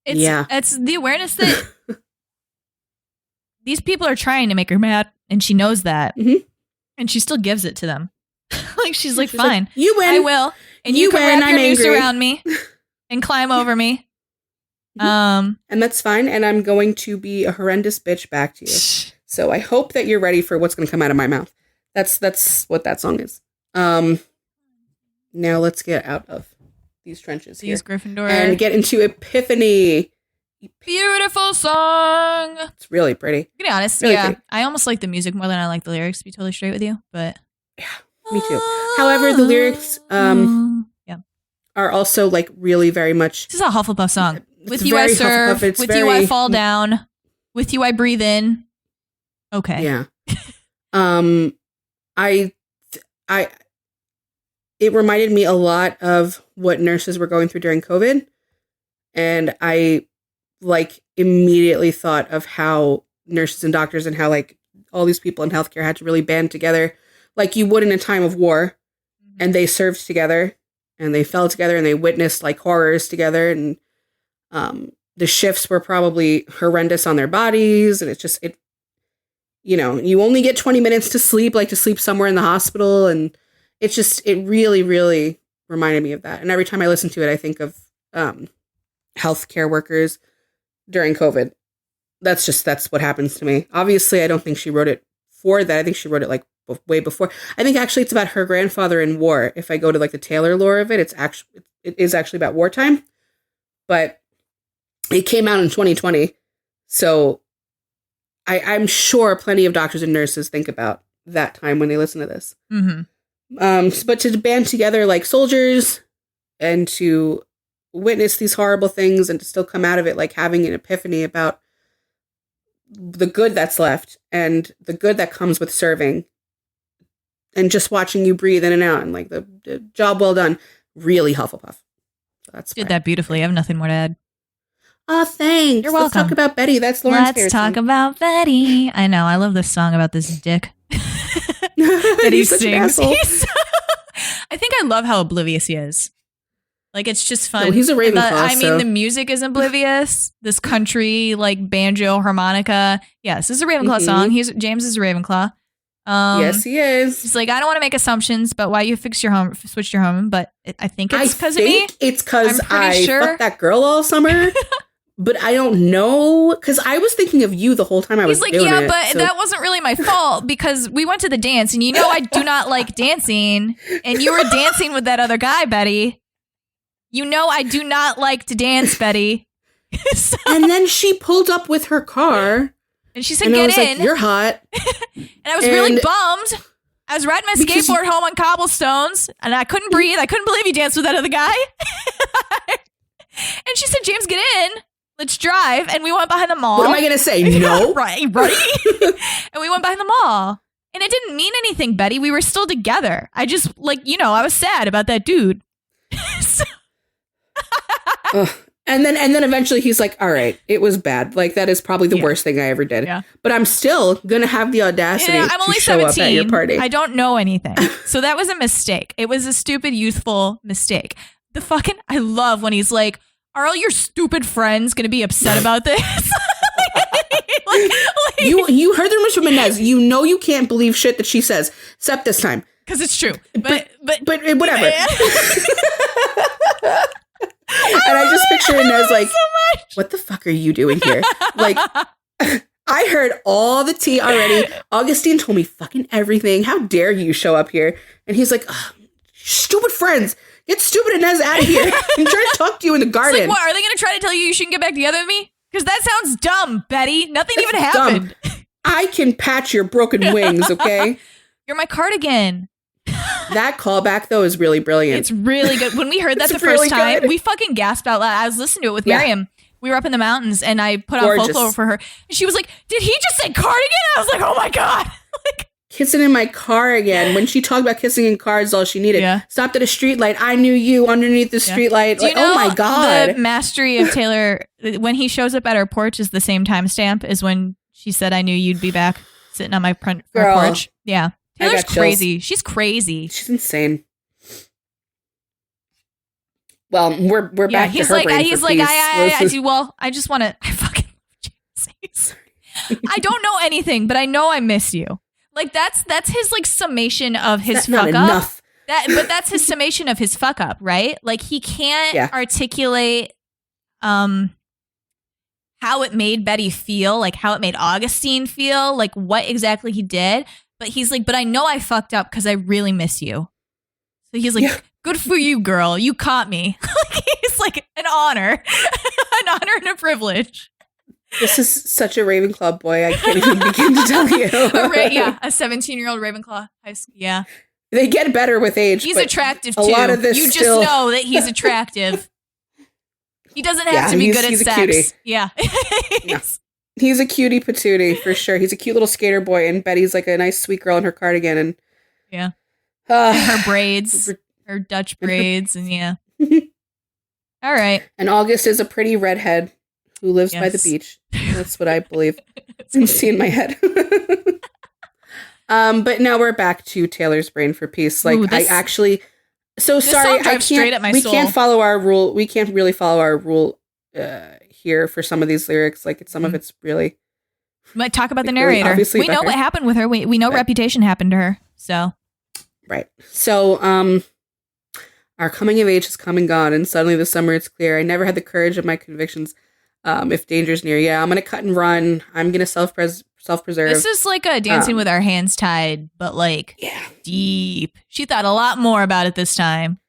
C: it's the awareness that these people are trying to make her mad, and she knows that, and she still gives it to them. Like she's like, fine,
A: you win.
C: I will, and you can wrap your noose around me and climb over me.
A: And that's fine. And I'm going to be a horrendous bitch back to you. So I hope that you're ready for what's going to come out of my mouth. That's what that song is. Now let's get out of these trenches here.
C: These Gryffindor.
A: And get into Epiphany.
C: Beautiful song.
A: It's really pretty.
C: To be honest,
A: Really
C: yeah.
A: pretty.
C: I almost like the music more than I like the lyrics, to be totally straight with you. But
A: Yeah, me too. However, the lyrics
C: yeah.
A: are also like really very much.
C: This is a Hufflepuff song.
A: It's
C: With you I
A: very
C: serve.
A: Hufflepuff. It's
C: With you I
A: very-
C: fall down. With you I breathe in. Okay.
A: Yeah. It reminded me a lot of what nurses were going through during COVID. And I like immediately thought of how nurses and doctors and how like all these people in healthcare had to really band together like you would in a time of war. And they served together and they fell together and they witnessed like horrors together. And the shifts were probably horrendous on their bodies. And it's just, you only get 20 minutes to sleep somewhere in the hospital. And it's just, it really, really reminded me of that. And every time I listen to it, I think of healthcare workers during COVID. That's what happens to me. Obviously, I don't think she wrote it for that. I think she wrote it like way before. I think actually it's about her grandfather in war. If I go to like the Taylor lore of it, it is actually about wartime. But it came out in 2020. So I'm sure plenty of doctors and nurses think about that time when they listen to this. But to band together like soldiers and to witness these horrible things and to still come out of it like having an epiphany about the good that's left and the good that comes with serving and just watching you breathe in and out and like the job well done, really Hufflepuff. So that's
C: Did that beautifully. I have nothing more to add.
A: Oh, thanks.
C: You're
A: Let's
C: welcome.
A: talk about Betty. That's Lauren's
C: Let's talk about Betty. I know. I love this song about this dick that he
A: He's such an
C: sings.
A: asshole.
C: I think I love how oblivious he is. Like, it's just fun.
A: No, he's a Ravenclaw.
C: I mean,
A: so-
C: the music is oblivious. This country, like banjo, harmonica. Yes, this is a Ravenclaw song. James is a Ravenclaw.
A: Yes, he is.
C: He's like, I don't want to make assumptions about why you switched your home, but I think it's because of me.
A: It's because
C: I'm pretty sure.
A: fucked that girl all summer. But I don't know, because I was thinking of you the whole time I was
C: He's like,
A: doing
C: yeah,
A: it.
C: but
A: so-
C: that wasn't really my fault because we went to the dance and I do not like dancing. And you were dancing with that other guy, Betty. I do not like to dance, Betty. So-
A: And then she pulled up with her car.
C: and she said,
A: And I
C: get
A: was
C: in.
A: like, you're hot.
C: And I was really bummed. I was riding my
A: Because
C: skateboard home on cobblestones and I couldn't breathe. I couldn't believe you danced with that other guy. And she said, James, get in. Let's drive. And we went behind the mall.
A: What am I going to say? No.
C: right. And we went behind the mall. And it didn't mean anything, Betty. We were still together. I just, I was sad about that dude. So-
A: Ugh. And then eventually he's like, all right, it was bad. Like, that is probably the worst thing I ever did.
C: Yeah.
A: But I'm still going to have the audacity
C: I'm only
A: to show
C: 17.
A: up at your party.
C: I don't know anything. So that was a mistake. It was a stupid, youthful mistake. I love when he's like, are all your stupid friends going to be upset about this?
A: You heard the rumors from Inez. You know you can't believe shit that she says, except this time.
C: Because it's true.
A: But whatever. And I just picture Inez like, what the fuck are you doing here? Like, I heard all the tea already. Augustine told me fucking everything. How dare you show up here? And he's like, stupid friends. Get stupid Inez out of here. I'm trying to talk to you in the garden.
C: It's like, what? Are they going to try to tell you shouldn't get back together with me? Because that sounds dumb, Betty. Nothing even happened.
A: Dumb. I can patch your broken wings, okay?
C: You're my cardigan.
A: That callback, though, is really brilliant.
C: It's really good. When we heard that
A: It's
C: the first
A: really
C: time,
A: good.
C: we fucking gasped out loud. I was listening to it with
A: Yeah.
C: Miriam. We were up in the mountains, and I put on
A: Gorgeous.
C: folklore for her. And she was like, did he just say cardigan? I was like, oh my God.
A: Kissing in my car again. When she talked about kissing in cars, all she needed.
C: Yeah.
A: Stopped at a streetlight. I knew you underneath the streetlight.
C: Do you
A: Like,
C: know
A: oh my God.
C: the mastery of Taylor, when he shows up at our porch is the same timestamp as when she said, I knew you'd be back sitting on my front
A: Girl,
C: porch. Yeah.
A: I
C: Taylor's
A: got chills.
C: crazy. She's crazy.
A: She's insane. Well, we're
C: Yeah,
A: back
C: he's
A: to her
C: like,
A: brain
C: he's
A: for
C: like,
A: peace.
C: I just want to, I fucking love James. I don't know anything, but I know I miss you. Like that's his like summation of his
A: That's not
C: fuck up.
A: enough.
C: But that's his summation of his fuck up, right? Like he can't articulate how it made Betty feel, like how it made Augustine feel, like what exactly he did. but he's like, but I know I fucked up because I really miss you. So he's like, good for you, girl. You caught me. He's like, an honor. An honor and a privilege.
A: This is such a Ravenclaw boy. I can't even begin to tell you.
C: A 17-year-old Ravenclaw high school. Yeah.
A: They get better with age.
C: He's attractive, too.
A: A lot of this
C: you just know that he's attractive. He doesn't have to be good at sex.
A: Cutie.
C: Yeah.
A: He's a cutie patootie, for sure. He's a cute little skater boy, and Betty's like a nice, sweet girl in her cardigan. And
C: and her braids, her Dutch braids, and All right.
A: And August is a pretty redhead who lives by the beach. That's what I believe. You see in my head. But now we're back to Taylor's Brain for Peace. Like, I actually... So sorry, I can't... We can't follow our rule. We can't really follow our rule here for some of these lyrics. Like, some of it's really...
C: Might talk about the narrator. We know what happened with her. We know Reputation happened to her. So...
A: Right. So, our coming of age has come and gone, and suddenly this summer it's clear I never had the courage of my convictions. If danger's near, I'm going to cut and run. I'm going to self-preserve.
C: This is like a Dancing with Our Hands Tied, but like deep. She thought a lot more about it this time.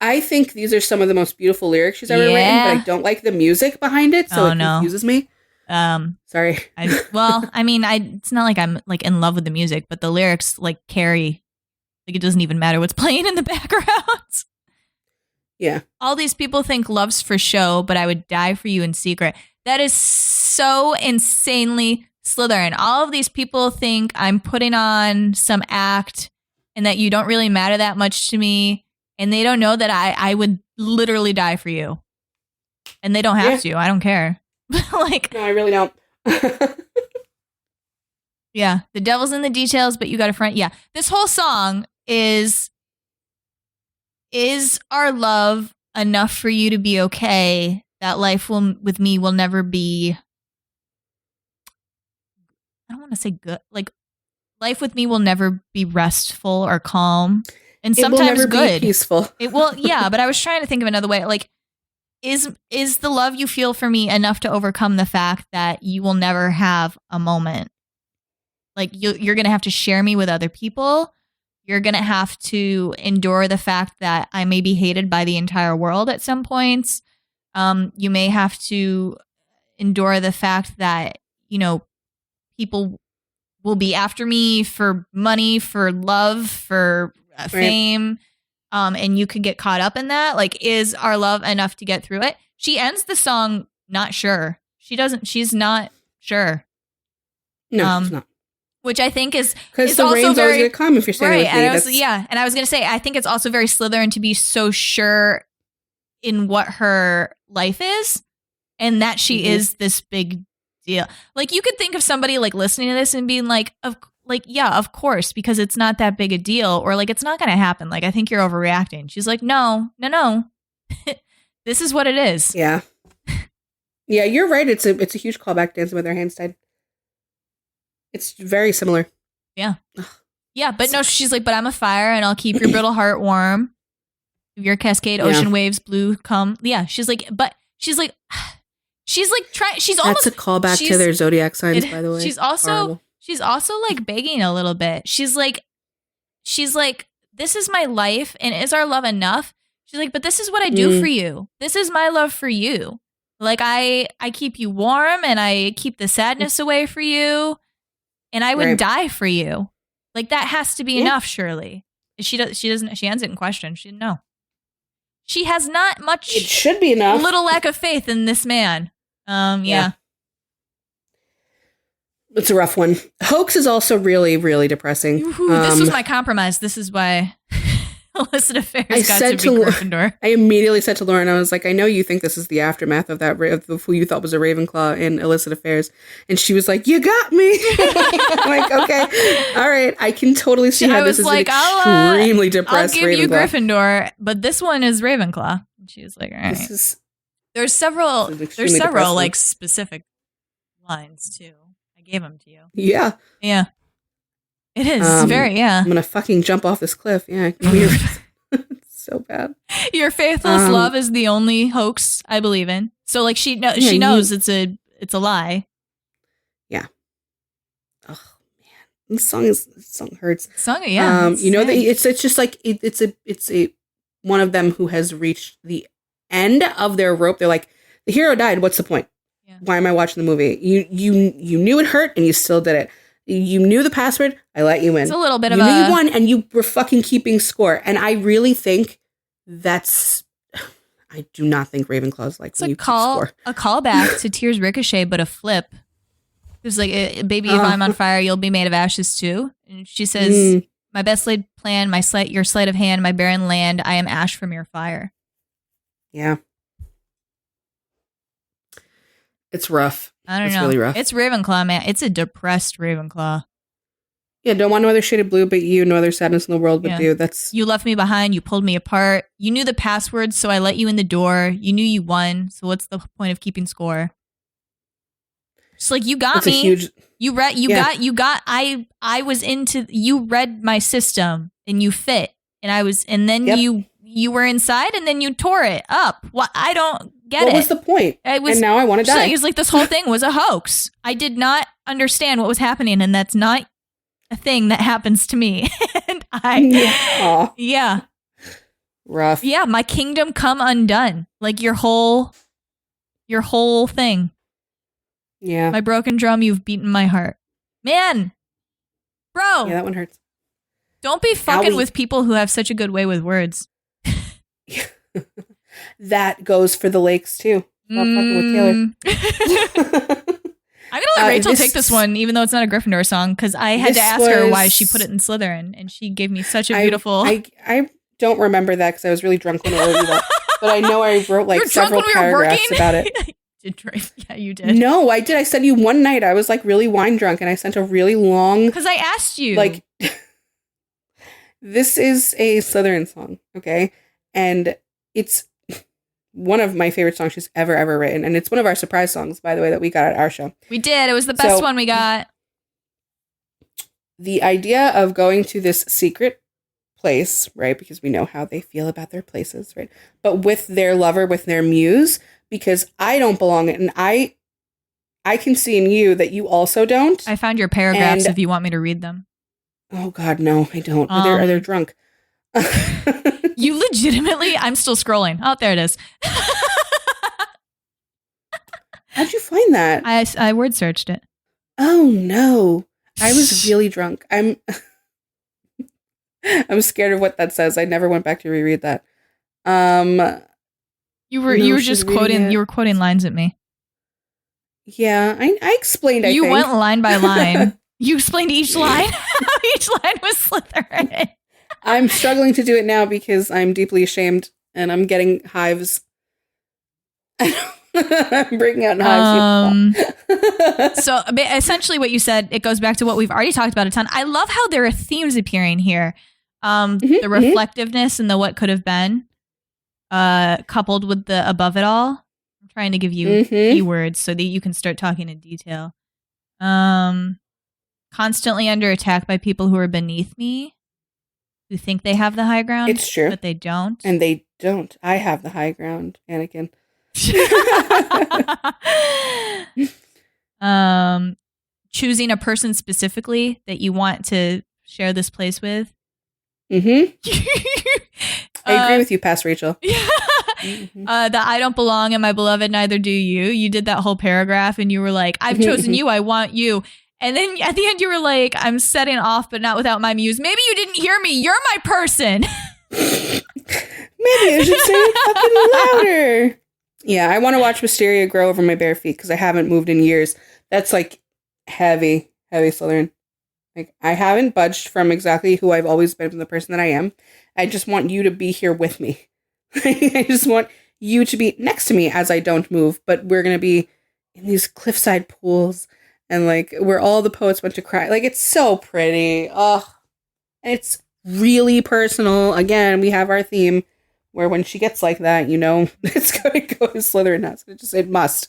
A: I think these are some of the most beautiful lyrics she's ever written, but I don't like the music behind it, so it confuses me. Sorry.
C: It's not like I'm like in love with the music, but the lyrics like carry, like it doesn't even matter what's playing in the background.
A: Yeah.
C: All these people think love's for show, but I would die for you in secret. That is so insanely Slytherin. All of these people think I'm putting on some act and that you don't really matter that much to me. And they don't know that I would literally die for you. And they don't have to. I don't care. Like,
A: no, I really don't.
C: Yeah, the devil's in the details, but you got a friend. Yeah, this whole song is our love enough for you to be okay? That life with me will never be. I don't want to say good. Like, life with me will never be restful or calm, and sometimes
A: it will never
C: good,
A: be peaceful.
C: It will. Yeah, but I was trying to think of another way. Like, is the love you feel for me enough to overcome the fact that you will never have a moment? Like, you're going to have to share me with other people. You're going to have to endure the fact that I may be hated by the entire world at some points. You may have to endure the fact that, people will be after me for money, for love, for fame. And you could get caught up in that. Like, is our love enough to get through it? She ends the song not sure. She's not sure.
A: No, she's not.
C: Which I think is
A: because the
C: also
A: rain's
C: very,
A: always going to come if you're staying with me.
C: And I was going to say, I think it's also very Slytherin to be so sure in what her life is, and that she is this big deal. Like, you could think of somebody like listening to this and being like, of course, because it's not that big a deal, or like, it's not going to happen. Like, I think you're overreacting. She's like, no. This is what it is.
A: Yeah. Yeah, you're right. It's a huge callback to Dancing with Our Hands Tied. It's very similar.
C: Yeah. Yeah, but no, she's like, but I'm a fire and I'll keep your brittle heart warm. Your cascade, ocean waves, blue come. Yeah, she's like, she's almost.
A: That's a callback to their zodiac signs, by the way.
C: She's also like begging a little bit. She's like, this is my life, and is our love enough? She's like, but this is what I do for you. This is my love for you. Like, I keep you warm, and I keep the sadness away for you. And I would die for you. Like, that has to be enough, surely. She ends it in question. She didn't know. She has not much.
A: It should be enough.
C: Little lack of faith in this man. Yeah.
A: It's a rough one. Hoax is also really, really depressing.
C: This was my compromise. This is why illicit affairs got to be Gryffindor.
A: I immediately said to Lauren, I was like, I know you think this is the aftermath of that, of who you thought was a Ravenclaw in illicit affairs. And she was like, you got me. I'm like, okay, all right. I can totally see how this is like, an extremely depressed Ravenclaw.
C: I'll give you Gryffindor, but this one is Ravenclaw. And she was like, all right. There's several like specific lines too. I gave them to you.
A: Yeah.
C: Yeah. It is very,
A: I'm going to fucking jump off this cliff. Yeah. It's so bad.
C: Your faithless love is the only hoax I believe in. So like she knows it's a lie.
A: Yeah. Oh, man. This song hurts.
C: Yeah.
A: You know, it's just like it's a one of them who has reached the end of their rope. They're like, the hero died. What's the point?
C: Yeah.
A: Why am I watching the movie? You knew it hurt and you still did it. You knew the password. I let you in.
C: It's a little bit
A: you
C: of
A: knew you won and you were fucking keeping score. And I really think I do not think Ravenclaw's like when you keep score.
C: A callback to Tears Ricochet, but a flip. It's like, baby, if I'm on fire, you'll be made of ashes too. And she says, my best laid plan, your sleight of hand, my barren land, I am ash from your fire.
A: Yeah. It's rough.
C: I don't know.
A: It's really rough.
C: It's Ravenclaw, man. It's a depressed Ravenclaw.
A: Yeah, don't want no other shade of blue but you, no other sadness in the world but you.
C: You left me behind, you pulled me apart. You knew the password, so I let you in the door. You knew you won, so what's the point of keeping score? It's like, you got me. You read my system and you fit. And then you were inside and then you tore it up. What? I don't get it.
A: What was the point? And now I want to die.
C: It's like this whole thing was a hoax. I did not understand what was happening, and that's not a thing that happens to me. And yeah.
A: Rough.
C: Yeah, my kingdom come undone. Like your whole thing.
A: Yeah.
C: My broken drum, you've beaten my heart. Man. Bro.
A: Yeah, that one hurts.
C: Don't be fucking with people who have such a good way with words.
A: That goes for the lakes too. Stop fucking with Taylor.
C: I'm going to let Rachel take this one, even though it's not a Gryffindor song, because I had to ask her why she put it in Slytherin, and she gave me such a beautiful...
A: I don't remember that because I was really drunk when I wrote that. But I know I wrote like several paragraphs about it.
C: Yeah, you did.
A: No, I did. I sent you one night. I was like really wine drunk, and I sent a really long...
C: Because I asked you.
A: Like, this is a Slytherin song, okay? And it's one of my favorite songs she's ever written. And it's one of our surprise songs, by the way, that we got at our show.
C: We did. It was the best one we got.
A: The idea of going to this secret place, right? Because we know how they feel about their places, right? But with their lover, with their muse, because I don't belong in, and I can see in you that you also don't.
C: I found your paragraphs if you want me to read them.
A: Oh God, no, I don't. Are they drunk?
C: You legitimately, I'm still scrolling. Oh, there it is.
A: How'd you find that?
C: I word searched it.
A: Oh no, I was really drunk. I'm scared of what that says. I never went back to reread that.
C: You were just quoting. You were quoting lines at me.
A: Yeah, I explained.
C: You went line by line. You explained each line. Each line was Slytherin.
A: I'm struggling to do it now because I'm deeply ashamed and I'm getting hives. I'm breaking out in hives.
C: So essentially what you said, it goes back to what we've already talked about a ton. I love how there are themes appearing here. The reflectiveness and the what could have been, coupled with the above it all. I'm trying to give you keywords so that you can start talking in detail. Constantly under attack by people who are beneath me, who think they have the high ground.
A: It's true.
C: But they don't.
A: And they don't. I have the high ground, Anakin.
C: Choosing a person specifically that you want to share this place with.
A: I agree with you, past Rachel.
C: That I don't belong and my beloved, neither do you. You did that whole paragraph and you were like, I've chosen you, I want you. And then at the end you were like, I'm setting off, but not without my muse. Maybe you didn't hear me. You're my person.
A: Maybe I should say it fucking louder. Yeah, I want to watch wisteria grow over my bare feet because I haven't moved in years. That's like heavy Slytherin. Like, I haven't budged from exactly who I've always been from the person that I am. I just want you to be here with me. I just want you to be next to me as I don't move, but we're going to be in these cliffside pools and like where all the poets went to cry. Like, it's so pretty. Oh, and it's really personal. Again, we have our theme where when she gets like that, you know, it's going to go to Slytherin nuts. It must.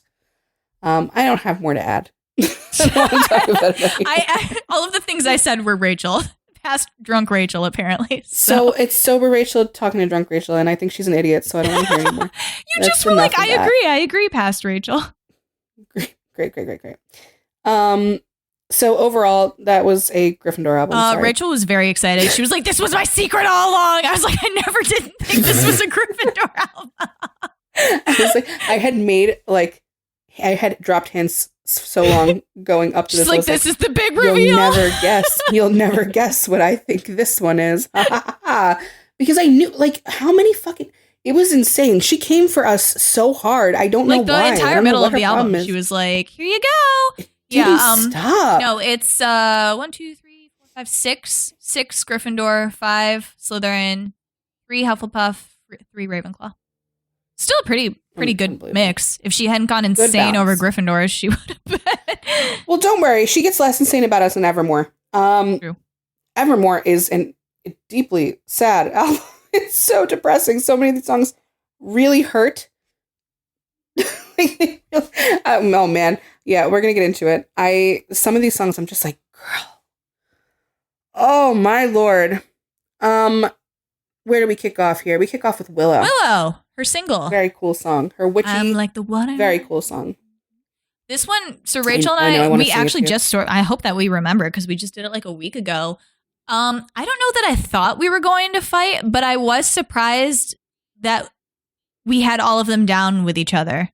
A: I don't have more to add. I don't want to talk about it.
C: All of the things I said were Rachel. Past drunk Rachel, apparently.
A: So it's sober Rachel talking to drunk Rachel, and I think she's an idiot, so I don't want to hear anymore.
C: You just were like, I agree, past Rachel.
A: Great. So overall, that was a Gryffindor album. Sorry.
C: Rachel was very excited. She was like, "This was my secret all along." I was like, "I never did think this was a Gryffindor album."
A: I was like, I had dropped hints so long going up to
C: She's
A: this.
C: like, "This is the big reveal."
A: You'll never guess what I think this one is. Because I knew, like, how many fucking. It was insane. She came for us so hard. I don't know why.
C: Like the entire middle of the album, she was like, "Here you go."
A: Stop.
C: No, it's 1, 2, 3, 4, 5, 6. 6 Gryffindor, 5 Slytherin, 3 Hufflepuff, 3 Ravenclaw. Still a pretty good mix. If she hadn't gone insane over Gryffindor, she would have been.
A: Well, don't worry. She gets less insane about us in Evermore.
C: True.
A: Evermore is a deeply sad album. It's so depressing. So many of these songs really hurt. Oh man. Yeah, we're gonna get into it. Some of these songs I'm just like, girl. Oh my lord. Where do we kick off here? We kick off with Willow.
C: Willow, her single.
A: Very cool song. Her witchy.
C: I'm like the one.
A: Very cool song.
C: This one, so Rachel and I we actually just I hope that we remember because we just did it like a week ago. I don't know that I thought we were going to fight, but I was surprised that we had all of them down with each other.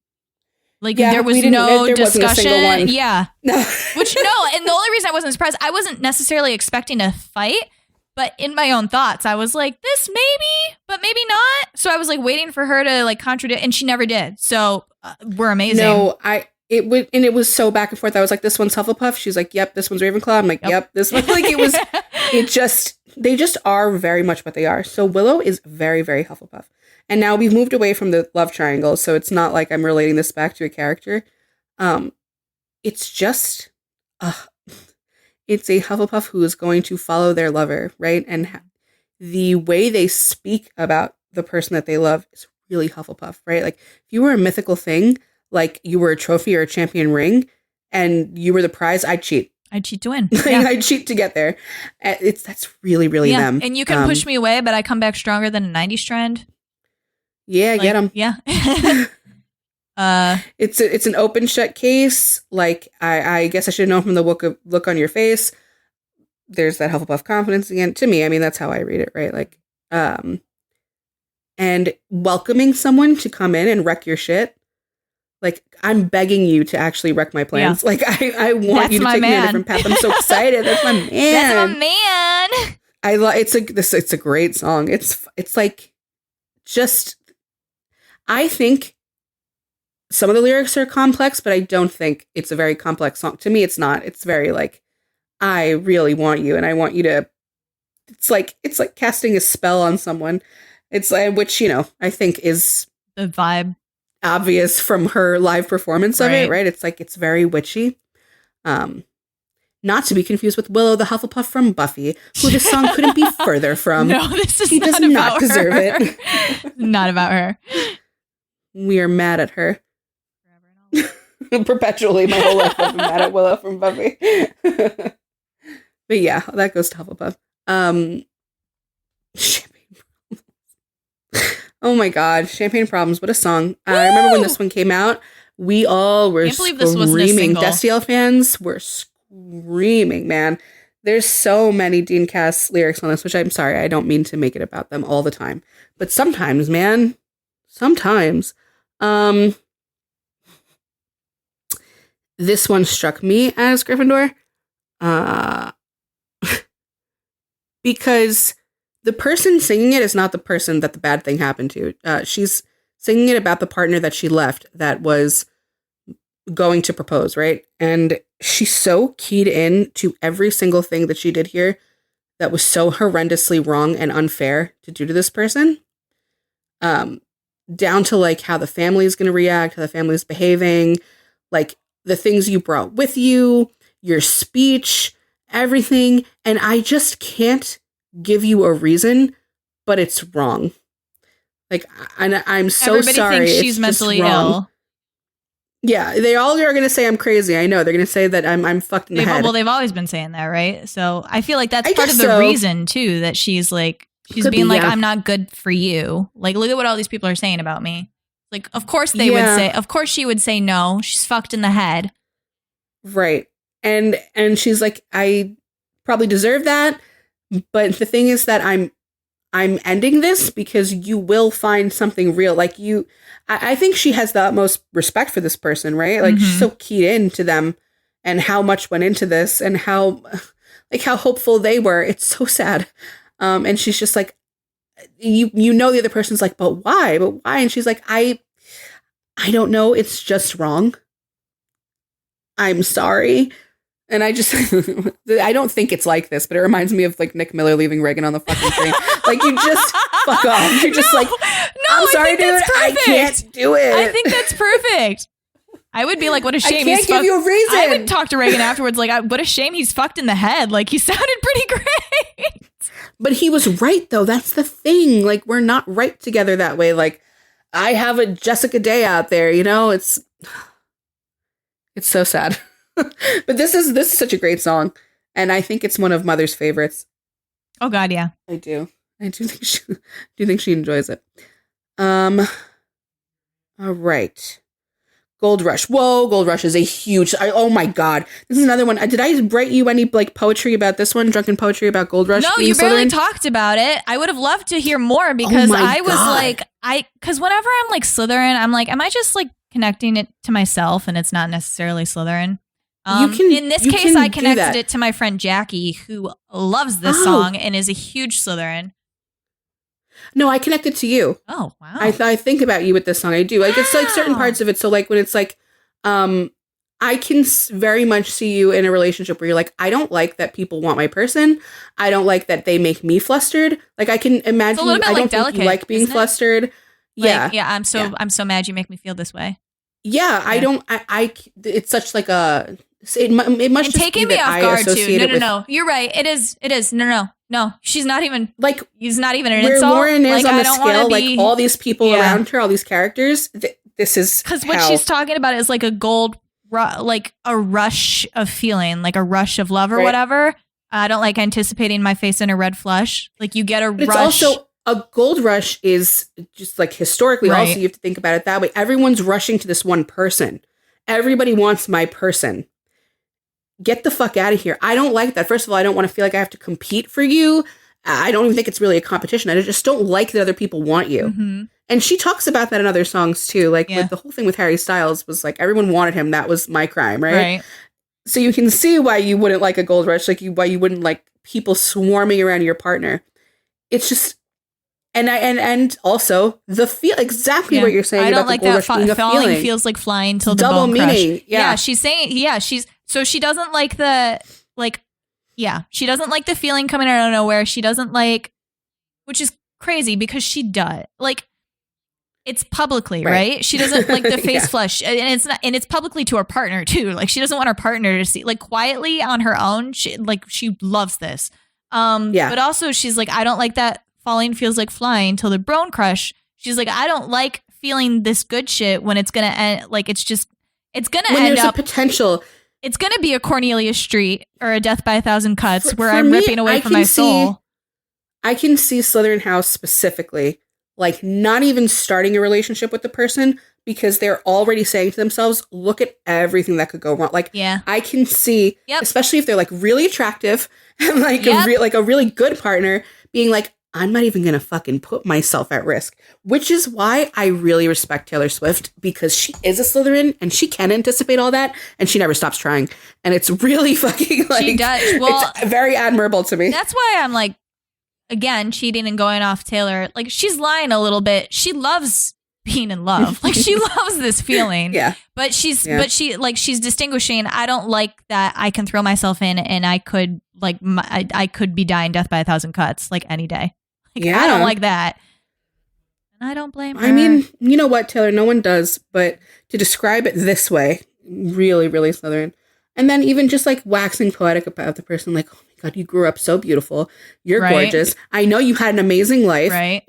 C: Like there was no discussion. Yeah. Which and the only reason I wasn't surprised, I wasn't necessarily expecting a fight, but in my own thoughts, I was like, this maybe, but maybe not. So I was like waiting for her to like contradict, and she never did. So we're amazing.
A: No, it was so back and forth. I was like, this one's Hufflepuff. She's like, yep, this one's Ravenclaw. I'm like, yep, this one. Like they just are very much what they are. So Willow is very, very Hufflepuff. And now we've moved away from the love triangle, so it's not like I'm relating this back to a character. It's just, it's a Hufflepuff who is going to follow their lover, right? And the way they speak about the person that they love is really Hufflepuff, right? Like, if you were a mythical thing, like you were a trophy or a champion ring, and you were the prize, I'd cheat.
C: I'd cheat to win.
A: Yeah. I'd cheat to get there. That's really, really them.
C: And you can push me away, but I come back stronger than a 90s trend.
A: Yeah, like, get them.
C: Yeah.
A: It's an open shut case. Like I guess I should know from the look on your face. There's that Hufflepuff confidence again. To me, I mean, that's how I read it, right? Like, and welcoming someone to come in and wreck your shit. Like, I'm begging you to actually wreck my plans. Yeah. Like, I want you to take me a different path. I'm so excited. That's my man.
C: That's my man.
A: It's a great song. It's like just. I think some of the lyrics are complex, but I don't think it's a very complex song. To me, it's not. It's very like, I really want you, and I want you to. It's like casting a spell on someone. It's like, which I think is
C: the vibe
A: obvious from her live performance of it, right? It's like it's very witchy. Not to be confused with Willow the Hufflepuff from Buffy, who this song couldn't be further from.
C: No, this is
A: he does not deserve it.
C: Not about her.
A: We are mad at her. Perpetually, my whole life I've been mad at Willow from Buffy. But yeah, that goes to Hufflepuff. Champagne Problems. Oh my god, Champagne Problems, what a song. I remember when this one came out, we all were screaming. Destiel fans were screaming, man. There's so many Dean Cass lyrics on this, which I'm sorry, I don't mean to make it about them all the time. But sometimes, man, this one struck me as Gryffindor. Because the person singing it is not the person that the bad thing happened to. She's singing it about the partner that she left that was going to propose, right? And she's so keyed in to every single thing that she did here that was so horrendously wrong and unfair to do to this person. Down to like how the family is going to react, how the family is behaving, like the things you brought with you, your speech, everything. And I just can't give you a reason, but it's wrong. Like, I'm so
C: Everybody
A: sorry.
C: Thinks she's mentally ill.
A: Yeah, they all are going to say I'm crazy. I know they're going to say that I'm fucked in the head.
C: Well, they've always been saying that, right? So I feel like that's part of the reason too that she's like. She's being like, I'm not good for you. Like, look at what all these people are saying about me. Like, of course they would say, of course she would say no. She's fucked in the head.
A: Right. And she's like, I probably deserve that. But the thing is that I'm ending this because you will find something real. Like I think she has the utmost respect for this person, right? Like she's so keyed into them and how much went into this and how hopeful they were. It's so sad. And she's just like, you know, the other person's like, but why? And she's like, I don't know. It's just wrong. I'm sorry. And I just, I don't think it's like this, but it reminds me of like Nick Miller leaving Reagan on the fucking train. Like you just fuck off. You're just I'm sorry, dude. I can't do it.
C: I think that's perfect. I would be like, what a shame.
A: I can't give you a reason.
C: I would talk to Reagan afterwards like, what a shame he's fucked in the head. Like he sounded pretty great.
A: But he was right though. That's the thing. Like we're not right together that way. Like I have a Jessica Day out there, you know, it's so sad. But this is such a great song, and I think it's one of Mother's favorites.
C: Oh God, yeah,
A: I do think she enjoys it. All right, Gold Rush. Whoa, Gold Rush is a huge. Oh my God, this is another one. Did I write you any like poetry about this one? Drunken poetry about Gold Rush?
C: No, you barely talked about it. I would have loved to hear more because I was like, because whenever I'm like Slytherin, I'm like, am I just like connecting it to myself, and it's not necessarily Slytherin. In this case, I connected it to my friend Jackie, who loves this song and is a huge Slytherin.
A: No, I connected to you.
C: Oh, wow.
A: I think about you with this song. I do. Like, it's like certain parts of it. So like when it's like, I can very much see you in a relationship where you're like, I don't like that people want my person. I don't like that they make me flustered. Like I can imagine,
C: it's a little bit
A: I don't
C: like
A: think you like being flustered.
C: Like, I'm so mad you make me feel this way.
A: Yeah, I don't, it's such like a, it must
C: and
A: just
C: taking
A: be
C: me
A: that
C: off
A: I
C: guard too.
A: associate it with.
C: No. You're right. It is. No. She's not even
A: like.
C: He's not even an
A: where
C: insult.
A: Lauren is
C: like,
A: on
C: I
A: the
C: don't
A: scale.
C: be,
A: like all these people around her, all these characters. This is
C: because what she's talking about is like a like a rush of feeling, like a rush of love or whatever. I don't like anticipating my face in a red flush. Like you get a rush.
A: It's also a gold rush is just like historically. Also, you have to think about it that way. Everyone's rushing to this one person. Everybody wants my person. Get the fuck out of here. I don't like that. First of all, I don't want to feel like I have to compete for you. I don't even think it's really a competition. I just don't like that other people want you. Mm-hmm. And she talks about that in other songs too. Like with the whole thing with Harry Styles was like, everyone wanted him. That was my crime, right? So you can see why you wouldn't like a gold rush. Like why you wouldn't like people swarming around your partner. It's just, and also the feel exactly what you're saying.
C: I don't
A: about
C: like
A: the gold
C: that
A: rush being a
C: falling
A: feeling.
C: Feels like flying till the
A: double
C: bone
A: meaning.
C: crush.
A: Yeah,
C: she's saying so she doesn't like the she doesn't like the feeling coming out of nowhere. She doesn't like, which is crazy because she does like. It's publicly, right? She doesn't like the face flush, and it's not, and it's publicly to her partner too. Like she doesn't want her partner to see, like quietly on her own. She loves this. But also she's like, I don't like that falling feels like flying till the bone crush. She's like, I don't like feeling this good shit when it's gonna end. Like it's gonna
A: when
C: end
A: there's
C: up
A: a potential.
C: It's gonna be a Cornelia Street or a Death by a Thousand Cuts where
A: for
C: I'm
A: me,
C: ripping away from my soul.
A: I can see Slytherin House specifically. Like not even starting a relationship with the person because they're already saying to themselves, look at everything that could go wrong. Like, I can see, especially if they're like really attractive and like a really good partner being like, I'm not even going to fucking put myself at risk, which is why I really respect Taylor Swift because she is a Slytherin and she can anticipate all that and she never stops trying. And it's really fucking like,
C: she does. Well,
A: it's very admirable to me.
C: That's why I'm like, again, cheating and going off Taylor, like she's lying a little bit. She loves being in love. Like she loves this feeling. But she's distinguishing. I don't like that I can throw myself in and I could like, I could be dying death by a thousand cuts like any day. Like I don't like that. And I don't blame her.
A: I mean, you know what, Taylor, no one does, but to describe it this way, really, really Slytherin. And then even just like waxing poetic about the person, like, oh my God, you grew up so beautiful. You're gorgeous. I know you had an amazing life.
C: Right.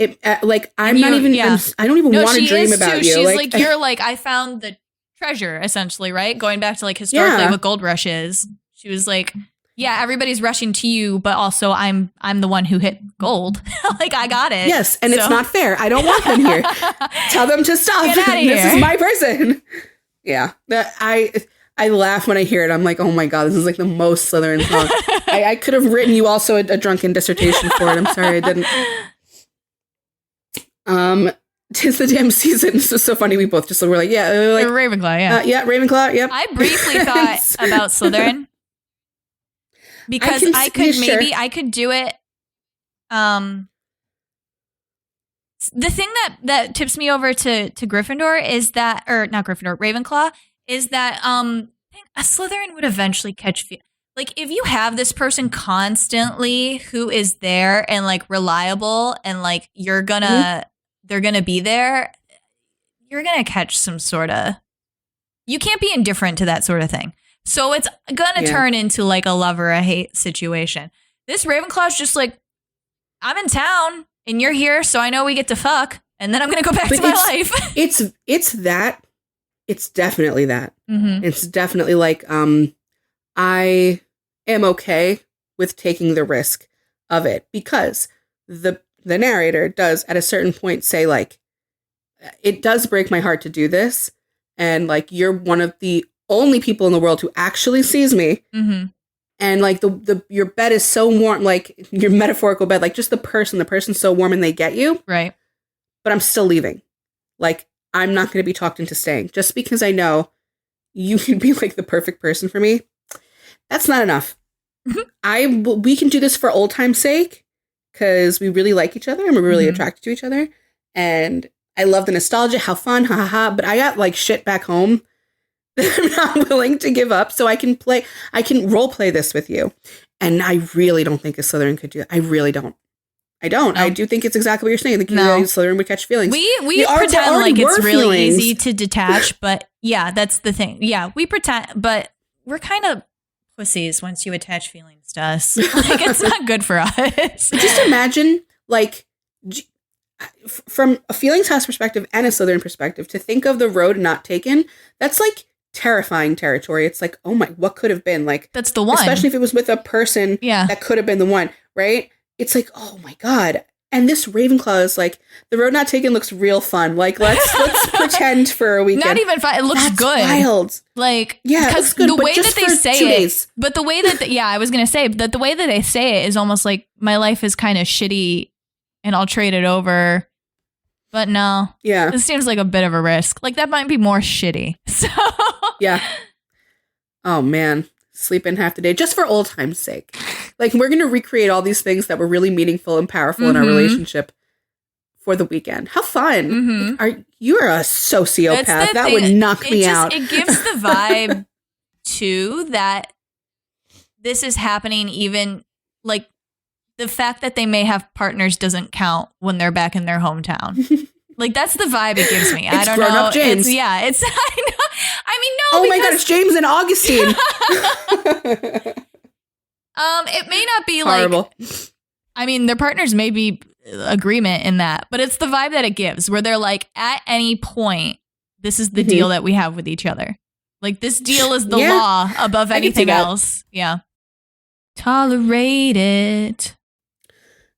A: I'm not even, I don't even want to dream about you.
C: She's like, you're like, I found the treasure, essentially, right? Going back to like historically what Gold Rush is. She was like, yeah, everybody's rushing to you, but also I'm the one who hit gold. Like I got it.
A: Yes. And it's not fair. I don't want them here. Tell them to stop.
C: Get out of here.
A: This is my person. Yeah. I laugh when I hear it. I'm like, oh my God, this is like the most Slytherin song. I could have written you also a drunken dissertation for it. I'm sorry I didn't. 'Tis the damn season. This is so funny. We both just were like, yeah. Like,
C: Ravenclaw, yeah.
A: Yeah, Ravenclaw, yep.
C: I briefly thought about Slytherin. Because I could do it. The thing that tips me over to Gryffindor is that, or not Gryffindor, Ravenclaw, is that a Slytherin would eventually catch like if you have this person constantly who is there and like reliable and like they're gonna be there, you're gonna catch some sort of. You can't be indifferent to that sort of thing. So it's gonna turn into like a love or a hate situation. This Ravenclaw's just like, I'm in town and you're here, so I know we get to fuck, and then I'm gonna go back to my life.
A: It's that. It's definitely that.
C: Mm-hmm.
A: It's definitely like I am okay with taking the risk of it because the narrator does at a certain point say like, it does break my heart to do this, and like you're one of the only people in the world who actually sees me.
C: Mm-hmm.
A: And like your bed is so warm, like your metaphorical bed, like just the person's so warm and they get you.
C: Right.
A: But I'm still leaving. Like, I'm not going to be talked into staying just because I know you can be like the perfect person for me. That's not enough. We can do this for old time's sake because we really like each other and we're really attracted to each other. And I love the nostalgia, how fun, ha ha ha. But I got like shit back home that I'm not willing to give up. So I can role play this with you. And I really don't think a Slytherin could do it. I really don't. I don't. No. I do think it's exactly what you're saying. I think Slytherin would catch feelings.
C: We pretend like it's really easy to detach, but yeah, that's the thing. Yeah, we pretend, but we're kind of pussies once you attach feelings to us. Like, it's not good for us.
A: Just imagine, like, from a Feelings House perspective and a Slytherin perspective, to think of the road not taken, that's like terrifying territory. It's like, oh my, what could have been? Like,
C: that's the one.
A: Especially if it was with a person that could have been the one, right? It's like, oh my God. And this Ravenclaw is like, the road not taken looks real fun. Like, let's pretend for a weekend.
C: Not even fun. It looks good.
A: Wild.
C: Like,
A: yeah,
C: because the way that they say it, but the way that, I was going to say that the way that they say it is almost like my life is kind of shitty and I'll trade it over. But no.
A: Yeah.
C: This seems like a bit of a risk. Like, that might be more shitty. So.
A: Yeah. Oh, man. Sleep in half the day just for old time's sake. Like, we're going to recreate all these things that were really meaningful and powerful in our relationship for the weekend. How fun. You're a sociopath. That would knock me out.
C: It gives the vibe, too, that this is happening even, like, the fact that they may have partners doesn't count when they're back in their hometown. Like, that's the vibe it gives me. I don't know.
A: Grown-up James.
C: I know. I mean, no.
A: Oh my God, it's James and Augustine.
C: It may not be
A: horrible.
C: Like, I mean, their partners may be agreement in that, but it's the vibe that it gives where they're like, at any point, this is the deal that we have with each other. Like, this deal is the law above anything else. Yeah. Tolerate it.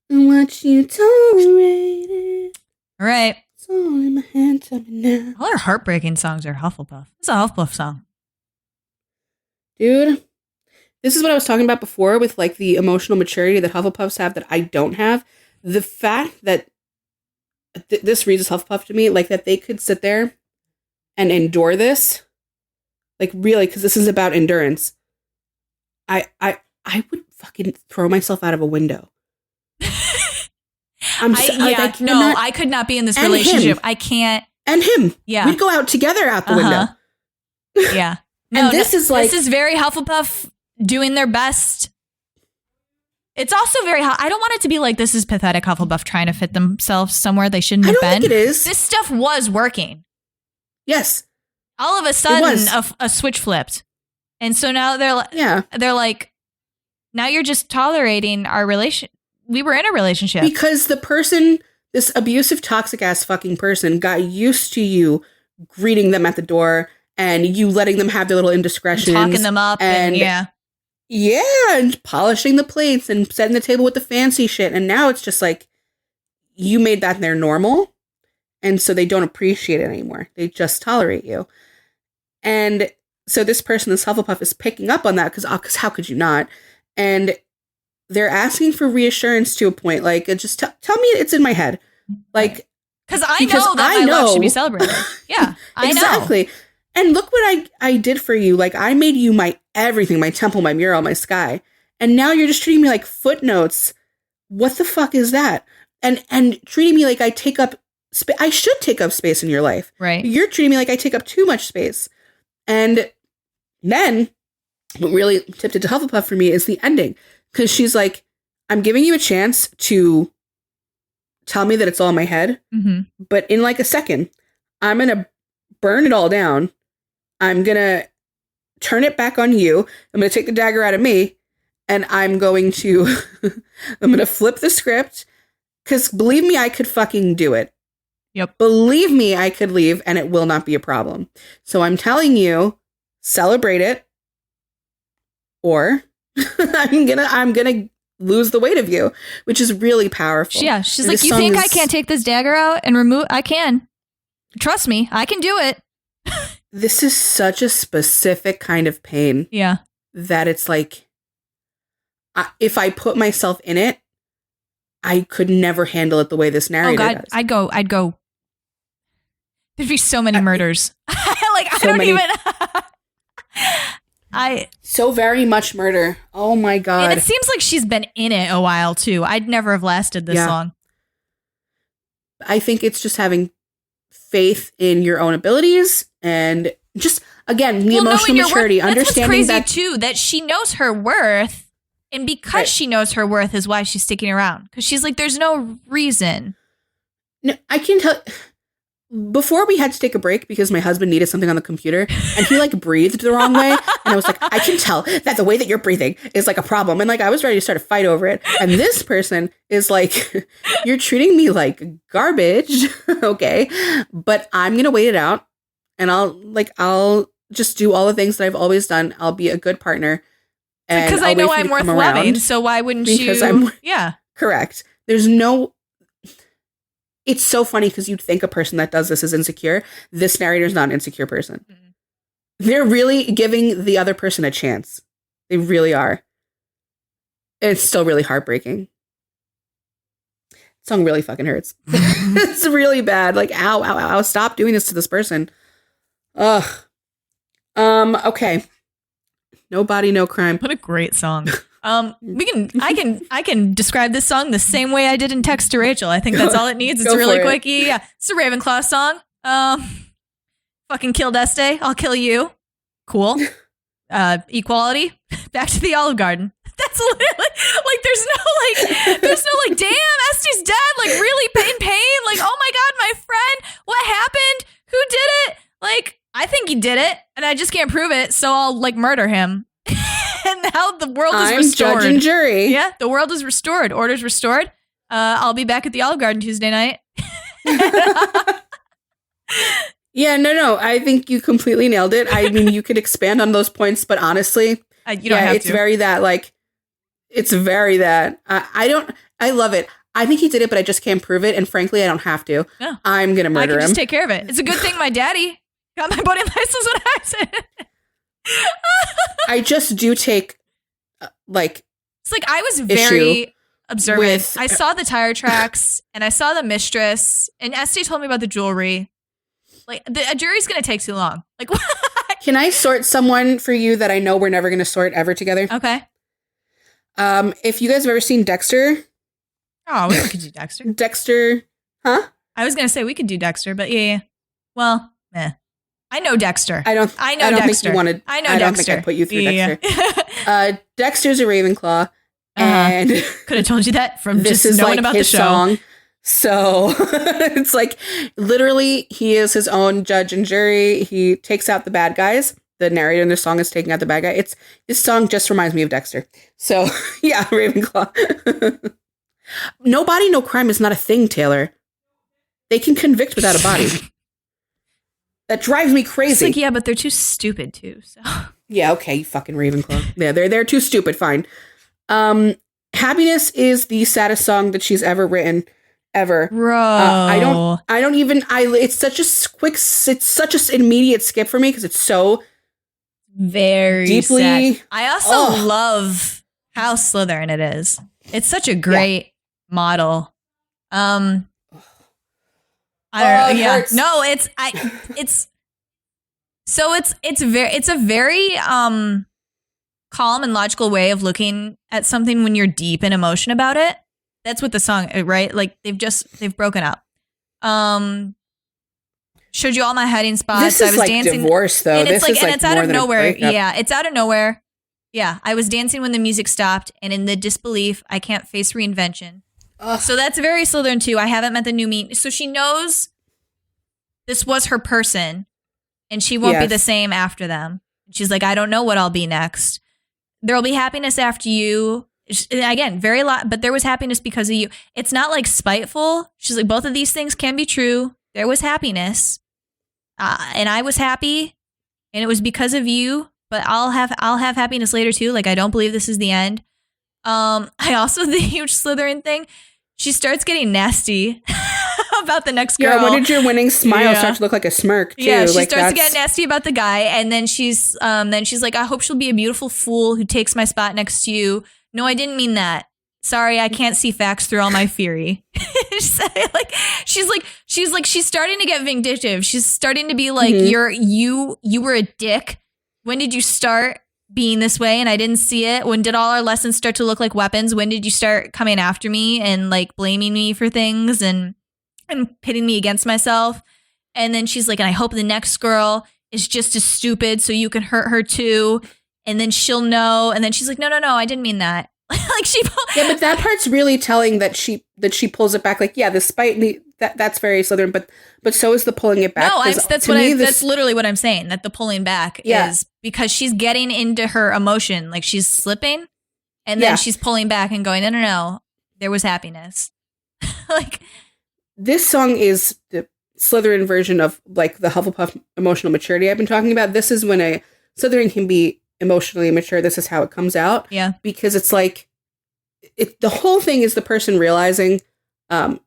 A: What you tolerate it.
C: All right.
A: It's all in my hand, tell me now.
C: All our heartbreaking songs are Hufflepuff. It's a Hufflepuff song.
A: Dude, this is what I was talking about before with like the emotional maturity that Hufflepuffs have that I don't have. The fact that this reads as Hufflepuff to me, like that they could sit there and endure this, like really, because this is about endurance. I would fucking throw myself out of a window.
C: I could not be in this relationship. I can't.
A: And him.
C: Yeah.
A: We'd go out together out the window.
C: Yeah.
A: No, and this
C: is very Hufflepuff doing their best. It's also very, I don't want it to be like this is pathetic Hufflepuff trying to fit themselves somewhere they shouldn't have been.
A: I don't think it is.
C: This stuff was working.
A: Yes.
C: All of a sudden, a switch flipped. And so now they're like, now you're just tolerating our relation. We were in a relationship.
A: Because the person, this abusive, toxic ass fucking person got used to you greeting them at the door and you letting them have their little indiscretions.
C: Talking them up and yeah.
A: Yeah, and polishing the plates and setting the table with the fancy shit. And now it's just like, you made that their normal. And so they don't appreciate it anymore. They just tolerate you. And so this person, this Hufflepuff, is picking up on that because how could you not? And they're asking for reassurance to a point. Like, just tell me it's in my head. Like,
C: because I know that my love should be celebrated. Yeah, I
A: exactly.
C: know.
A: And look what I did for you. Like, I made you my everything, my temple, my mural, my sky. And now you're just treating me like footnotes. What the fuck is that? And treating me like I take up I should take up space in your life.
C: Right.
A: You're treating me like I take up too much space. And then what really tipped it to Hufflepuff for me is the ending. Because she's like, I'm giving you a chance to tell me that it's all in my head.
C: Mm-hmm.
A: But in like a second, I'm going to burn it all down. I'm going to turn it back on you. I'm going to take the dagger out of me. And I'm going to flip the script. Because believe me, I could fucking do it.
C: Yep.
A: Believe me, I could leave and it will not be a problem. So I'm telling you, celebrate it. Or I'm gonna lose the weight of you, which is really powerful.
C: Yeah, she's like, you think I can't take this dagger out and remove? I can. Trust me, I can do it.
A: This is such a specific kind of pain.
C: Yeah.
A: That it's like, if I put myself in it, I could never handle it the way this narrator does.
C: I'd go. There'd be so many murders.
A: So very much murder. Oh my God.
C: And it seems like she's been in it a while too. I'd never have lasted this long.
A: I think it's just having faith in your own abilities and just, again, the emotional maturity, understanding
C: that's what's crazy too, that she knows her worth. And because she knows her worth is why she's sticking around. Because she's like, there's no reason.
A: No, I can tell. Before we had to take a break because my husband needed something on the computer and he like breathed the wrong way. And I was like, I can tell that the way that you're breathing is like a problem. And like, I was ready to start a fight over it. And this person is like, you're treating me like garbage. Okay. But I'm going to wait it out and I'll just do all the things that I've always done. I'll be a good partner.
C: Because I know I'm worth loving. So why wouldn't you? Yeah. Correct.
A: There's no. It's so funny because you'd think a person that does this is insecure. This narrator's not an insecure person. Mm-hmm. They're really giving the other person a chance. They really are. It's still really heartbreaking. The song really fucking hurts. It's really bad. Like, ow, ow, ow, stop doing this to this person. Ugh. Okay. No body, no crime.
C: What a great song. I can describe this song the same way I did in Text to Rachel. I think that's all it needs. It's really quickie. Yeah. It's a Ravenclaw song. Fucking kill Deste. I'll kill you. Cool. Equality. Back to the Olive Garden. That's literally like there's no damn, Este's dead, like really in pain. Like, oh my God, my friend, what happened? Who did it? Like, I think he did it and I just can't prove it, so I'll like murder him. And now the world is restored.
A: Judge and jury.
C: Yeah, the world is restored. Order's restored. I'll be back at the Olive Garden Tuesday night.
A: Yeah, no. I think you completely nailed it. I mean, you could expand on those points, but honestly,
C: you don't have
A: it's
C: to.
A: very that. I love it. I think he did it, but I just can't prove it. And frankly, I don't have to.
C: No.
A: I'm going to murder him.
C: I can just take care of it. It's a good thing my daddy got my boating license when I was in.
A: I just do take,
C: it's like I was very observant. I saw the tire tracks and I saw the mistress and Esty told me about the jewelry. Like a jury's going to take too long. Like,
A: can I sort someone for you that I know we're never going to sort ever together?
C: Okay.
A: If you guys have ever seen Dexter.
C: Oh, we could do Dexter.
A: Dexter, huh?
C: I was going to say we could do Dexter, but yeah. Well, I know Dexter.
A: I know
C: Dexter.
A: Think you wanted,
C: I know
A: I don't
C: Dexter.
A: think I put you through Dexter. Dexter's a Ravenclaw. And
C: could have told you that from
A: this
C: just
A: is
C: knowing
A: like
C: about
A: his
C: the show.
A: Song. So it's like literally he is his own judge and jury. He takes out the bad guys. The narrator in the song is taking out the bad guy. This song just reminds me of Dexter. So yeah, Ravenclaw. No body, no crime is not a thing, Taylor. They can convict without a body. That drives me crazy.
C: It's like, yeah, but they're too stupid too. So
A: yeah, okay, you fucking Ravenclaw. Yeah, they're too stupid. Fine. Happiness is the saddest song that she's ever written, ever.
C: Bro,
A: it's such a quick, it's such an immediate skip for me because it's so
C: very
A: deeply
C: sad. I also love how Slytherin it is. It's such a great model. I don't know. Yeah.
A: Hurts.
C: No, it's a very calm and logical way of looking at something when you're deep in emotion about it. That's what the song, right? Like they've broken up. Showed you all my hiding spots.
A: This is
C: I was
A: like
C: dancing.
A: divorce, though.
C: And it's
A: this
C: like,
A: is
C: and
A: like
C: it's out
A: more
C: of
A: than a
C: nowhere.
A: breakup.
C: Yeah, it's out of nowhere. Yeah, I was dancing when the music stopped, and in the disbelief, I can't face reinvention. So that's very Slytherin too. I haven't met the new me. So she knows this was her person, and she won't be the same after them. She's like, I don't know what I'll be next. There'll be happiness after you. Again, very lot, but there was happiness because of you. It's not like spiteful. She's like, both of these things can be true. There was happiness, and I was happy, and it was because of you. But I'll have happiness later too. Like, I don't believe this is the end. I also, the huge Slytherin thing, she starts getting nasty about the next girl.
A: Yeah, when did your winning smile start to look like a smirk, too?
C: Yeah, she
A: like,
C: starts to get nasty about the guy, and then she's like, I hope she'll be a beautiful fool who takes my spot next to you. No, I didn't mean that. Sorry, I can't see facts through all my fury. She's starting to get vindictive. She's starting to be like, you were a dick. When did you start being this way and I didn't see it? When did all our lessons start to look like weapons? When did you start coming after me and like blaming me for things and pitting me against myself? And then she's like, and I hope the next girl is just as stupid so you can hurt her too. And then she'll know. And then she's like, no, I didn't mean that.
A: Yeah, but that part's really telling that she pulls it back. Like, yeah, the spite, that's very Slytherin, but so is the pulling it back.
C: No, that's literally what I'm saying. That the pulling back is because she's getting into her emotion, like she's slipping, and then she's pulling back and going, no, there was happiness. Like,
A: this song is the Slytherin version of like the Hufflepuff emotional maturity I've been talking about. This is when a Slytherin can be emotionally mature. This is how it comes out.
C: Yeah,
A: because it's like the whole thing is the person realizing,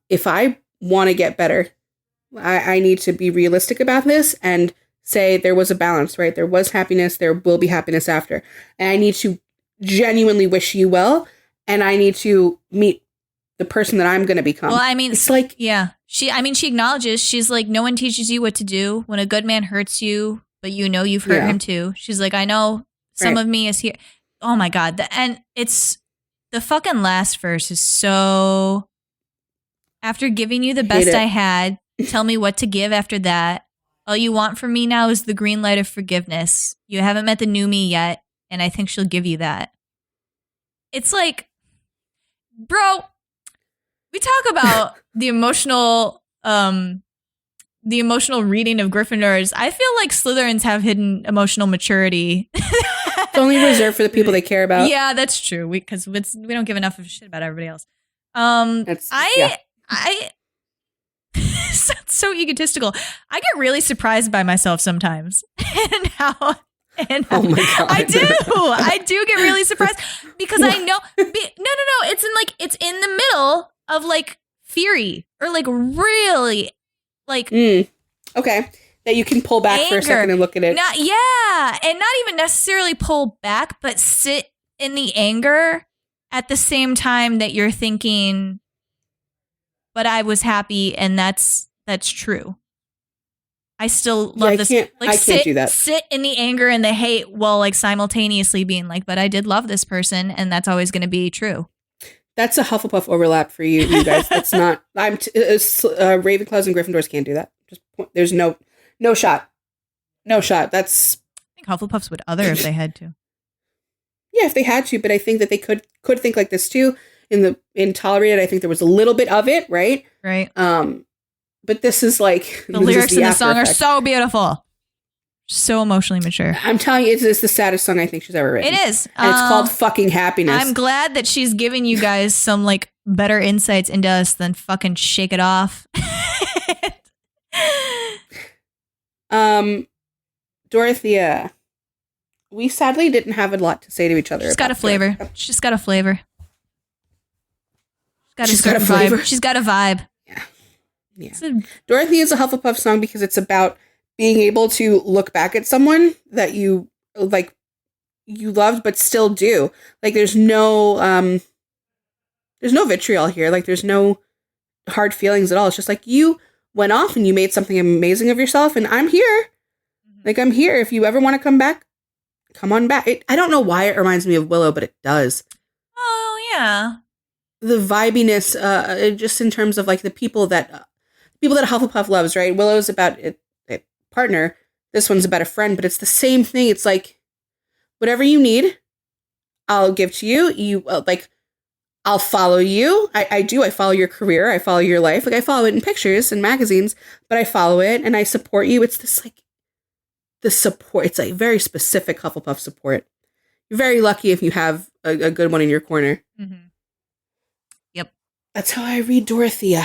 A: if I want to get better, I need to be realistic about this and say there was a balance, right? There was happiness. There will be happiness after. And I need to genuinely wish you well. And I need to meet the person that I'm going to become.
C: Well, I mean,
A: it's like,
C: she acknowledges, she's like, no one teaches you what to do when a good man hurts you, but you know you've hurt him too. She's like, I know some of me is here. Oh my God. And it's the fucking last verse is so, after giving you the best I had, tell me what to give after that. All you want from me now is the green light of forgiveness. You haven't met the new me yet, and I think she'll give you that. It's like, bro, we talk about the emotional reading of Gryffindors. I feel like Slytherins have hidden emotional maturity.
A: It's only reserved for the people they care about.
C: Yeah, that's true. Because we don't give enough of a shit about everybody else. Sounds so egotistical. I get really surprised by myself sometimes, and how. Oh my God. I do get really surprised because I know. No. It's in the middle of like fury or like really like.
A: Okay. That you can pull back for a second and look at it.
C: And not even necessarily pull back, but sit in the anger at the same time that you're thinking, but I was happy and that's true. I still love this.
A: I can't do that.
C: Sit in the anger and the hate while like simultaneously being like, but I did love this person and that's always going to be true.
A: That's a Hufflepuff overlap for you guys. That's not, Ravenclaws and Gryffindors can't do that. There's no shot. No shot. That's.
C: I think Hufflepuffs would other if they had to.
A: Yeah, if they had to, but I think that they could think like this too. In Tolerated, I think there was a little bit of it, right?
C: Right.
A: But this is like
C: the lyrics in the song are so beautiful, so emotionally mature.
A: I'm telling you, it's the saddest song I think she's ever written.
C: It is,
A: and it's called "Fucking Happiness."
C: I'm glad that she's giving you guys some like better insights into us than fucking Shake It Off.
A: Dorothea, we sadly didn't have a lot to say to each other.
C: She's got a flavor. She's got a flavor.
A: She's got a flavor.
C: She's got a vibe.
A: Yeah. Dorothy is a Hufflepuff song because it's about being able to look back at someone that you like you loved but still do. Like there's no vitriol here. Like there's no hard feelings at all. It's just like you went off and you made something amazing of yourself, and I'm here. Like I'm here. If you ever want to come back, come on back. I don't know why it reminds me of Willow, but it does.
C: Oh yeah.
A: The vibiness, just in terms of like the people that Hufflepuff loves, right? Willow's about a partner. This one's about a friend, but it's the same thing. It's like whatever you need, I'll give to you. You like, I'll follow you. I do. I follow your career. I follow your life. Like I follow it in pictures and magazines, but I follow it and I support you. It's this like the support. It's like very specific Hufflepuff support. You're very lucky if you have a good one in your corner.
C: Mm-hmm. Yep.
A: That's how I read Dorothea.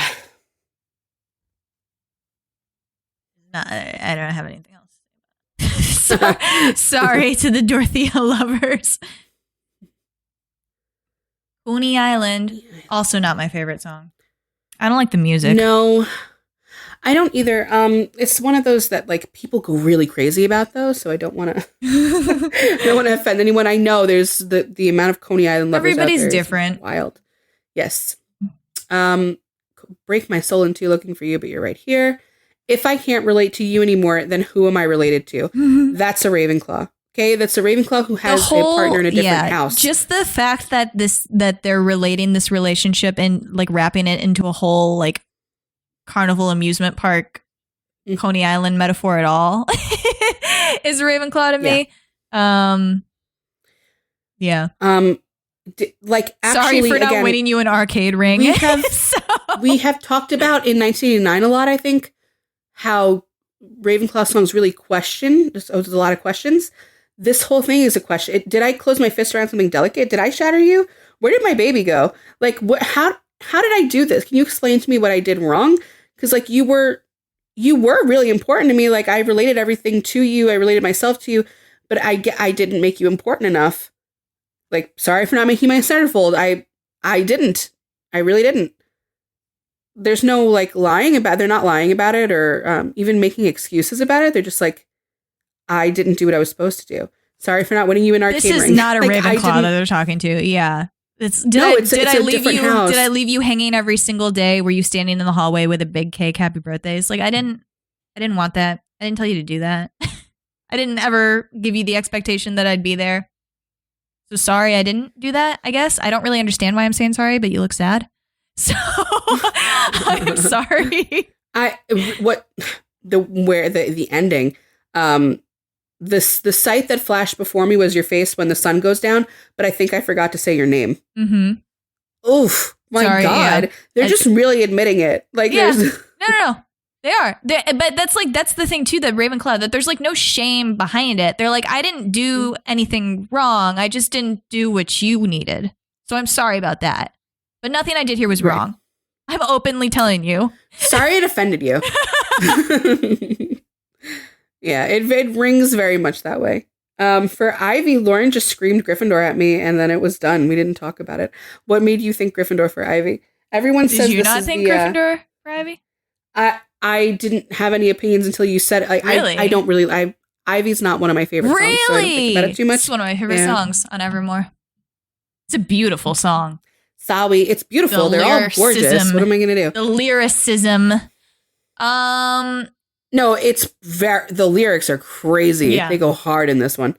C: I don't have anything else. Sorry to the Dorothea lovers. Coney Island, also not my favorite song. I don't like the music.
A: No, I don't either. It's one of those that like people go really crazy about though, so I don't want to. I don't want to offend anyone. I know there's the amount of Coney Island lovers.
C: Everybody's
A: out there
C: different.
A: Wild. Yes. Break my soul in two looking for you, but you're right here. If I can't relate to you anymore, then who am I related to? That's a Ravenclaw. Okay, that's a Ravenclaw who has a partner in a different house.
C: Just the fact that they're relating this relationship and like wrapping it into a whole like carnival amusement park Coney Island metaphor at all is Ravenclaw to me. Yeah.
A: Like actually,
C: sorry for not winning you an arcade ring.
A: We have talked about in 1989 a lot, I think, how Ravenclaw songs really question. There's a lot of questions. This whole thing is a question. Did I close my fist around something delicate? Did I shatter you? Where did my baby go? Like, what? How did I do this? Can you explain to me what I did wrong? Because like you were really important to me. Like I related everything to you. I related myself to you, but I didn't make you important enough. Like, sorry for not making my centerfold. I didn't. I really didn't. There's no like lying about. They're not lying about it or even making excuses about it. They're just like, I didn't do what I was supposed to do. Sorry for not winning you an arcade ring.
C: This is not a
A: like,
C: Ravenclaw that they're talking to. Yeah. Did I leave you hanging every single day? Were you standing in the hallway with a big cake? Happy birthdays. Like I didn't want that. I didn't tell you to do that. I didn't ever give you the expectation that I'd be there. So sorry I didn't do that, I guess. I don't really understand why I'm saying sorry, but you look sad. So I'm sorry. The ending. The sight that flashed before me was your face when the sun goes down, but I think I forgot to say your name. Mm-hmm. Oof. My God. Yeah. They're just really admitting it. Like, yeah. No. They are. But that's the thing, too, that Ravenclaw, that there's, like, no shame behind it. They're like, I didn't do anything wrong. I just didn't do what you needed. So I'm sorry about that. But nothing I did here was wrong. I'm openly telling you.
A: Sorry it offended you. Yeah, it rings very much that way. For Ivy, Lauren just screamed Gryffindor at me, and then it was done. We didn't talk about it. What made you think Gryffindor for Ivy? Everyone says
C: Did you not think Gryffindor for Ivy?
A: I didn't have any opinions until you said it. Like,
C: really?
A: I don't really. Ivy's not one of my favorite songs, so I don't think about it too much.
C: It's one of my favorite songs on Evermore. It's a beautiful song.
A: Sawi, it's beautiful. They're all gorgeous. What am I going to do?
C: The lyricism.
A: No, the lyrics are crazy. Yeah. They go hard in this one.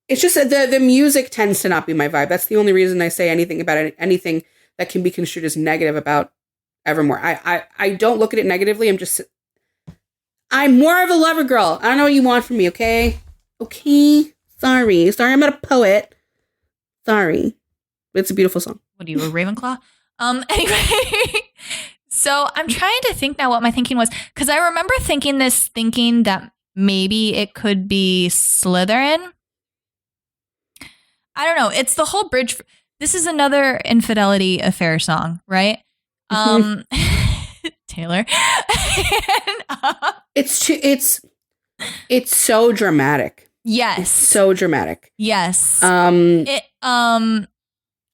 A: It's just that the music tends to not be my vibe. That's the only reason I say anything about it, anything that can be construed as negative about Evermore. I don't look at it negatively. I'm more of a lover girl. I don't know what you want from me, okay? Okay. Sorry, I'm not a poet. Sorry. But it's a beautiful song.
C: What are you, a Ravenclaw? Anyway. So I'm trying to think now what my thinking was, because I remember thinking that maybe it could be Slytherin. I don't know. It's the whole bridge. This is another infidelity affair song, right? Taylor.
A: It's so dramatic.
C: Yes.
A: It's so dramatic.
C: Yes.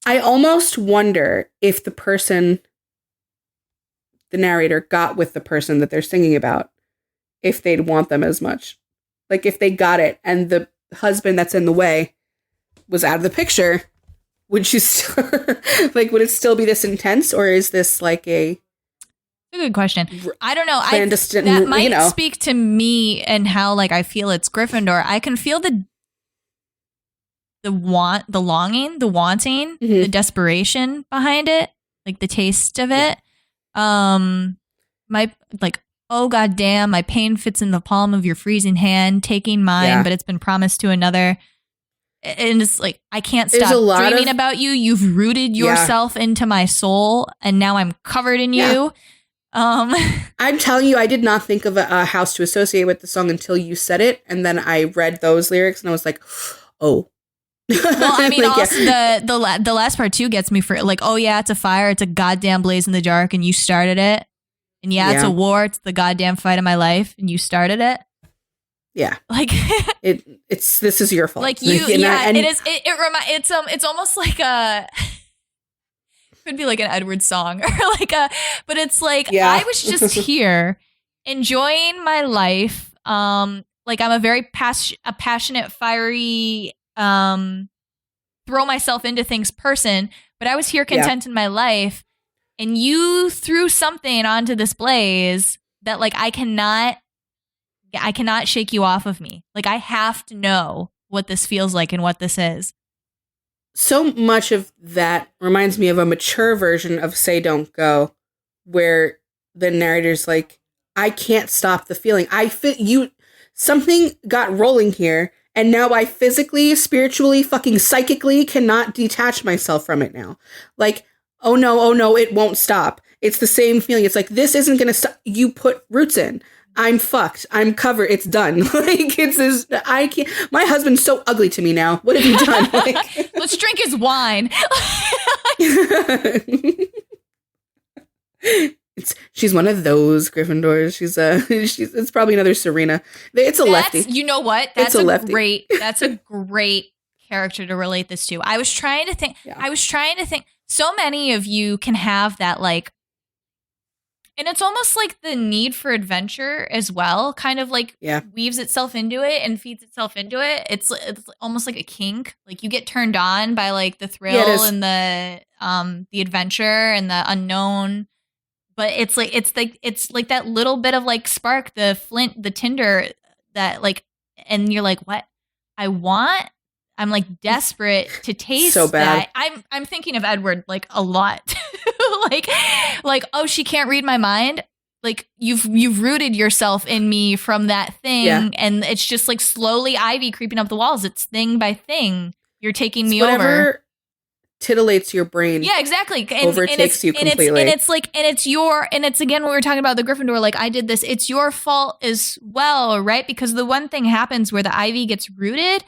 A: I almost wonder if the narrator got with the person that they're singing about, if they'd want them as much. Like if they got it and husband that's in the way was out of the picture, would you still, like, would it still be this intense, or is this like a
C: good question? I don't know.
A: clandestine,
C: That might speak to me and how like I feel it's Gryffindor. I can feel the longing, the wanting, the desperation behind it, like the taste of it. My like, oh god damn, my pain fits in the palm of your freezing hand, taking mine, but it's been promised to another. And it's like, I can't stop dreaming about you. You've rooted yourself into my soul, and now I'm covered in you.
A: I'm telling you, I did not think of a house to associate with the song until you said it, and then I read those lyrics and I was like, oh.
C: Well, I mean,
A: like,
C: also the last part too gets me for like, oh yeah, it's a fire, it's a goddamn blaze in the dark, and you started it, and it's a war, it's the goddamn fight of my life, and you started it. Yeah, like
A: this is your fault.
C: Like you, it is. It's almost like a. Could be like an Edward song or like but it's like I was just here enjoying my life. Like I'm a very passionate, fiery, throw myself into things person, but I was here content in my life, and you threw something onto this blaze that like I cannot shake you off of me. Like I have to know what this feels like and what this is.
A: So much of that reminds me of a mature version of Say Don't Go, where the narrator's like, I can't stop the feeling. Something got rolling here, and now I physically, spiritually, fucking psychically cannot detach myself from it now. Like, oh no, it won't stop. It's the same feeling. It's like, this isn't going to stop. You put roots in. I'm fucked. I'm covered. It's done. Like, I can't. My husband's so ugly to me now. What have you done? Like,
C: let's drink his wine.
A: She's one of those Gryffindors. It's probably another Serena. It's a lefty.
C: You know what? That's a lefty. That's a great character to relate this to. I was trying to think. So many of you can have that, like, and it's almost like the need for adventure as well, kind of like weaves itself into it and feeds itself into it. It's almost like a kink. Like you get turned on by like the thrill and the adventure and the unknown. But it's like that little bit of like spark, the flint, the tinder that like, and you're like, what? I'm like desperate to taste so bad. That. I'm thinking of Edward like a lot. like, oh, she can't read my mind. Like you've rooted yourself in me from that thing, and it's just like slowly ivy creeping up the walls. It's thing by thing. You're taking me over.
A: Titillates your brain.
C: Yeah, exactly.
A: Overtakes you completely.
C: And it's again when we were talking about the Gryffindor, like I did this, it's your fault as well, right? Because the one thing happens where the ivy gets rooted,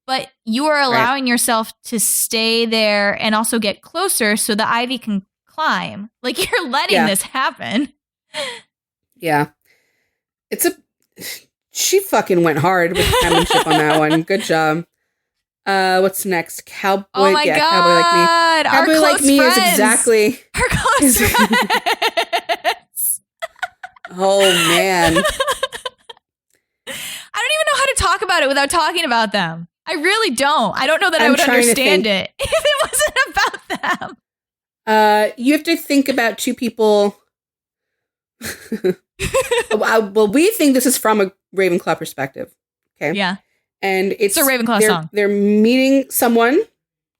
C: but you are allowing yourself to stay there and also get closer so the ivy can climb. Like you're letting this happen.
A: Yeah. She fucking went hard with the penmanship on that one. Good job. What's next? Cowboy.
C: Oh my God.
A: Cowboy Like Me. Cowboy Like Me
C: friends.
A: is exactly.
C: Our close friends.
A: Oh man.
C: I don't even know how to talk about it without talking about them. I really don't. I don't know that I would understand it if it wasn't about them.
A: You have to think about two people. Well, we think this is from a Ravenclaw perspective. Okay.
C: Yeah.
A: And it's
C: a Ravenclaw song.
A: They're meeting someone,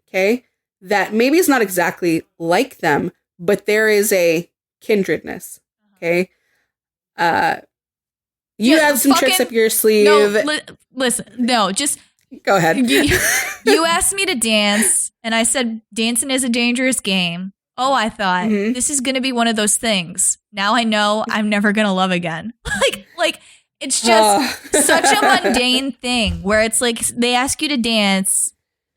A: okay, that maybe is not exactly like them, but there is a kindredness, okay? You have some tricks up your sleeve.
C: No, listen, no, just...
A: Go ahead.
C: You asked me to dance, and I said dancing is a dangerous game. Oh, I thought, this is going to be one of those things. Now I know I'm never going to love again. Like... It's just such a mundane thing where it's like they ask you to dance.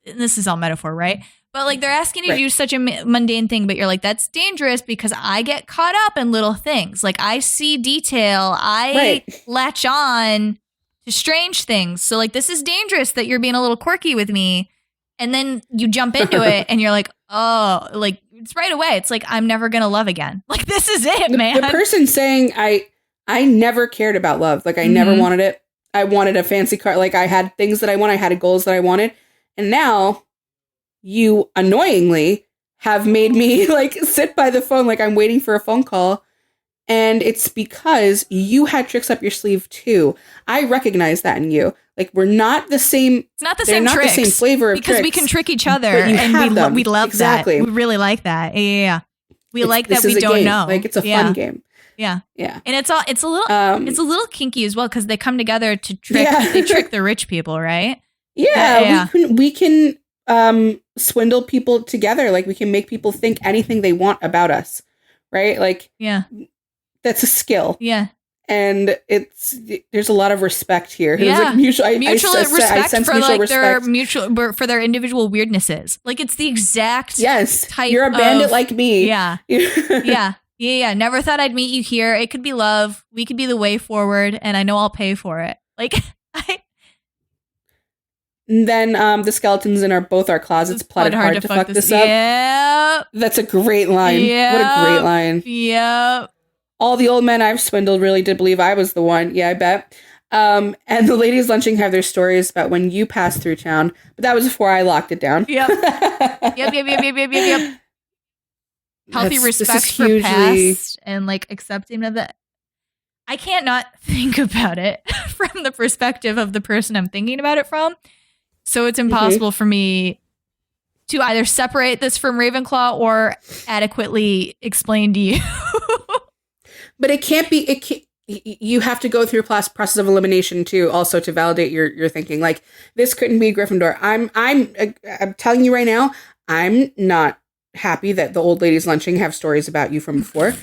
C: And this is all metaphor, right? But like they're asking you to do such a mundane thing, but you're like, that's dangerous because I get caught up in little things. Like I see detail. I latch on to strange things. So like this is dangerous that you're being a little quirky with me. And then you jump into it and you're like, oh, like it's right away. It's like, I'm never going to love again. Like this is it, man.
A: The person saying I never cared about love. Like I never wanted it. I wanted a fancy car. Like, I had things that I wanted. I had goals that I wanted. And now you annoyingly have made me like sit by the phone like I'm waiting for a phone call. And it's because you had tricks up your sleeve too. I recognize that in you. Like, we're not the same.
C: It's not the same tricks.
A: The same flavor of
C: because
A: tricks,
C: we can trick each other, and we love
A: exactly.
C: that. We really like that. Yeah. We like that we don't
A: game.
C: know.
A: Like, it's a fun game.
C: Yeah.
A: Yeah.
C: And it's a little kinky as well, because they come together to trick they trick the rich people, right?
A: Yeah. We can swindle people together. Like, we can make people think anything they want about us. Right? Like,
C: yeah.
A: That's a skill.
C: Yeah.
A: And there's a lot of respect here.
C: Yeah.
A: Like mutual
C: respect for like
A: respect.
C: for their individual weirdnesses. Like, it's the exact type.
A: You're a bandit like me.
C: Yeah. Yeah. Never thought I'd meet you here. It could be love. We could be the way forward, and I know I'll pay for it. Like,
A: And then the skeletons in both our closets plotted hard to fuck this up.
C: Yeah.
A: That's a great line.
C: Yep.
A: What a great line.
C: Yeah.
A: All the old men I've swindled really did believe I was the one. Yeah, I bet. And the ladies lunching have their stories about when you passed through town. But that was before I locked it down.
C: Yep. Yep. Healthy respect for past and like accepting of that. I can't not think about it from the perspective of the person I'm thinking about it from. So it's impossible for me to either separate this from Ravenclaw or adequately explain to you.
A: But it can't be. You have to go through a process of elimination too, also to validate your thinking. Like, this couldn't be Gryffindor. I'm telling you right now, I'm not happy that the old ladies lunching have stories about you from before.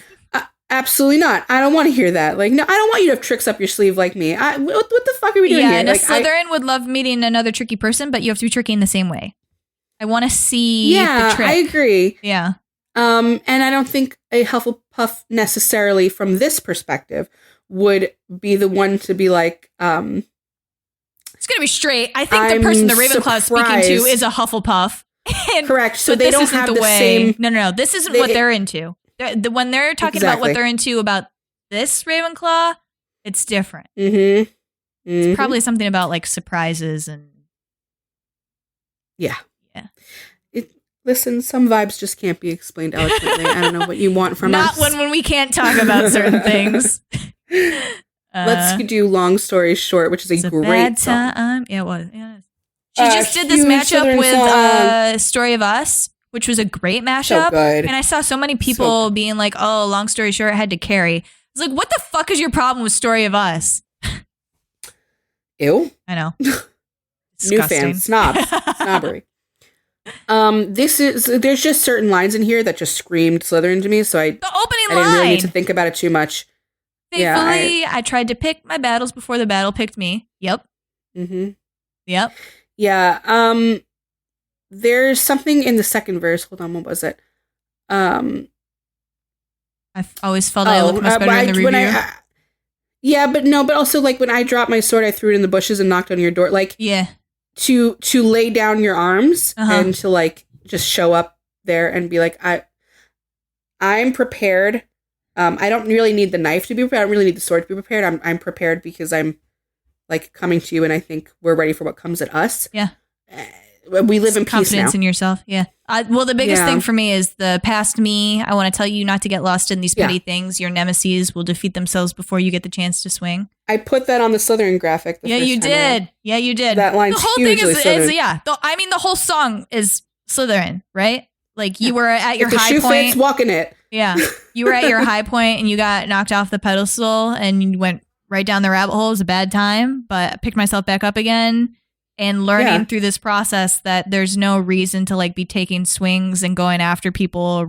A: Absolutely not. I don't want to hear that. Like, no, I don't want you to have tricks up your sleeve like me. What the fuck are we doing here?
C: Yeah, and
A: like,
C: a Slytherin would love meeting another tricky person, but you have to be tricky in the same way. I want to see the trick.
A: I agree.
C: Yeah.
A: And I don't think a Hufflepuff necessarily from this perspective would be the one to be like,
C: it's going to be straight. I think the person the Ravenclaw is speaking to is a Hufflepuff.
A: Correct. So they don't have the same.
C: No. This isn't what they're into. When they're talking about what they're into about this Ravenclaw, it's different. Mm-hmm. It's probably something about like surprises and.
A: Yeah. Listen, some vibes just can't be explained eloquently. I don't know what you want from us.
C: Not when we can't talk about certain things.
A: Let's do Long Story Short, which is a great song.
C: Yeah, it was. Yeah. She just did this matchup with Story of Us, which was a great mashup.
A: So good.
C: And I saw so many people being like, oh, Long Story Short had to carry. I was like, what the fuck is your problem with Story of Us?
A: Ew.
C: I know.
A: New fans. Snobbery. There's just certain lines in here that just screamed Slytherin to me, so
C: the opening
A: I didn't really need to think about it too much.
C: Thankfully, I tried to pick my battles before the battle picked me. Yep. Mm-hmm. Yep.
A: Yeah. There's something in the second verse. Hold on, what was it?
C: I always felt I looked much better in the review. But
A: also like when I dropped my sword, I threw it in the bushes and knocked on your door. Like,
C: yeah.
A: To lay down your arms and to like just show up there and be like, I'm prepared. I don't really need the knife to be prepared. I don't really need the sword to be prepared. I'm prepared because I'm like coming to you and I think we're ready for what comes at us.
C: Yeah.
A: We live in peace now.
C: Confidence in yourself. Yeah. Well, the biggest thing for me is the past me. I want to tell you not to get lost in these petty things. Your nemesis will defeat themselves before you get the chance to swing.
A: I put that on the Slytherin graphic.
C: Yeah, you did. That
A: line's
C: the whole
A: hugely
C: thing is
A: Slytherin.
C: the whole song is Slytherin, right? Like you were at your high
A: shoe
C: point.
A: Fits, walking it.
C: Yeah. You were at your high point and you got knocked off the pedestal and you went right down the rabbit hole. It was a bad time, but I picked myself back up again. And learning through this process that there's no reason to like be taking swings and going after people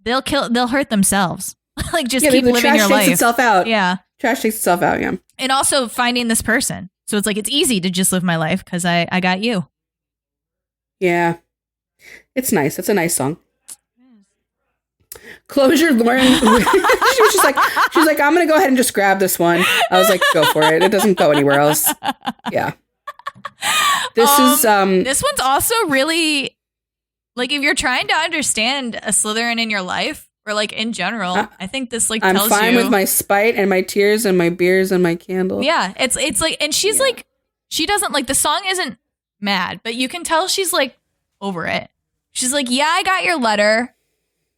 C: they'll hurt themselves. Like just keep living your life.
A: Trash takes itself out.
C: Yeah.
A: Trash takes itself out, yeah.
C: And also finding this person. So it's like it's easy to just live my life because I got you.
A: Yeah. It's nice. It's a nice song. Closure, Lauren. she's like, I'm gonna go ahead and just grab this one. I was like, go for it. It doesn't go anywhere else. Yeah. This one's
C: also really like if you're trying to understand a Slytherin in your life or like in general. I think this like
A: I'm
C: tells
A: fine
C: you
A: with my spite and my tears and my beers and my candle.
C: Yeah, it's like, and she's like, she doesn't like, the song isn't mad, but you can tell she's like over it. She's like, yeah, I got your letter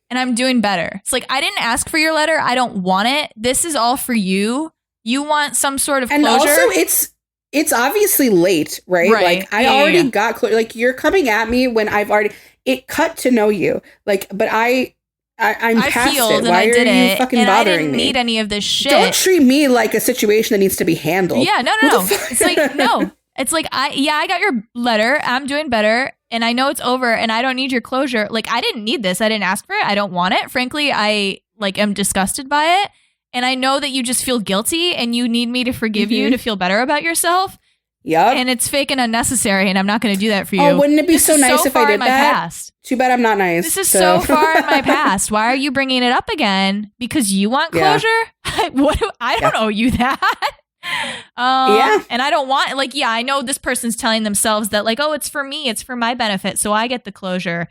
C: and I'm doing better. It's like, I didn't ask for your letter. I don't want it. This is all for you. You want some sort of closure.
A: And also it's obviously late, right? Like I already got closure. Like you're coming at me when I've already, it cut to know you. Like, but I'm past it. Why are you fucking bothering me?
C: I didn't need any of this shit.
A: Don't treat me like a situation that needs to be handled.
C: Yeah, no. It's like, no. It's like, I got your letter. I'm doing better. And I know it's over and I don't need your closure. Like, I didn't need this. I didn't ask for it. I don't want it. Frankly, I like am disgusted by it. And I know that you just feel guilty and you need me to forgive you to feel better about yourself.
A: Yep.
C: And it's fake and unnecessary, and I'm not going to do that for you.
A: Oh, wouldn't it be so nice if I did that?
C: Past.
A: Too bad I'm not nice.
C: This is so far in my past. Why are you bringing it up again? Because you want closure? I don't owe you that. And I don't want, like, I know this person's telling themselves that, like, oh, it's for me. It's for my benefit. So I get the closure.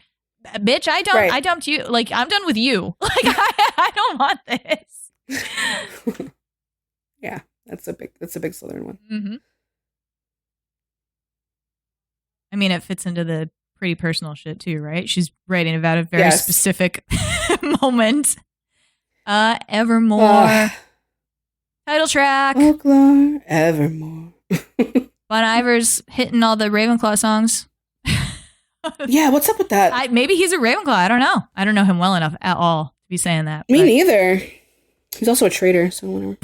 C: Bitch, I dumped you. Like, I'm done with you. Like, I don't want this.
A: Yeah, that's a big Slytherin one.
C: Mm-hmm. I mean, it fits into the pretty personal shit too, right? She's writing about a very specific moment. Evermore. Title track.
A: Folklore, evermore.
C: Bon Iver's hitting all the Ravenclaw songs.
A: Yeah, what's up with that?
C: Maybe he's a Ravenclaw. I don't know. I don't know him well enough at all to be saying that.
A: Me neither. He's also a traitor, so whatever.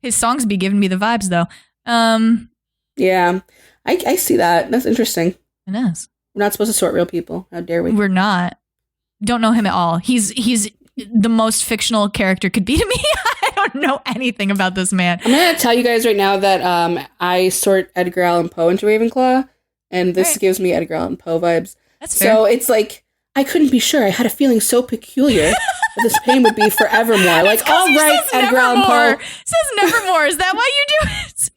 C: His songs be giving me the vibes, though.
A: Yeah. I see that. That's interesting.
C: It is.
A: We're not supposed to sort real people. How dare we?
C: We're not. Don't know him at all. He's the most fictional character could be to me. I don't know anything about this man.
A: I'm going to tell you guys right now that I sort Edgar Allan Poe into Ravenclaw, and this gives me Edgar Allan Poe vibes.
C: That's fair.
A: So it's like, I couldn't be sure. I had a feeling so peculiar that this pain would be forevermore. Like, all right, Edgar Allan Poe.
C: It says nevermore. Is that why you do it?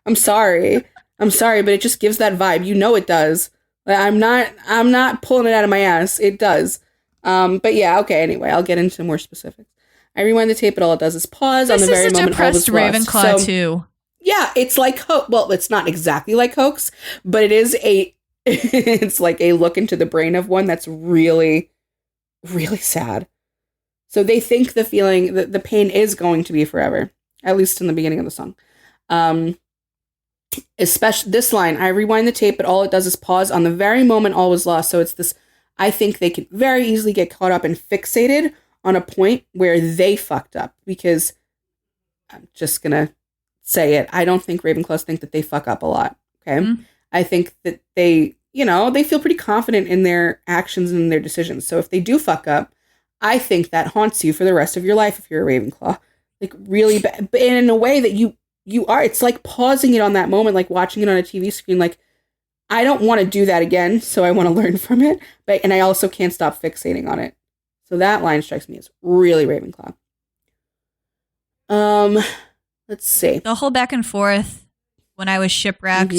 A: I'm sorry, but it just gives that vibe. You know it does. Like, I'm not pulling it out of my ass. It does. But yeah, okay. Anyway, I'll get into more specifics. I rewind the tape, but all it does is pause on the very moment all was lost.
C: This is a depressed Ravenclaw too.
A: Yeah, it's like well, it's not exactly like Hoax, but it is it's like a look into the brain of one that's really, really sad. So they think the feeling, the pain is going to be forever, at least in the beginning of the song. Especially this line, I rewind the tape, but all it does is pause on the very moment all was lost. So it's this, I think they can very easily get caught up and fixated on a point where they fucked up, because I'm just going to say it. I don't think Ravenclaws think that they fuck up a lot. Okay. Mm-hmm. I think that they, they feel pretty confident in their actions and their decisions. So if they do fuck up, I think that haunts you for the rest of your life if you're a Ravenclaw. Like really bad, but in a way that you are, it's like pausing it on that moment, like watching it on a TV screen. Like, I don't want to do that again, so I want to learn from it. And I also can't stop fixating on it. So that line strikes me as really Ravenclaw. Let's see.
C: The whole back and forth when I was shipwrecked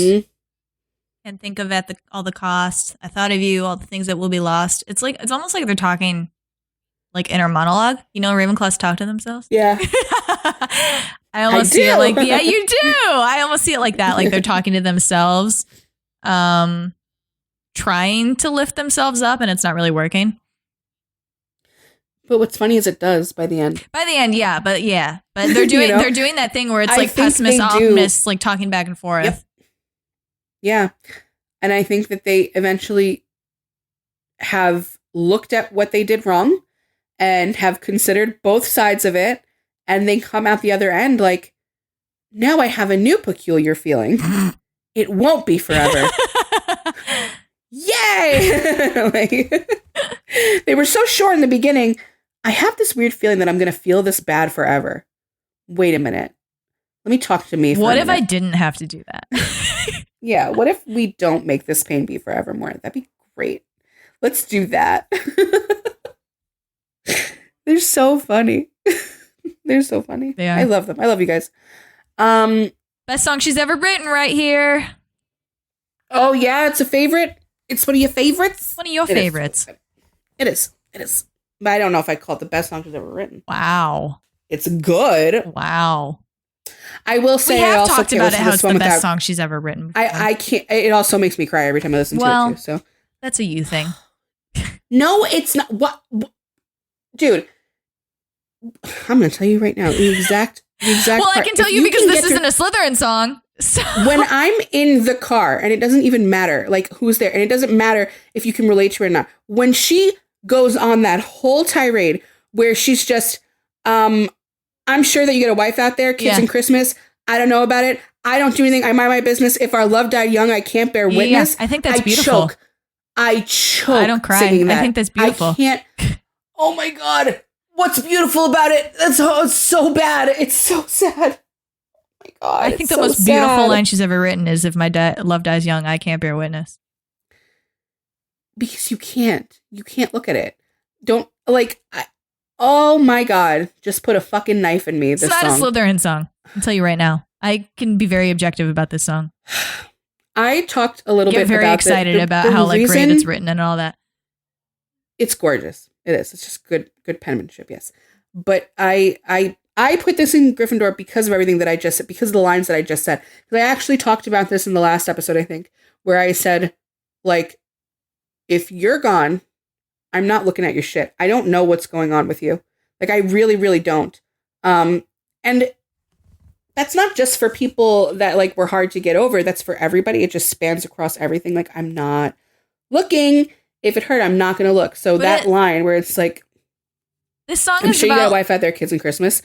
C: and think of all the cost. I thought of you, all the things that will be lost. It's almost like they're talking like inner monologue. Ravenclaws talk to themselves.
A: Yeah.
C: I almost see it like, yeah, you do. I almost see it like that. Like they're talking to themselves, trying to lift themselves up, and it's not really working.
A: But what's funny is it does by the end.
C: Yeah. But they're doing they're doing that thing where it's like pessimist, optimist, like talking back and forth.
A: Yep. Yeah. And I think that they eventually have looked at what they did wrong and have considered both sides of it, and they come out the other end like, now I have a new peculiar feeling. It won't be forever. Yay! They were so sure in the beginning. I have this weird feeling that I'm going to feel this bad forever. Wait a minute. Let me talk to me for
C: What
A: a
C: if
A: minute.
C: I didn't have to do that?
A: Yeah, what if we don't make this pain be forevermore? That'd be great. Let's do that. They're so funny. They're so funny.
C: They are.
A: I love them. I love you guys.
C: Best song she's ever written right here.
A: Oh, yeah, it's a favorite. It's one of your favorites.
C: One of your favorites.
A: It is. But I don't know if I call it the best song she's ever written.
C: Wow.
A: It's good.
C: Wow.
A: I will say
C: We
A: I
C: have
A: also
C: talked
A: can't
C: about
A: listen
C: it
A: to
C: how
A: this
C: it's
A: one
C: the best
A: without.
C: song she's ever written. before.
A: I can't. It also makes me cry every time I listen to it too. So
C: That's a you thing.
A: no, it's not. What, dude? I'm gonna tell you right now the exact.
C: Well,
A: part.
C: I can tell
A: If
C: you because
A: can
C: this
A: get
C: isn't a Slytherin song. So.
A: When I'm in the car and it doesn't even matter like who's there, and it doesn't matter if you can relate to her or not. When she goes on that whole tirade where she's just, I'm sure that you get a wife out there, kids and Christmas. I don't know about it. I don't do anything. I mind my business. If our love died young, I can't bear witness.
C: Yeah, I think that's beautiful.
A: I choke.
C: I don't cry.
A: Singing that.
C: I think that's beautiful.
A: I can't. Oh my God. What's beautiful about it? It's so bad. It's so sad. Oh my God.
C: I think the most beautiful line she's ever written is if my love dies young, I can't bear witness.
A: Because you can't look at it. Don't oh my God. Just put a fucking knife in me.
C: It's not
A: song.
C: a Slytherin song. I'll tell you right now. I can be very objective about this song.
A: I talked a little bit about
C: Get very excited about how like great it's written and all that.
A: It's gorgeous. It is. It's just good penmanship, yes. But I put this in Gryffindor because of everything that I just said, because of the lines that I just said. Because I actually talked about this in the last episode, I think, where I said, like, if you're gone, I'm not looking at your shit. I don't know what's going on with you. Like, I really, really don't. And that's not just for people that, like, were hard to get over. That's for everybody. It just spans across everything. Like, I'm not looking. If it hurt, I'm not going to look. So that line where it's like,
C: this song
A: I'm
C: is
A: sure
C: about,
A: you got a wife out there, kids and Christmas.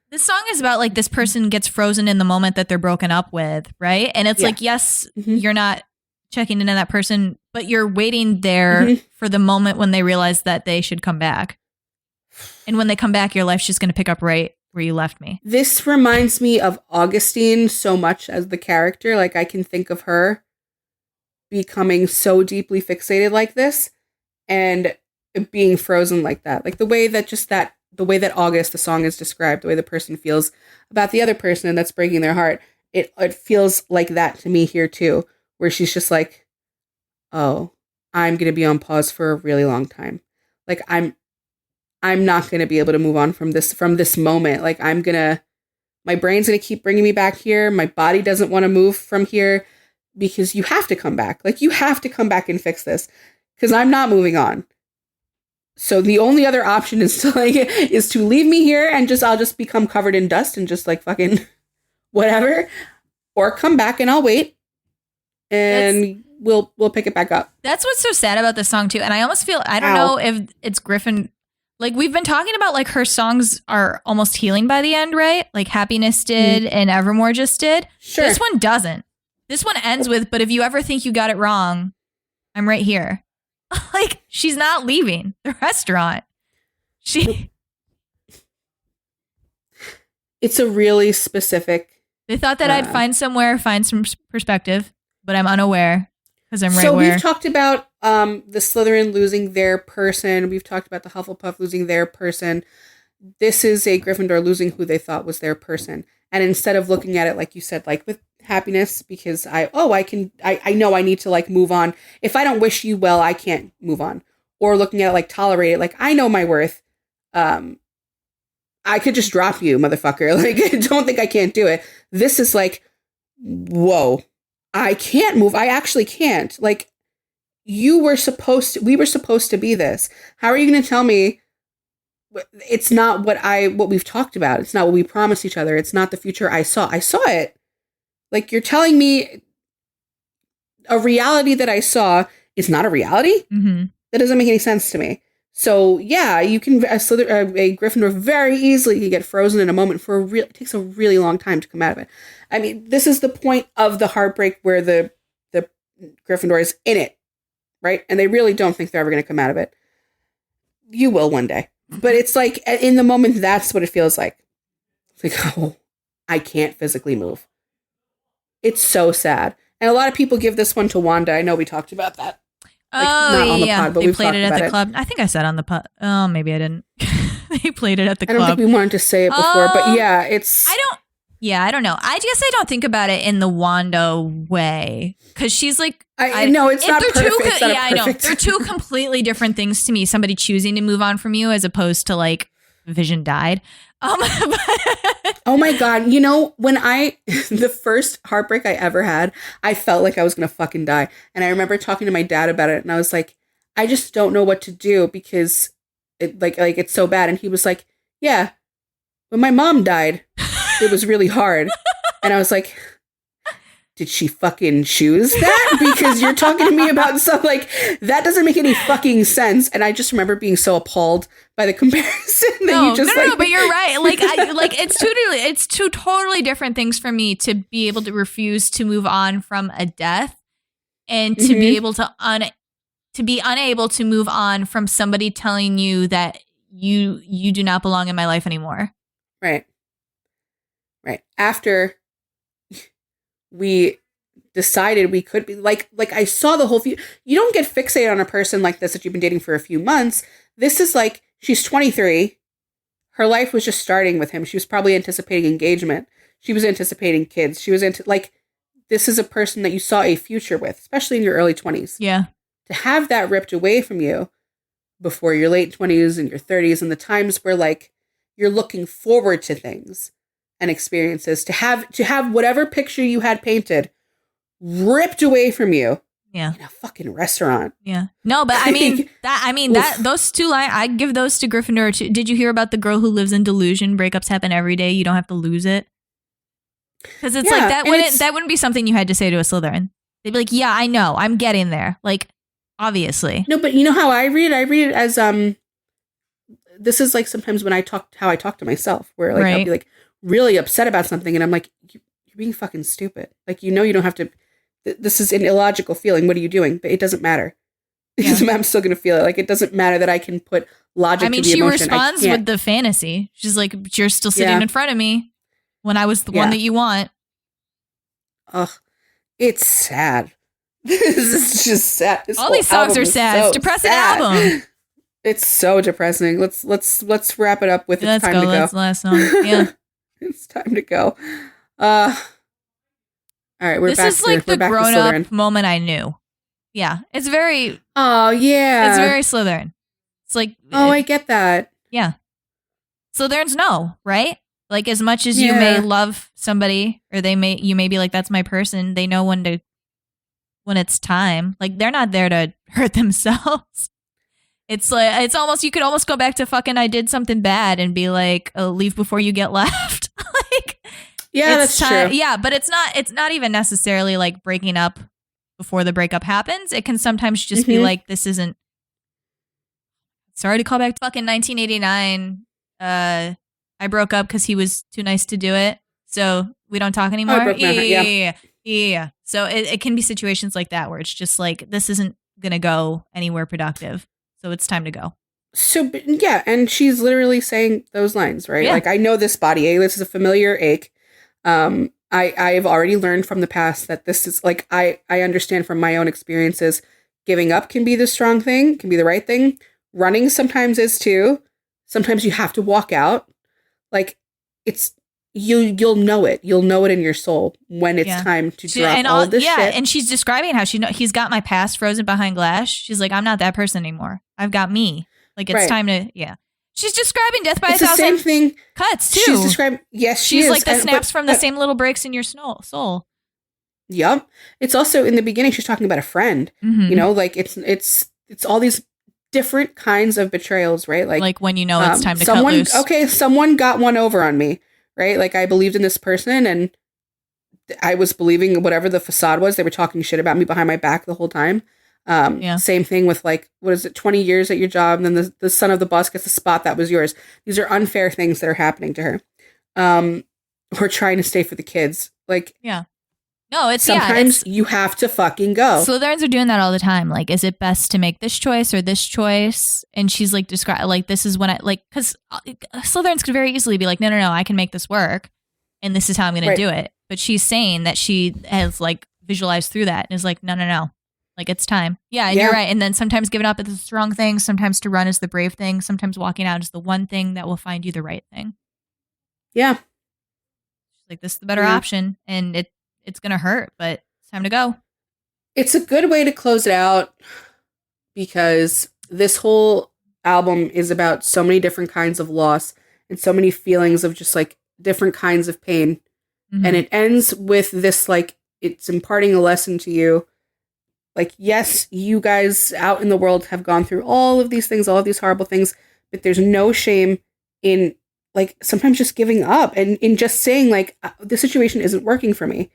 C: This song is about like this person gets frozen in the moment that they're broken up with, right? And it's like, yes, you're not checking into that person, but you're waiting there for the moment when they realize that they should come back. And when they come back, your life's just going to pick up right where you left me.
A: This reminds me of Augustine so much as the character. Like, I can think of her becoming so deeply fixated like this and being frozen like that. Like the way that August, the song is described, the way the person feels about the other person and that's breaking their heart. It feels like that to me here too, where she's just like, oh, I'm going to be on pause for a really long time. Like I'm not going to be able to move on from this moment. Like my brain's going to keep bringing me back here. My body doesn't want to move from here because you have to come back. Like you have to come back and fix this because I'm not moving on. So the only other option is to leave me here and I'll just become covered in dust and just like fucking whatever, or come back and I'll wait and we'll pick it back up.
C: That's what's so sad about this song too. And I almost feel, I don't know if it's Griffin. Like we've been talking about like her songs are almost healing by the end, right? Like Happiness did and Evermore just did.
A: Sure.
C: This one doesn't. This one ends with, but if you ever think you got it wrong, I'm right here. Like she's not leaving the restaurant.
A: It's a really specific.
C: They thought that I'd find some perspective, but I'm unaware because I'm right
A: so
C: where.
A: We've talked about the Slytherin losing their person. We've talked about the Hufflepuff losing their person. This is a Gryffindor losing who they thought was their person. And instead of looking at it, like you said, like with Happiness, because I know I need to like move on. If I don't wish you well, I can't move on. Or looking at it like Tolerate it, like I know my worth. I could just drop you, motherfucker. Like, don't think I can't do it. This is like, whoa, I can't move. I actually can't. Like, we were supposed to be this. How are you going to tell me it's not what we've talked about? It's not what we promised each other. It's not the future I saw. I saw it. Like, you're telling me a reality that I saw is not a reality? Mm-hmm. That doesn't make any sense to me. So, yeah, you can, a Gryffindor very easily can get frozen in a moment it takes a really long time to come out of it. I mean, this is the point of the heartbreak where the Gryffindor is in it, right? And they really don't think they're ever going to come out of it. You will one day. But it's like, in the moment, that's what it feels like. It's like, oh, I can't physically move. It's so sad. And a lot of people give this one to Wanda. I know we talked about that. Like, not on the pod, but
C: they played it at the
A: it.
C: club. I think I said on the pod. Oh, maybe I didn't. They played it at the club.
A: I don't think we wanted to say it before, but yeah, it's.
C: Yeah, I don't know. I guess I don't think about it in the Wanda way because she's like,
A: I know it's not perfect. It's not
C: I know they're two completely different things to me. Somebody choosing to move on from you as opposed to like Vision died.
A: Oh my God. You know, when the first heartbreak I ever had, I felt like I was going to fucking die. And I remember talking to my dad about it and I was like, I just don't know what to do because it like it's so bad. And he was like, yeah, when my mom died, it was really hard. And I was like, did she fucking choose that? Because you're talking to me about stuff like that doesn't make any fucking sense. And I just remember being so appalled by the comparison that you just
C: no, but you're right. Like it's two totally different things for me to be able to refuse to move on from a death and to be able to be unable to move on from somebody telling you that you do not belong in my life anymore.
A: Right. After we decided we could be like I saw the whole you don't get fixated on a person like this that you've been dating for a few months. This is like, she's 23. Her life was just starting with him. She was probably anticipating engagement. She was anticipating kids. She was this is a person that you saw a future with, especially in your early 20s.
C: Yeah.
A: To have that ripped away from you before your late 20s and your 30s and the times where like you're looking forward to things and experiences, to have whatever picture you had painted ripped away from you.
C: Yeah.
A: In a fucking restaurant.
C: Yeah. No, but I mean those two lines, I give those to Gryffindor too. Did you hear about the girl who lives in delusion? Breakups happen every day. You don't have to lose it. Because it's like that wouldn't be something you had to say to a Slytherin. They'd be like, yeah, I know, I'm getting there. Like, obviously.
A: No, but you know how I read it? I read it as this is like sometimes when I talk to myself, where like I'll be like really upset about something and I'm like, you're being fucking stupid. Like, you know, you don't have to. This is an illogical feeling. What are you doing? But it doesn't matter. I'm still going to feel it. Like, it doesn't matter that I can put logic to the emotion.
C: She responds with the fantasy. She's like, but you're still sitting in front of me when I was the one that you want.
A: Ugh. It's sad. This is just sad.
C: All these songs are sad. It's a depressing album.
A: It's so depressing. Let's wrap it up with it's time to go.
C: That's the last song. Yeah.
A: It's time to go. All right,
C: this is like the grown-up moment I knew. Yeah, it's very.
A: Oh yeah,
C: it's very Slytherin. It's like.
A: I get that.
C: Yeah, Slytherins know, right? Like, as much as you may love somebody, or you may be like, that's my person. They know when it's time. Like, they're not there to hurt themselves. It's like you could almost go back to fucking I did something bad and be like, leave before you get left. Like.
A: Yeah, that's true.
C: Yeah, but it's not even necessarily like breaking up before the breakup happens. It can sometimes just be like, this isn't. Sorry to call back to fucking 1989. I broke up because he was too nice to do it. So we don't talk anymore. Yeah. So it can be situations like that where it's just like, this isn't going to go anywhere productive. So it's time to go.
A: So, yeah. And she's literally saying those lines, right? Yeah. Like, I know this body ache. This is a familiar ache. I've already learned from the past that this is like, I understand from my own experiences, giving up can be the strong thing, can be the right thing. Running sometimes is too. Sometimes you have to walk out. Like, it's, you'll know it. You'll know it in your soul when it's time to drop all this shit.
C: And she's describing how he's got my past frozen behind glass. She's like, I'm not that person anymore. I've got me. Like, it's time to, She's describing death by a thousand
A: same thing.
C: Cuts too.
A: She's describing, yes,
C: she's like the snaps from the same little breaks in your soul.
A: Yep. It's also in the beginning. She's talking about a friend. Mm-hmm. You know, like it's all these different kinds of betrayals, right?
C: Like when you know it's time to cut loose.
A: Okay, someone got one over on me, right? Like, I believed in this person, and I was believing whatever the facade was. They were talking shit about me behind my back the whole time. Same thing with, like, what is it, 20 years at your job, and then the son of the boss gets the spot that was yours. These are unfair things that are happening to her. Or trying to stay for the kids. Like,
C: no, it's
A: sometimes you have to fucking go.
C: Slytherins are doing that all the time. Like, is it best to make this choice or this choice? And she's like, describe, like, this is when I, like, because Slytherins could very easily be like, no, I can make this work, and this is how I'm going to do it. But she's saying that she has, like, visualized through that and is like, no. Like, it's time. Yeah, and you're right. And then sometimes giving up is the wrong thing. Sometimes to run is the brave thing. Sometimes walking out is the one thing that will find you the right thing.
A: Yeah.
C: like, this is the better
A: Yeah.
C: option, and it's gonna hurt, but it's time to go.
A: It's a good way to close it out because this whole album is about so many different kinds of loss and so many feelings of just like different kinds of pain.
C: Mhm.
A: And it ends with this, like, it's imparting a lesson to you. Like, yes, you guys out in the world have gone through all of these things, all of these horrible things, but there's no shame in, like, sometimes just giving up and in just saying, like, the situation isn't working for me.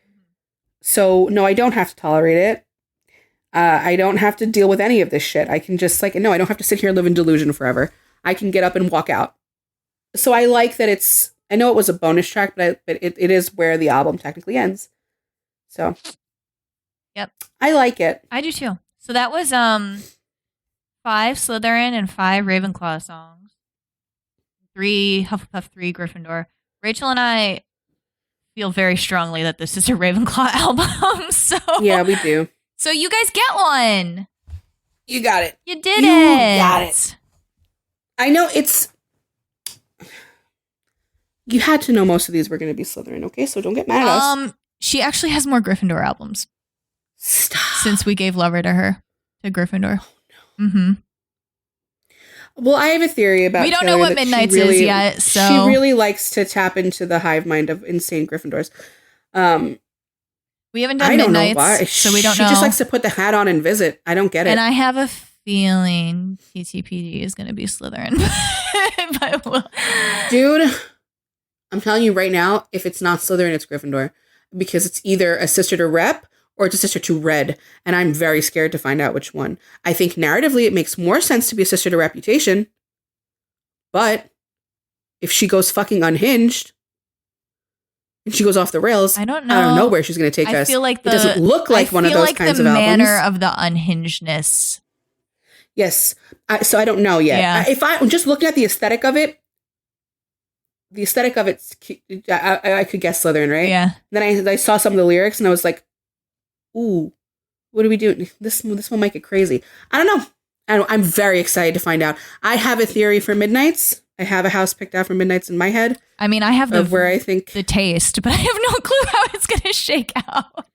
A: So, no, I don't have to tolerate it. I don't have to deal with any of this shit. I can just, like, no, I don't have to sit here and live in delusion forever. I can get up and walk out. So I like that it's, I know it was a bonus track, but it is where the album technically ends. So.
C: Yep.
A: I like it.
C: I do too. So that was 5 Slytherin and 5 Ravenclaw songs. 3 Hufflepuff, 3 Gryffindor. Rachel and I feel very strongly that this is a Ravenclaw album. So
A: Yeah, we do.
C: So you guys get one.
A: You got it.
C: You did
A: You
C: it.
A: got it. I know it's... You had to know most of these were going to be Slytherin, okay? So don't get mad at us.
C: She actually has more Gryffindor albums.
A: Stop.
C: Since we gave Lover to her, to Gryffindor. Oh, no. Mm-hmm.
A: Well, I have a theory about
C: We don't
A: Taylor
C: know what
A: that
C: Midnight's
A: she really,
C: is yet, so...
A: She really likes to tap into the hive mind of insane Gryffindors.
C: We haven't done
A: I don't
C: Midnight's,
A: know why.
C: so we don't know.
A: She just likes to put the hat on and visit. I don't get it.
C: And I have a feeling TTPD is going to be Slytherin. But
A: Dude, I'm telling you right now, if it's not Slytherin, it's Gryffindor. Because it's either a sister to Rep or it's a sister to Red. And I'm very scared to find out which one. I think narratively it makes more sense to be a sister to Reputation. But if she goes fucking unhinged and she goes off the rails,
C: I don't know.
A: I don't know where she's going to take us.
C: I feel like
A: it doesn't look like one of those kinds of albums.
C: the manner of the unhingedness.
A: Yes. So I don't know yet.
C: Yeah.
A: If I'm just looking at the aesthetic of it, I could guess Slytherin, right?
C: Yeah.
A: Then I saw some of the lyrics and I was like, ooh, what do we do? This one might get crazy. I don't know. I'm very excited to find out. I have a theory for Midnight's. I have a house picked out for Midnight's in my head.
C: I mean, I have
A: where I think
C: the taste, but I have no clue how it's going to shake out.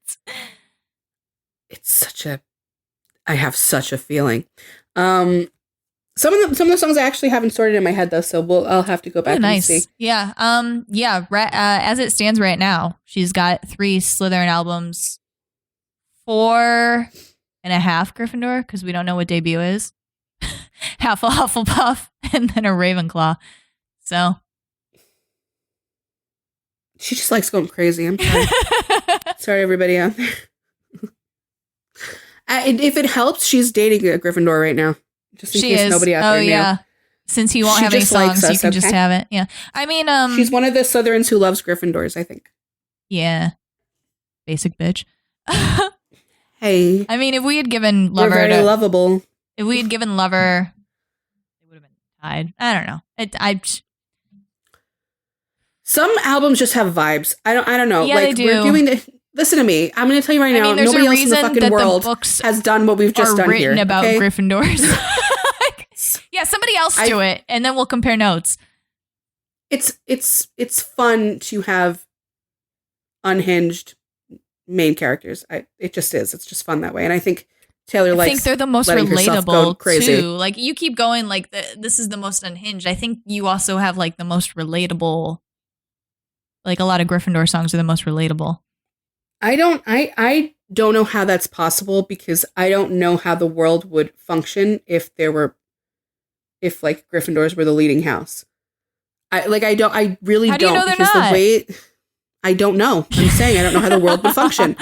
A: I have such a feeling. Some of the songs I actually haven't sorted in my head though, so I'll have to go back and see.
C: Yeah. As it stands right now, she's got 3 Slytherin albums, 4.5 Gryffindor, because we don't know what debut is. Half a Hufflepuff and then a Ravenclaw. So
A: she just likes going crazy. I'm sorry. Sorry, everybody out there. If it helps, she's dating a Gryffindor right now. Just in case nobody out there knew. Yeah.
C: Since he won't have any songs, you can just have it. Yeah. I mean,
A: she's one of the Slytherins who loves Gryffindors, I think.
C: Yeah. Basic bitch.
A: Hey.
C: I mean, if we had given Lover,
A: we're very lovable.
C: If we had given Lover, it would have been tied. I don't know. Some
A: albums just have vibes. I don't know.
C: Yeah,
A: like,
C: they do.
A: We're doing listen to me. I'm going to tell you right now. Nobody else in the fucking world has done what we've just done here.
C: Written about
A: okay?
C: Gryffindors. Yeah, somebody else do it, and then we'll compare notes.
A: It's fun to have unhinged main characters. It just is. It's just fun that way, and I think Taylor likes. I think
C: they're the most relatable too. Like you keep going, like this is the most unhinged. I think you also have like the most relatable. Like a lot of Gryffindor songs are the most relatable.
A: I don't know how that's possible because I don't know how the world would function if like Gryffindors were the leading house. I really don't.
C: How do you know they're
A: because
C: not?
A: The way I don't know. I'm saying I don't know how the world would function.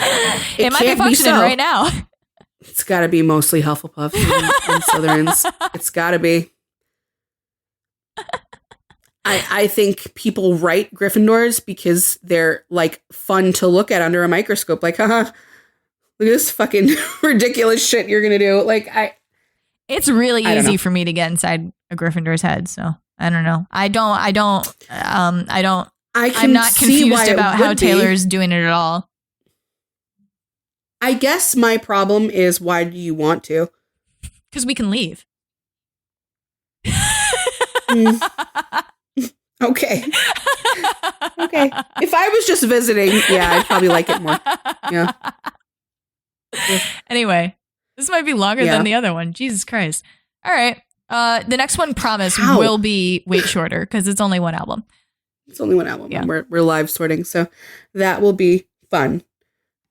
C: It might be functioning right now.
A: It's got to be mostly Hufflepuff and Slytherins. It's got to be. I think people write Gryffindors because they're like fun to look at under a microscope. Like, haha, look at this fucking ridiculous shit you're gonna do. Like,
C: it's really easy for me to get inside a Gryffindor's head. So I don't know. I'm not confused about how Taylor's doing it at all.
A: I guess my problem is, why do you want to?
C: Because we can leave.
A: Okay. Okay. If I was just visiting, yeah, I'd probably like it more. Yeah.
C: Anyway, this might be longer than the other one. Jesus Christ. All right. The next one, Promise, will be way shorter because it's only one album.
A: It's only one album. Yeah. And we're live sorting, so that will be fun.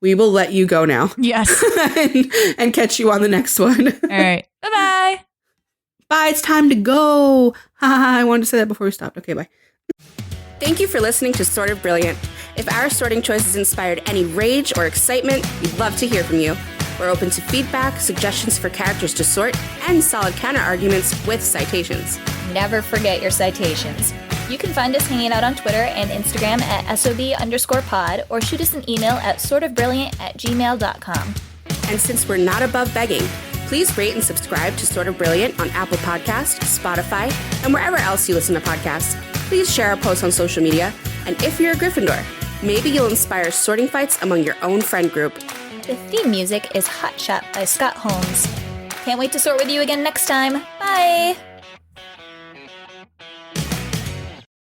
A: We will let you go now.
C: Yes.
A: and catch you on the next one.
C: All right. Bye-bye.
A: Bye. It's time to go. I wanted to say that before we stopped. Okay, bye. Thank you for listening to Sort of Brilliant. If our sorting choice has inspired any rage or excitement, we'd love to hear from you. We're open to feedback, suggestions for characters to sort, and solid counter-arguments with citations.
B: Never forget your citations. You can find us hanging out on Twitter and Instagram at SOB_pod or shoot us an email at sortofbrilliant@gmail.com.
A: And since we're not above begging, please rate and subscribe to Sort of Brilliant on Apple Podcasts, Spotify, and wherever else you listen to podcasts. Please share our posts on social media. And if you're a Gryffindor, maybe you'll inspire sorting fights among your own friend group.
B: The theme music is Hot Shot by Scott Holmes. Can't wait to sort with you again next time. Bye!